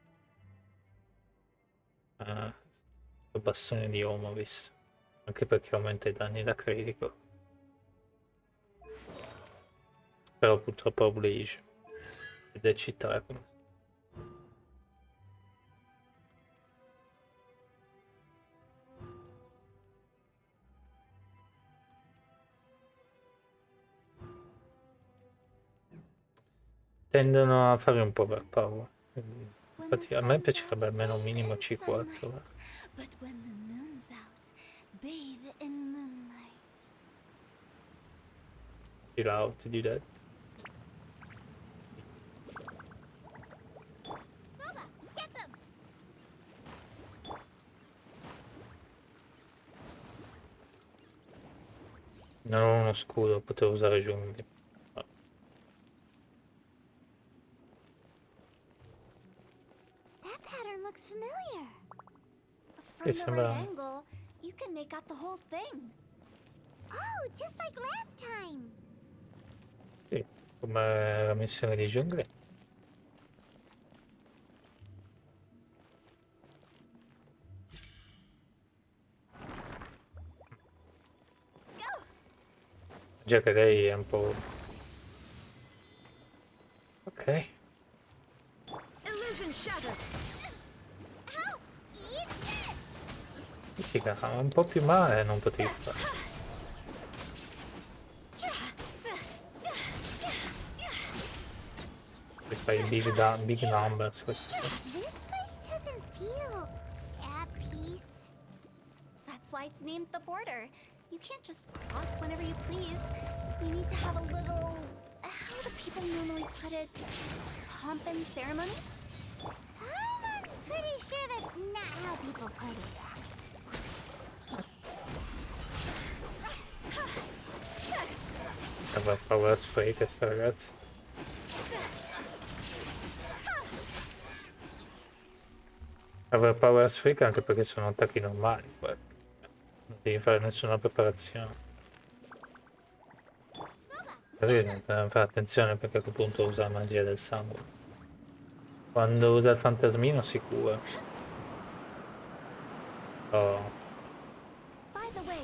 Il bastone di Homo, visto. Anche perché aumenta i danni da critico. Però purtroppo oblige. Ed è C3 come. Tendono a fare un po' overpower. Infatti a me piacerebbe almeno un minimo C4.
But when the moon's out, bathe in moonlight.
Chill out di that.
Booba, get them!
Non ho uno scudo, potevo usare giungli.
That pattern looks familiar.
From the
sembra-
right angle, you can make out the whole thing.
Oh, just like last time.
Sì, come la missione di giungli. Già che lei è un po'... Ok.
Illusion shattered.
Help! Eat this!
Figa, un po' più male non potevi fare. fai big numbers, queste cose.
This place doesn't feel at peace.
That's why it's named the border. You can't just cross whenever you please. You need to have a little... how do people normally put it? Pomp and ceremony?
Paimon's pretty sure that's not how people put it.
Aveva paura sfreca sta ragazza. Aveva paura sfreca anche perché sono attacchi normali, poi non devi fare nessuna preparazione. Così non fare attenzione perché a quel punto usa la magia del sangue. Quando usa il fantasmino si cura. Oh.
By the way,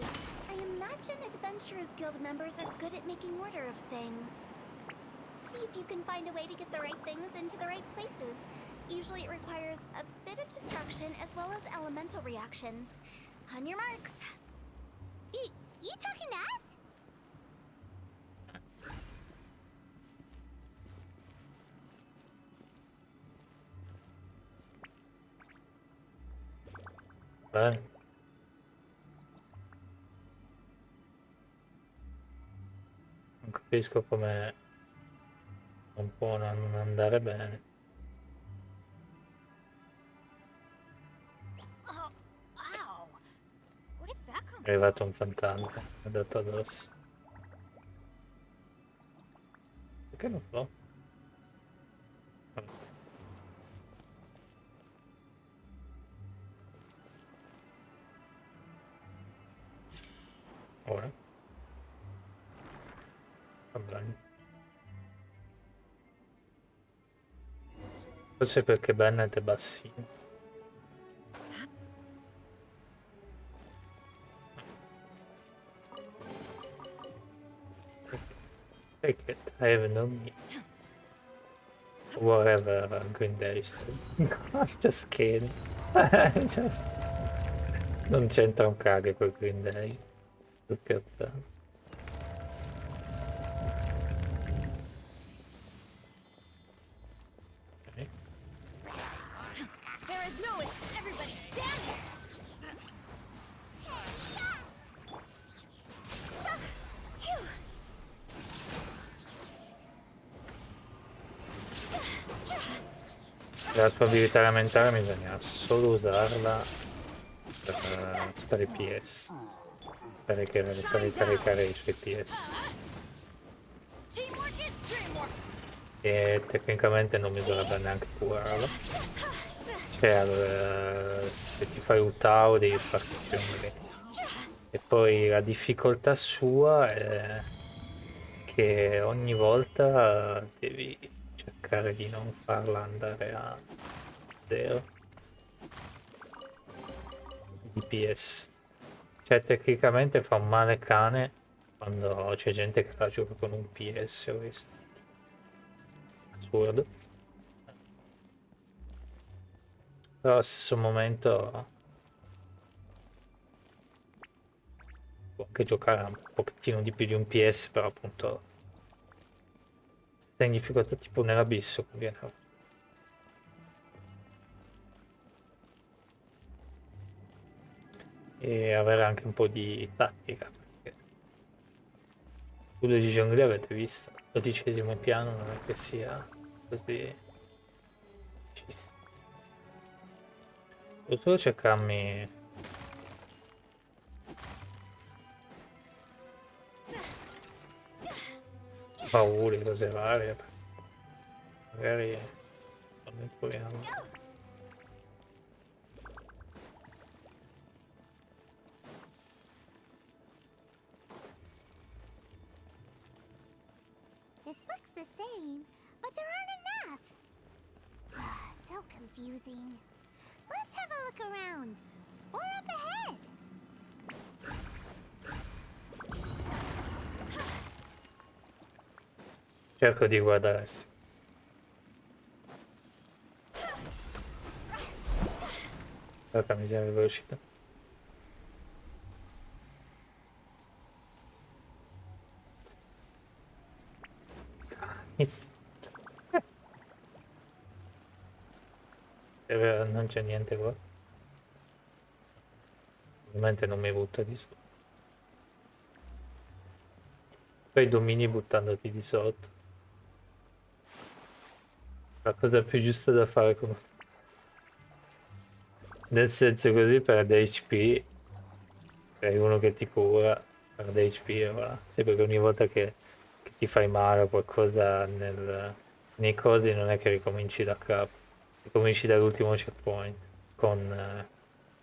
I imagine Adventurers Guild members are good at making order of things. See if you can find a way to get the right things into the right places. Usually it requires a bit of destruction as well as elemental reactions. On your marks.
You talking to us?
Bene. Non capisco come non può non andare bene.
Oh, ow. Where did that come
È arrivato un fantasma, è andato addosso. Perché non so? Ora. Va bene. Forse perché Bennett è bassino. Take it, I have no need. Whatever, Green Day. I'm just kidding. Non c'entra un cago quel Green Day. Sto scherzando. Okay.
There is no way. Everybody stand here.
La sua abilità elementare bisogna solo usarla per i PS. Per ricaricare i suoi PS. E tecnicamente non bisognerebbe neanche curarlo. Cioè, se ti fai Hutao devi farti più. E poi la difficoltà sua è che ogni volta devi cercare di non farla andare a 0 DPS. Cioè tecnicamente fa un male cane quando c'è gente che la gioca con un PS o questo. Assurdo. Però allo stesso momento può anche giocare un pochettino di più di un PS, però appunto sei in difficoltà tipo nell'abisso conviene. E avere anche un po' di tattica, perché quello di Zhongli avete visto, il 12° piano non è che sia così. Devo solo cercarmi paure, cose varie, magari non ne troviamo.
This looks the same, but there aren't enough. So confusing. Let's have a look around. Or up ahead.
Cerco di guardare. Porca miseria, velocità. Non c'è niente qua. Ovviamente non mi butto di sotto. Poi domini buttandoti di sotto. La cosa più giusta da fare come... Nel senso così perde HP. Hai uno che ti cura, perde HP e voilà. Sì, perché ogni volta che ti fai male o qualcosa nei cosi non è che ricominci da capo. Ricominci dall'ultimo checkpoint con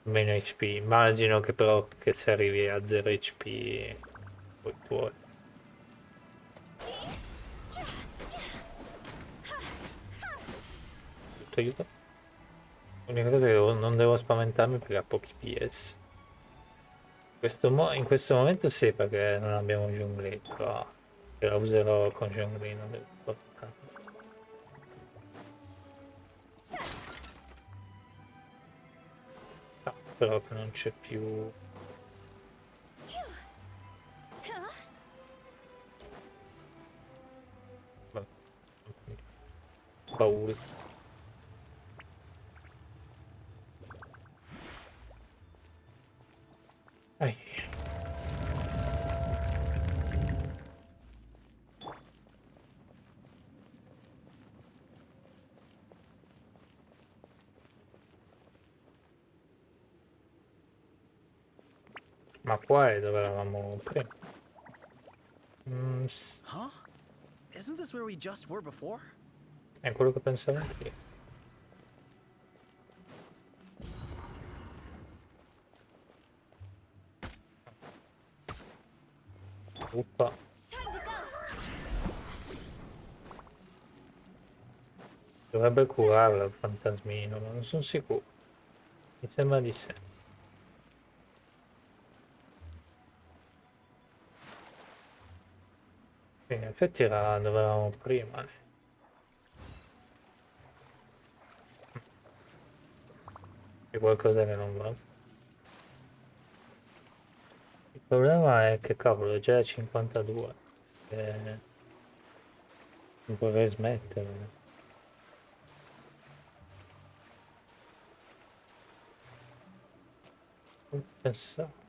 meno HP. Immagino che però che se arrivi a 0 HP poi tuoi. Tutto aiuto. L'unica cosa è che non devo spaventarmi perché ha pochi PS. In questo momento sì, perché non abbiamo Jungli, però se la userò con Jungli non devo spaventarmi. No, però che non c'è più... Vabbè, paura. Ai. Ma qua è dove eravamo prima.
Huh? Isn't this where we just were before?
È quello che pensavo anch'io. Uppa. Dovrebbe curarla il fantasmino, ma non sono sicuro. Mi sembra di sì. In effetti era dove eravamo prima. C'è qualcosa che non va. Il problema è che cavolo è già a 52. Non vorrei smettere. Non pensavo.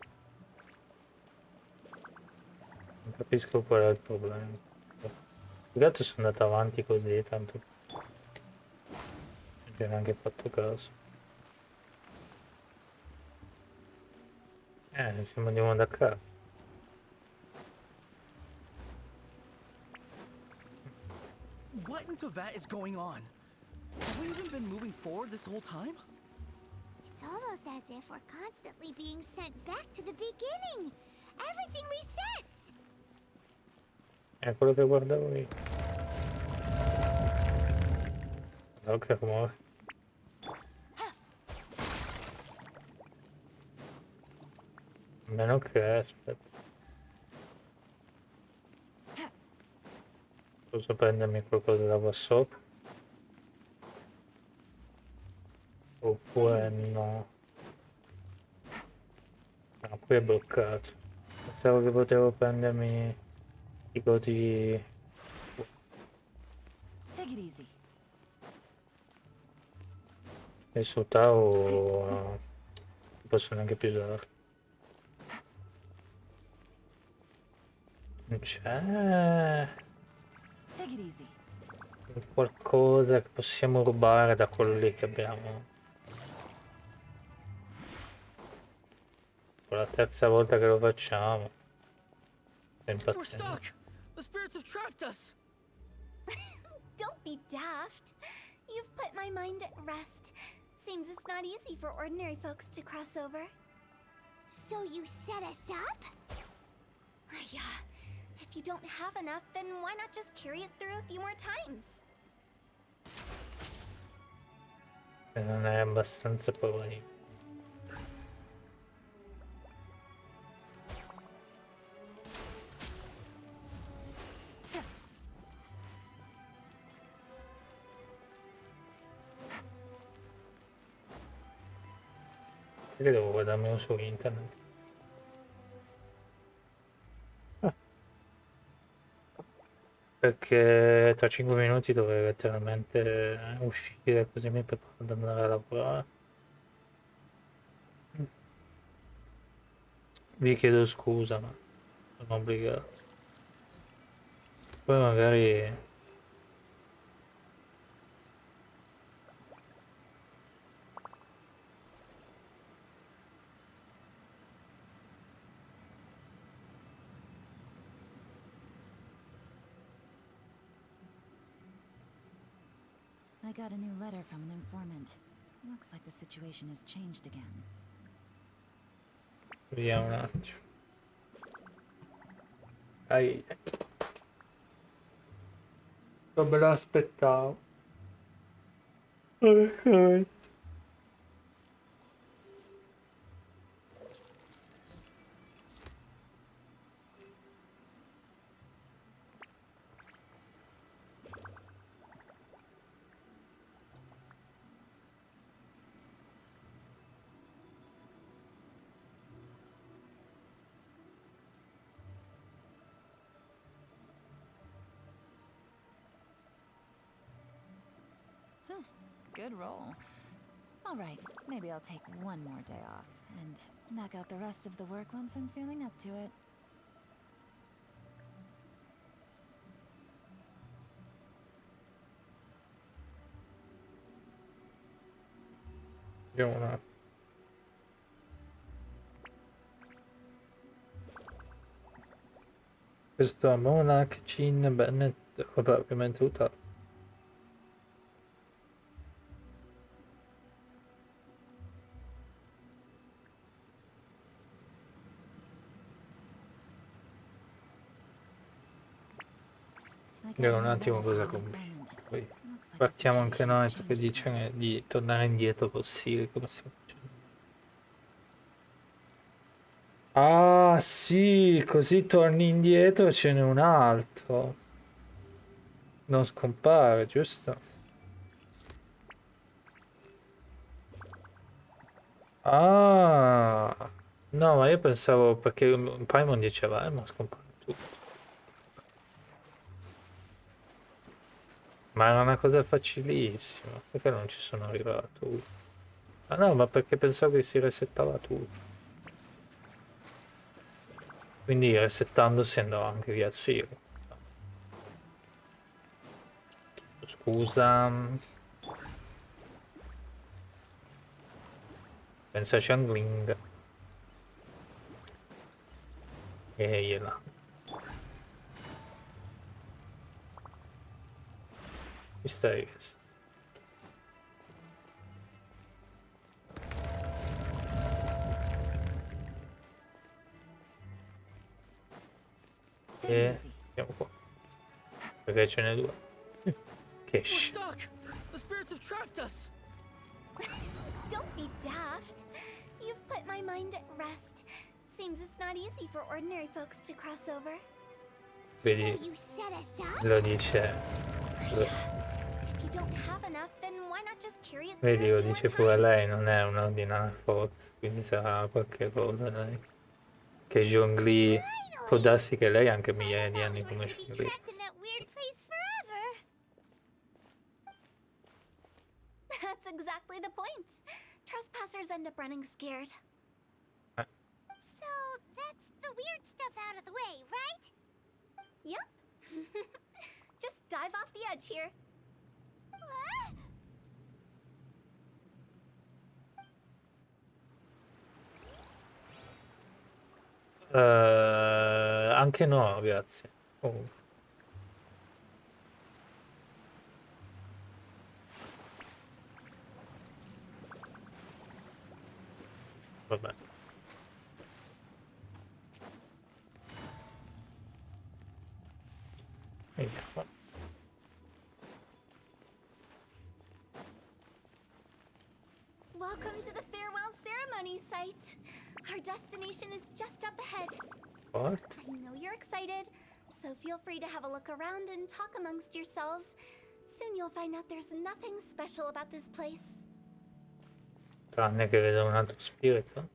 Non capisco qual è il problema. Più che altro sono andato avanti così, tanto non ci ho neanche fatto caso. Siamo di nuovo da capo.
What into that is going on? Have we even been moving forward this whole time?
It's almost as if we're constantly being sent back to the beginning. Everything resets.
È quello che guardavo io. No, che rumore. A meno che, aspetta. Posso prendermi qualcosa da qua sopra? Oppure no. No, qui è bloccato. Pensavo che potevo prendermi i cosi. Adesso Hutao non posso neanche più usare. Non c'è qualcosa che possiamo rubare da quello lì che abbiamo. Per la terza volta che lo facciamo. Sto
We're
impazzendo.
stuck! The spirits have trapped us!
Don't be daft. You've put my mind at rest. Seems it's not easy for ordinary folks to cross over.
So you set us up?
Yeah. If you don't have enough, then why not just carry it through a few more times?
Se non è abbastanza poi. Che devo guardarmelo su internet. Perché tra 5 minuti dovrei letteralmente uscire, così mi preparo ad andare a lavorare. Vi chiedo scusa, ma sono obbligato. Poi magari...
I got a new letter from an informant. Looks like the situation has changed again.
Vediamo un attimo. Ai. Non me l'aspettavo. Ok.
Good roll. All right, maybe I'll take one more day off and knock out the rest of the work once I'm feeling up to it.
Vediamo un attimo. Questo Monarch, Chin, Bennett, vabbè, ovviamente Hutao. Vediamo un attimo cosa combina. Poi partiamo anche noi perché dice di tornare indietro possibile, come stiamo facendo. Ah sì, così torni indietro ce n'è un altro. Non scompare, giusto? Ah, no, ma io pensavo perché Paimon diceva, ma scompare tutto. Ma era una cosa facilissima, perché non ci sono arrivato? Ah no, ma perché pensavo che si resettava tutto. Quindi resettandosi andava anche via il Siri. Scusa. Pensa a Xiangling. E gliela. Mysterious. E andiamo qua. Perché ce n'è due. Che
We're stuck! The spirits have trapped us!
Don't be daft. You've put my mind at rest. Seems it's not easy for ordinary folks to cross over.
Vedi,
So you set us up?
lo dice.
If you don't have enough, then why not just carry it
Vedi,
there
lo
a few
dice
more
pure
times?
lei, non è un'ordinary forte, quindi sarà qualche cosa lei. Che Zhongli può darsi che lei ha anche migliaia di anni come Zhongli.
Trapped in that weird place forever.
That's exactly the point. Trespassers end up running scared.
So that's the weird stuff out of the way, right?
Yep. Just dive off the edge here.
Anche no, grazie. Oh. Vabbè. Vediamo.
Welcome to the farewell ceremony site. Our destination is just up ahead.
What?
I know you're excited, so feel free to have a look around and talk amongst yourselves. Soon you'll find out there's nothing special about this place.
Tranne che vedo un altro spirito.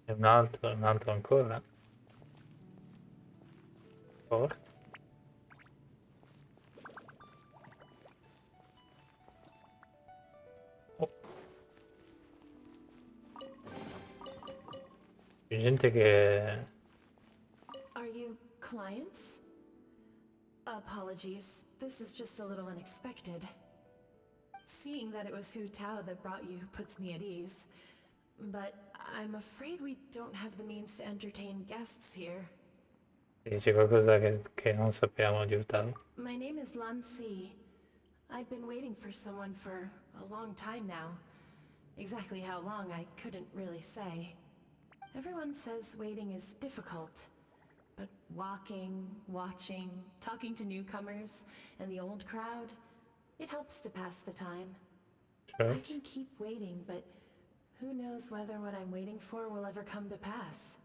E un altro ancora. Forte. C'è gente che...
Are you clients? Apologies, this is just a little unexpected. Seeing that it was Hutao that brought you puts me at ease. But I'm afraid we don't have the means to entertain guests here.
C'è qualcosa che non sappiamo di Hutao.
My name is Lan Si. I've been waiting for someone for a long time now. Exactly how long, I couldn't really say. Everyone says waiting is difficult. But walking, watching, talking to newcomers, and the old crowd, it helps to pass the time.
Sure.
I can keep waiting, but who knows whether what I'm waiting for will ever come to pass.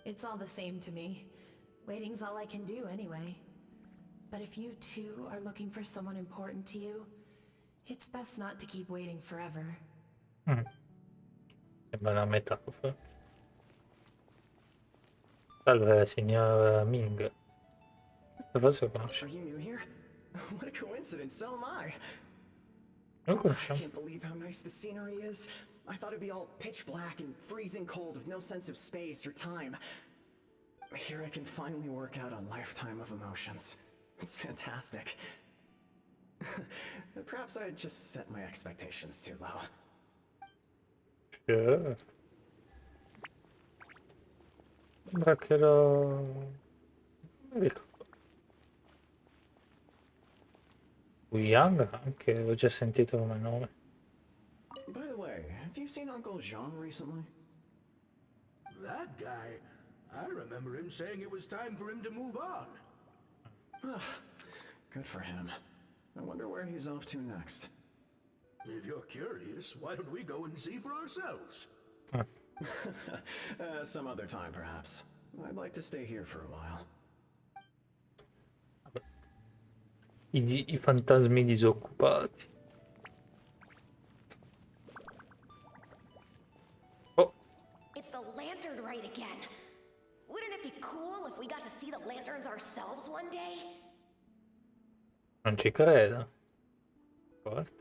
It's all the same to me. Waiting's all I can do anyway. But if you too are looking for someone important to you, it's best not to keep waiting forever.
Sembra una metafora. Salve, signor Ming. Forse lo conosce.
Are you new here? What a coincidence, so am I.
Non lo
I
conosciamo.
can't believe how nice the scenery is. I thought it'd be all pitch black and freezing cold with no sense of space or time. Here I can finally work out a lifetime of emotions. It's fantastic. Perhaps I just set my expectations too low.
Sure. Sembra che lo... non ricordo. Yang anche, l'ho già sentito come nome.
By the way, have you seen Uncle Jean recently?
That guy, I remember him saying it was time for him to move on.
Good for him. I wonder where he's off to next.
If you're curious, why don't we go and see for ourselves?
Some other time, perhaps. I'd like to stay here for a while.
I fantasmi disoccupati. Oh,
It's the lantern rite again. Wouldn't it be cool if we got to see the lanterns ourselves one day?
non ci credo. Forte.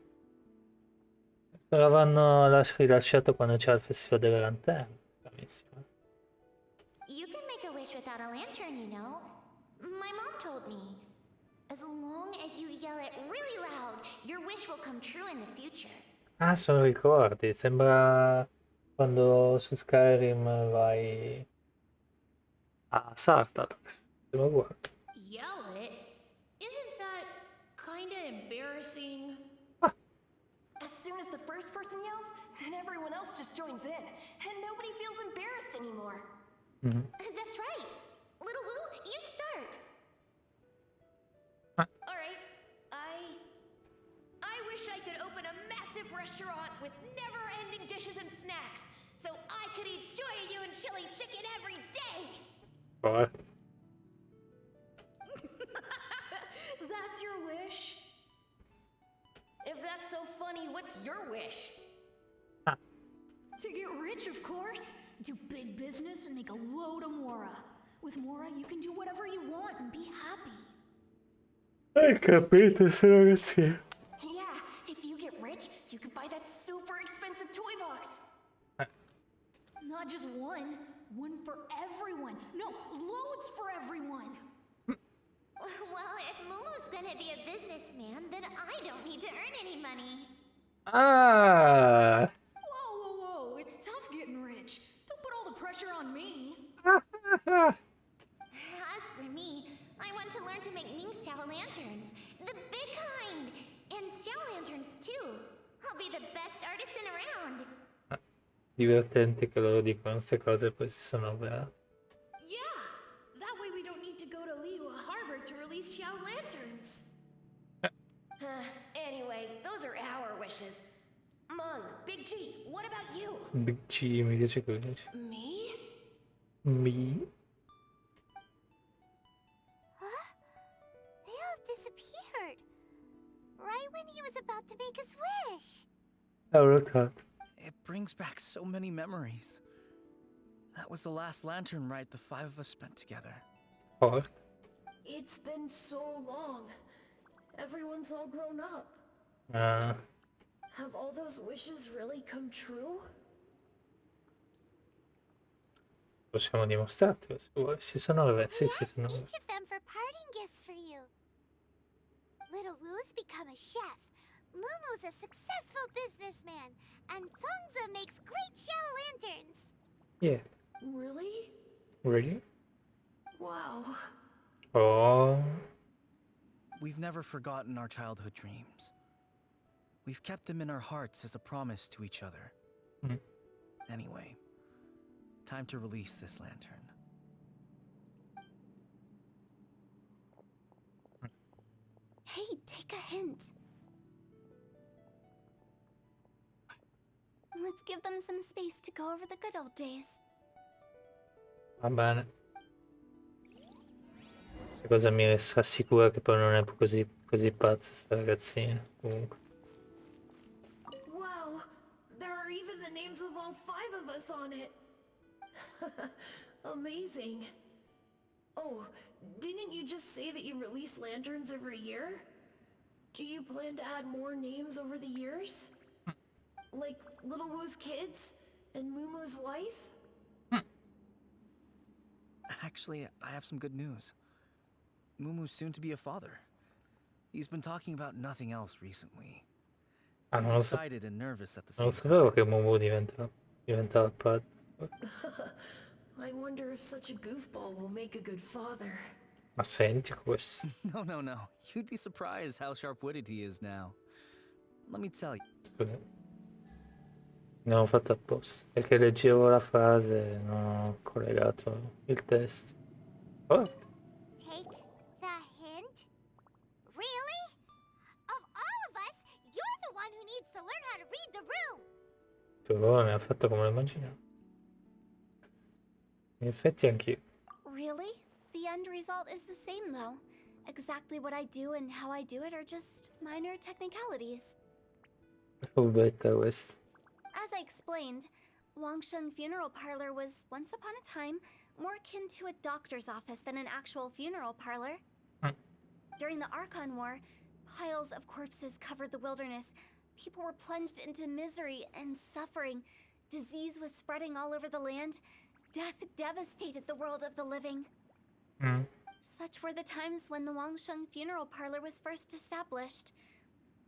L'avranno rilasciato quando c'era il festival delle lanterne. Bravissimo.
You can make a wish without a lantern, you know. My mom told me. As long as you yell it really loud, your wish will come true in the future.
Ah, sono ricordi. Sembra quando su Skyrim vai a Sartar. Sembra uguale.
Yell it? Isn't that kinda embarrassing?
As soon as the first person yells, then everyone else just joins in, and nobody feels embarrassed anymore.
That's right. Little Wu, you start.
All right, I wish I could open a massive restaurant with never-ending dishes and snacks, so I could eat Giochi EN chili chicken every day.
What?
That's your wish? If that's so funny, what's your wish?
To get rich, of course. Do big business and make a load of Mora. With Mora, you can do whatever you want and be happy.
Hai capito, sto ragazzino.
Yeah, if you get rich, you can buy that super expensive toy box.
Not just one. One for everyone. No, loads for everyone.
Well, if Momo's gonna be a businessman, then I don't need to earn any money.
Ah!
Whoa. It's tough getting rich. Don't put all the pressure on me.
As for me, I want to learn to make Ming Xiao lanterns. The big kind! And Xiao lanterns, too. I'll be the best artisan around.
Divertente che loro dicono queste cose e poi si sono avverati.
Yeah! That way we don't need to go to Liyue Harbor to release Xiao lanterns.
Anyway, those are our wishes. Mung, Big G, what about you?
Big C mi piace quello che dice.
Me?
Mi?
Huh? They all disappeared. Right when he was about to make his wish.
It brings back so many memories. That was the last lantern ride the five of us spent together.
Forte.
It's been so long. Everyone's all grown up. Have all those wishes really come true?
Possiamo dimostrartelo se vuoi. Sì, sono le... Sì, sì, sono...
Each of them for parting gifts for you. Little Wu's become a chef. Mumu's a successful businessman. And Zongza makes great shell lanterns.
Yeah.
Really?
Really?
Wow.
Oh.
We've never forgotten our childhood dreams. We've kept them in our hearts as a promise to each other.
Mm.
Anyway, time to release this lantern.
Hey, take a hint. Let's give them some space to go over the good old days.
Va bene. Questa cosa mi rassicura che poi non è così pazza sta ragazzina. Comunque.
Wow, there are even the names of all 5 of us on it. Amazing. Oh, didn't you just say that you release lanterns every year? Do you plan to add more names over the years? Like Little Wu's kids and Mumu's wife?
Actually, I have some good news. Mumu's soon to be a father. He's been talking about nothing else recently. He's excited and nervous at the same
Non
time.
sapevo che Mumu diventava padre.
I wonder if such a goofball will make a good father.
Ma senti questo?
No. You'd be surprised how sharp-witted he is now. Let me tell you.
Scusa. Non ho fatto apposta. Perché leggevo la frase, non ho collegato il testo. Oh.
Take the hint? Really? Of all of us, you're the one who needs to learn how to read the room.
Tu mi ha fatto come lo immaginavo. In effetti anch'io.
Really? The end result is the same, though. Exactly what I do and how I do it are just minor technicalities.
Furbetta questo.
As I explained, Wangsheng Funeral Parlor was, once upon a time, more akin to a doctor's office than an actual funeral parlor. During the Archon War, piles of corpses covered the wilderness. People were plunged into misery and suffering. Disease was spreading all over the land. Death devastated the world of the living. Such were the times when the Wangsheng Funeral Parlor was first established.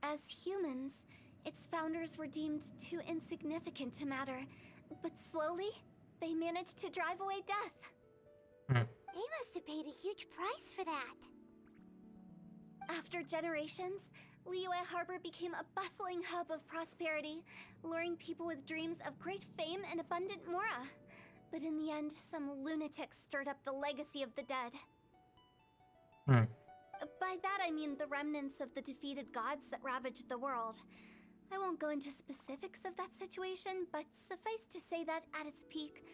As humans, its founders were deemed too insignificant to matter, but slowly, they managed to drive away death.
They must have paid a huge price for that.
After generations, Liyue Harbor became a bustling hub of prosperity, luring people with dreams of great fame and abundant mora. But in the end, some lunatics stirred up the legacy of the dead. By that I mean the remnants of the defeated gods that ravaged the world. I won't go into specifics of that situation, but suffice to say that at its peak,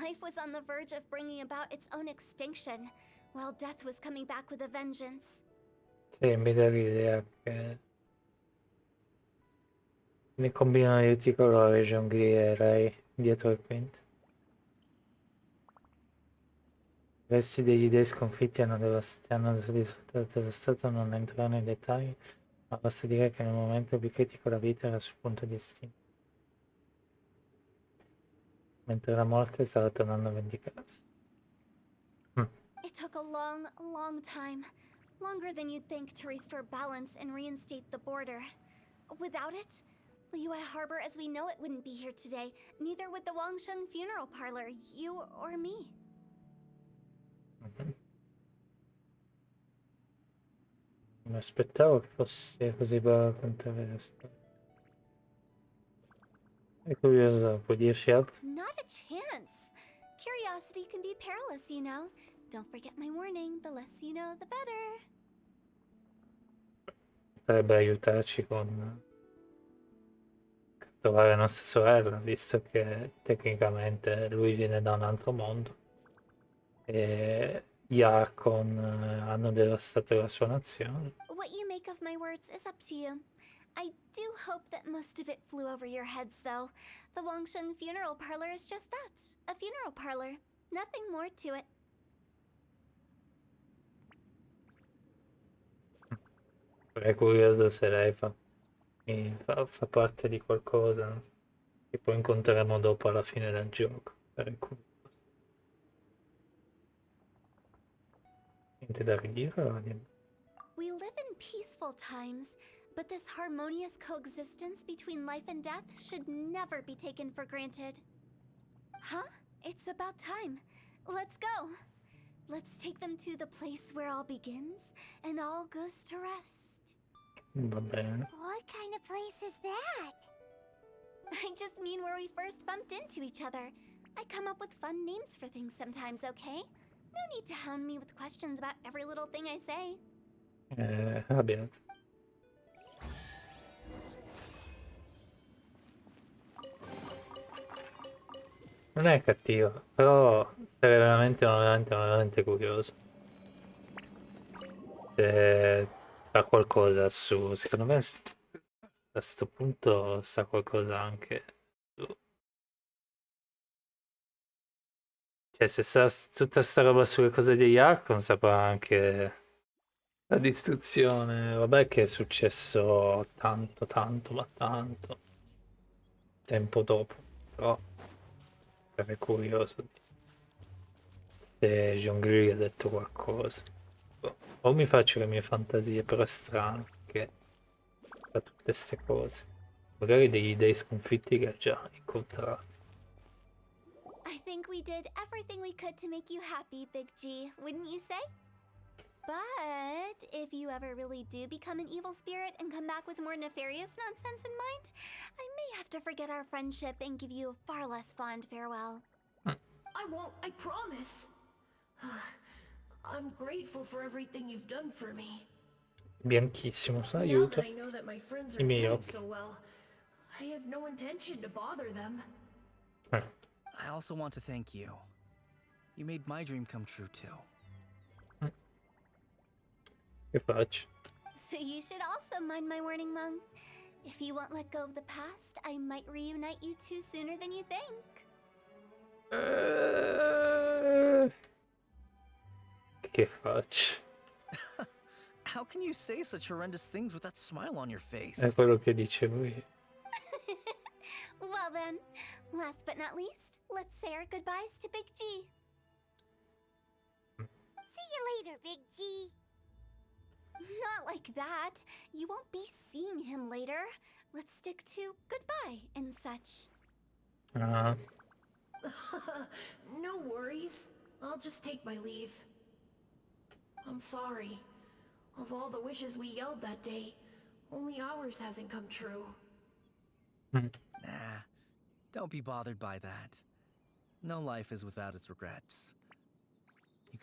life was on the verge of bringing about its own extinction, while death was coming back with a vengeance.
Sì, mi dà l'idea che ne combinano di tutti i colori, Zhongli e Rai dietro il quinto. I resti degli dei sconfitti hanno devastato non entrare nei dettagli, ma basta dire che nel momento più critico la vita era sul punto di estinguersi. Mentre la morte stava tornando a vendicarsi.
It took a long, long time. Longer than you'd think to restore balance and reinstate the border. Without it, Liyue Harbor as we know it wouldn't be here today. Neither would the Wangsheng Funeral Parlor, you or me.
Mi aspettavo che fosse così bravo a contare la storia. È curioso, puoi dirci altro?
Not a chance. Curiosity can be perilous, you know. Don't forget my warning. The less you know, the better.
Potrebbe aiutarci con trovare la nostra sorella, visto che tecnicamente lui viene da un altro mondo e gli Archon hanno devastato la sua nazione.
What you make of my words is up to you. I do hope that most of it flew over your heads, though. The Wangsheng Funeral Parlor is just that, a funeral parlor. Nothing more to it.
È curioso se lei fa parte di qualcosa che poi incontreremo dopo alla fine del gioco. Niente da ridire?
We live in peaceful times, but this harmonious coexistence between life and death should never be taken for granted. Huh? It's about time. Let's go. Let's take them to the place where all begins and all goes to rest.
Va bene.
What kind of place is that?
I just mean where we first bumped into each other. I come up with fun names for things sometimes, okay? No need to hound me with questions about every little thing I say.
Arrabbiato. Non è cattivo, però sarei veramente curioso. Se sa qualcosa su... Secondo me a sto punto sa qualcosa anche su... Cioè se sa tutta sta roba sulle cose degli Archon saprà anche la distruzione. Vabbè che è successo tanto, ma tanto tempo dopo. Però sarei curioso di se Jean-Gris ha detto qualcosa. O mi faccio le mie fantasie, però è strano che fa tutte queste cose. Magari degli dei sconfitti che ha già incontrato.
I think we did everything we could to make you happy, Big G, wouldn't you say? But if you ever really do become an evil spirit and come back with more nefarious nonsense in mind, I may have to forget our friendship and give you a far less fond farewell.
I won't, I promise. I'm grateful for everything you've done for me.
Bianchissimo,
Now
aiuto.
that I know that my friends
I
are
miei
doing
occhi.
so well, I have no intention to bother them.
I also want to thank you. You made my dream come true too.
Che faccio?
So you should also mind my warning, Mung. If you won't let go of the past, I might reunite you two sooner than you think.
Che faccio?
How can you say such horrendous things with that smile on your face?
È quello che dicevo io.
Well then, last but not least, let's say our goodbyes to Big G.
See you later, Big G.
Not like that. You won't be seeing him later. Let's stick to goodbye and such.
No worries. I'll just take my leave. I'm sorry. Of all the wishes we yelled that day, only ours hasn't come true.
Nah, don't be bothered by that. No life is without its regrets.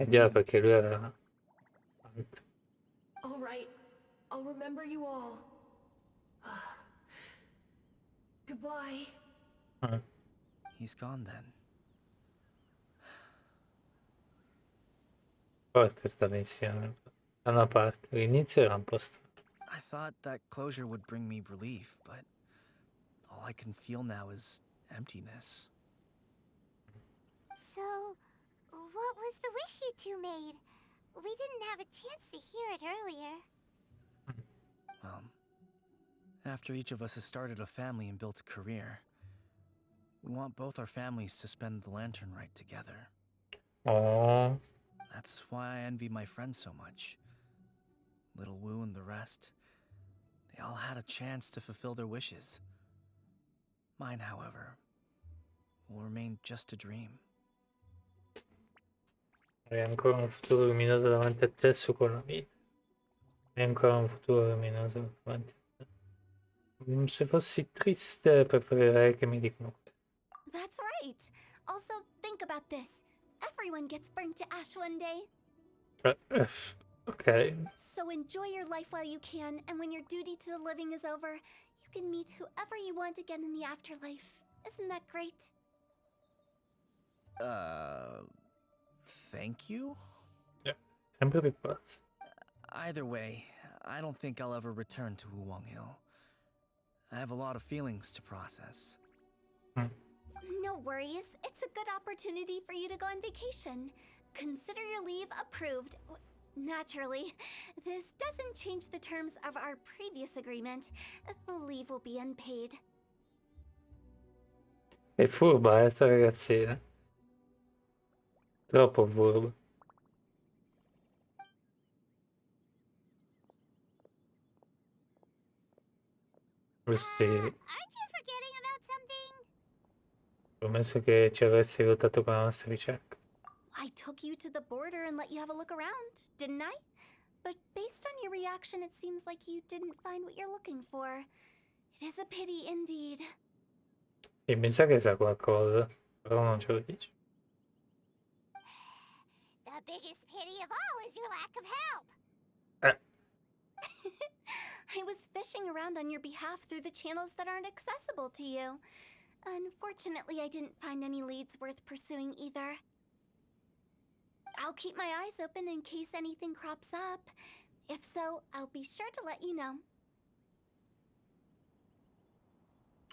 Già, perché lui era...
All right. I'll remember you all. Goodbye.
He's gone then.
Forte sta missione. Da una parte, l'inizio era un po' strano.
I thought that closure would bring me relief, but all I can feel now is emptiness.
So, what was the wish you two made? We didn't have a chance to hear it earlier.
After each of us has started a family and built a career, we want both our families to spend the lantern rite together.
Oh.
That's why I envy my friends so much. Little Wu and the rest, they all had a chance to fulfill their wishes. Mine, however, will remain just a dream.
Hai ancora un futuro luminoso davanti a te su con la vita. Hai ancora un futuro luminoso davanti a te. Se fossi triste preferirei che mi dicono questo.
That's right. Also, think about this. Everyone gets burnt to ash one day.
Ok.
So enjoy your life while you can, and when your duty to the living is over, you can meet whoever you want again in the afterlife. Isn't that great?
Thank you?
Yeah, sempre più pazzo.
Either way, I don't think I'll ever return to Wuwang Hill. I have a lot of feelings to process.
No worries. It's a good opportunity for you to go on vacation. Consider your leave approved. Naturally, this doesn't change the terms of our previous agreement. The leave will be unpaid.
È furba, sta ragazzina. Troppo furba. Sì,
Aren't you forgetting about something?
promesso che ci avresti aiutato con la nostra ricerca.
I took you to the border and let you have a look around, didn't I? But based on your reaction, it seems like you didn't find what you're looking for. It is a pity indeed.
E mi sa che sa qualcosa, però non ce lo dice.
The biggest pity of all is your lack of help.
I was fishing around on your behalf through the channels that aren't accessible to you. Unfortunately, I didn't find any leads worth pursuing either. I'll keep my eyes open in case anything crops up. If so, I'll be sure to let you know.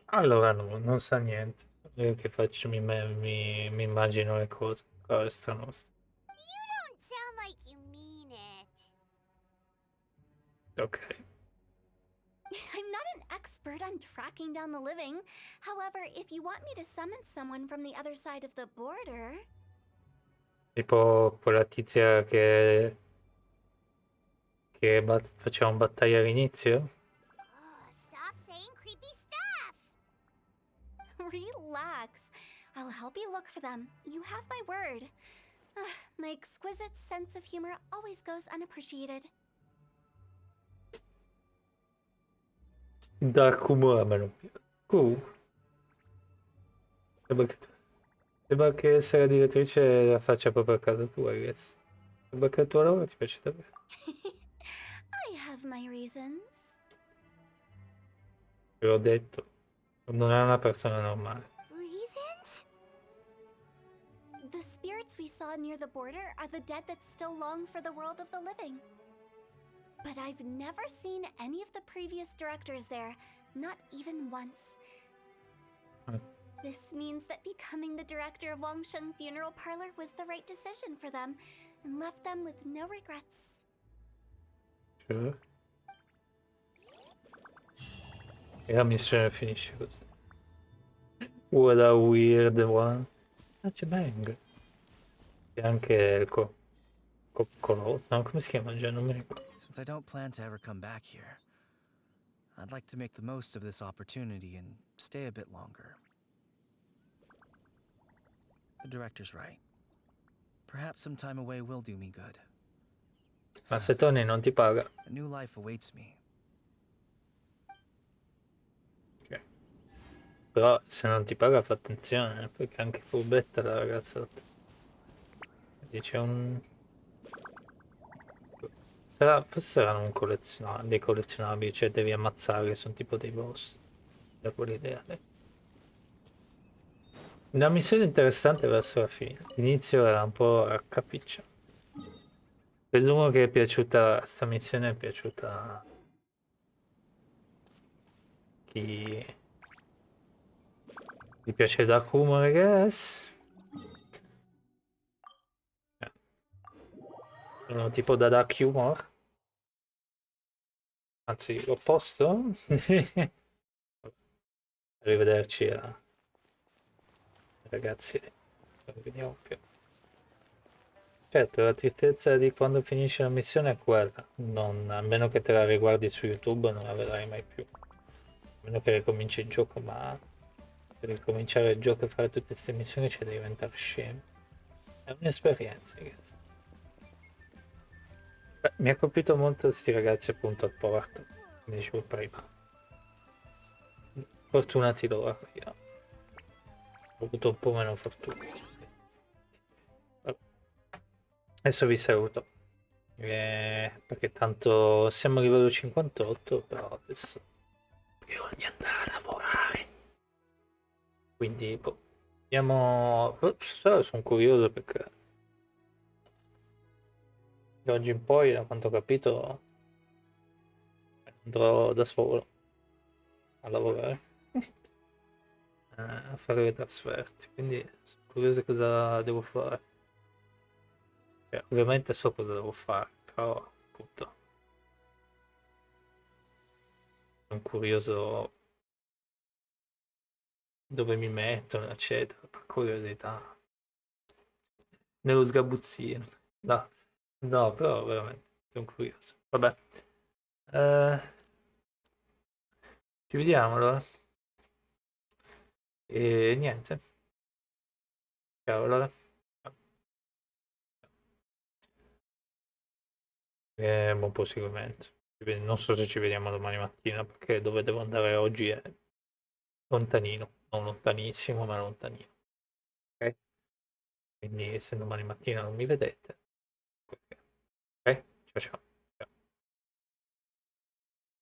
Allora no, non sa niente. Io che faccio, mi immagino le cose. Però è strano.
You don't sound like you mean it.
Ok.
I'm not an expert on tracking down the living. However, if you want me to summon someone from the other side of the border...
Tipo quella tizia che faceva un battaglia all'inizio?
Oh, stop saying creepy stuff.
Relax. I'll help you look for them. You have my word. My exquisite sense of humor always goes unappreciated.
Dark humor a me non piace. Sembra che essere la direttrice la faccia proprio a casa tua, ragazzi. Sembra che il tuo lavoro ti piace davvero.
I have my reasons.
Ve l'ho detto, non è una persona normale.
Reasons? The spirits we saw near the border are the dead that still long for the world of the living. But I've never seen any of the previous directors there, not even once. This means that becoming the director of Wangsheng Funeral Parlor was the right decision for them, and left them with no regrets.
Sure. E la missione finisce così. What a weird one. Ah, c'è Bang. E anche il Colo. No, come si chiama già? Non mi ricordo.
Since I don't plan to ever come back here, I'd like to make the most of this opportunity and stay a bit longer. The director's right. Perhaps some time away will do me good.
Ma se torni non ti paga.
A new life awaits me.
Ok. Però se non ti paga fa attenzione, perché è anche furbetta la ragazza. Dice un... Forse saranno dei collezionabili, cioè devi ammazzare, sono tipo dei boss. Da quell'idea. Una missione interessante verso la fine. L'inizio era un po' raccapricciato. Presumo che è piaciuta, sta missione è piaciuta a chi gli piace il dark humor, I guess. Sono tipo da dark humor. Anzi, l'opposto. Arrivederci ragazzi. Vediamo più. Certo, la tristezza di quando finisce la missione è quella. A meno che te la riguardi su YouTube non la vedrai mai più. A meno che ricominci il gioco, ma per ricominciare il gioco e fare tutte queste missioni c'è da diventare scemo. È un'esperienza, ragazzi. Beh, mi ha colpito molto questi ragazzi appunto al porto, come dicevo prima. Fortunati loro, io ho avuto un po' meno fortuna. Adesso vi saluto. Perché tanto siamo a livello 58, però adesso devo di andare a lavorare. Quindi, boh, andiamo... Sono curioso perché da oggi in poi, da quanto ho capito, andrò da solo a lavorare. A fare le trasferte. Quindi sono curioso cosa devo fare. Ovviamente so cosa devo fare, però appunto sono curioso dove mi mettono, eccetera, per curiosità. Nello sgabuzzino. No, però veramente sono curioso. Vabbè.
Ci vediamo allora. E niente. Ciao allora. Buon proseguimento. Non so se ci vediamo domani mattina perché dove devo andare oggi è lontanino, non lontanissimo, ma lontanino. Ok? Quindi se domani mattina non mi vedete, ok? Ciao ciao.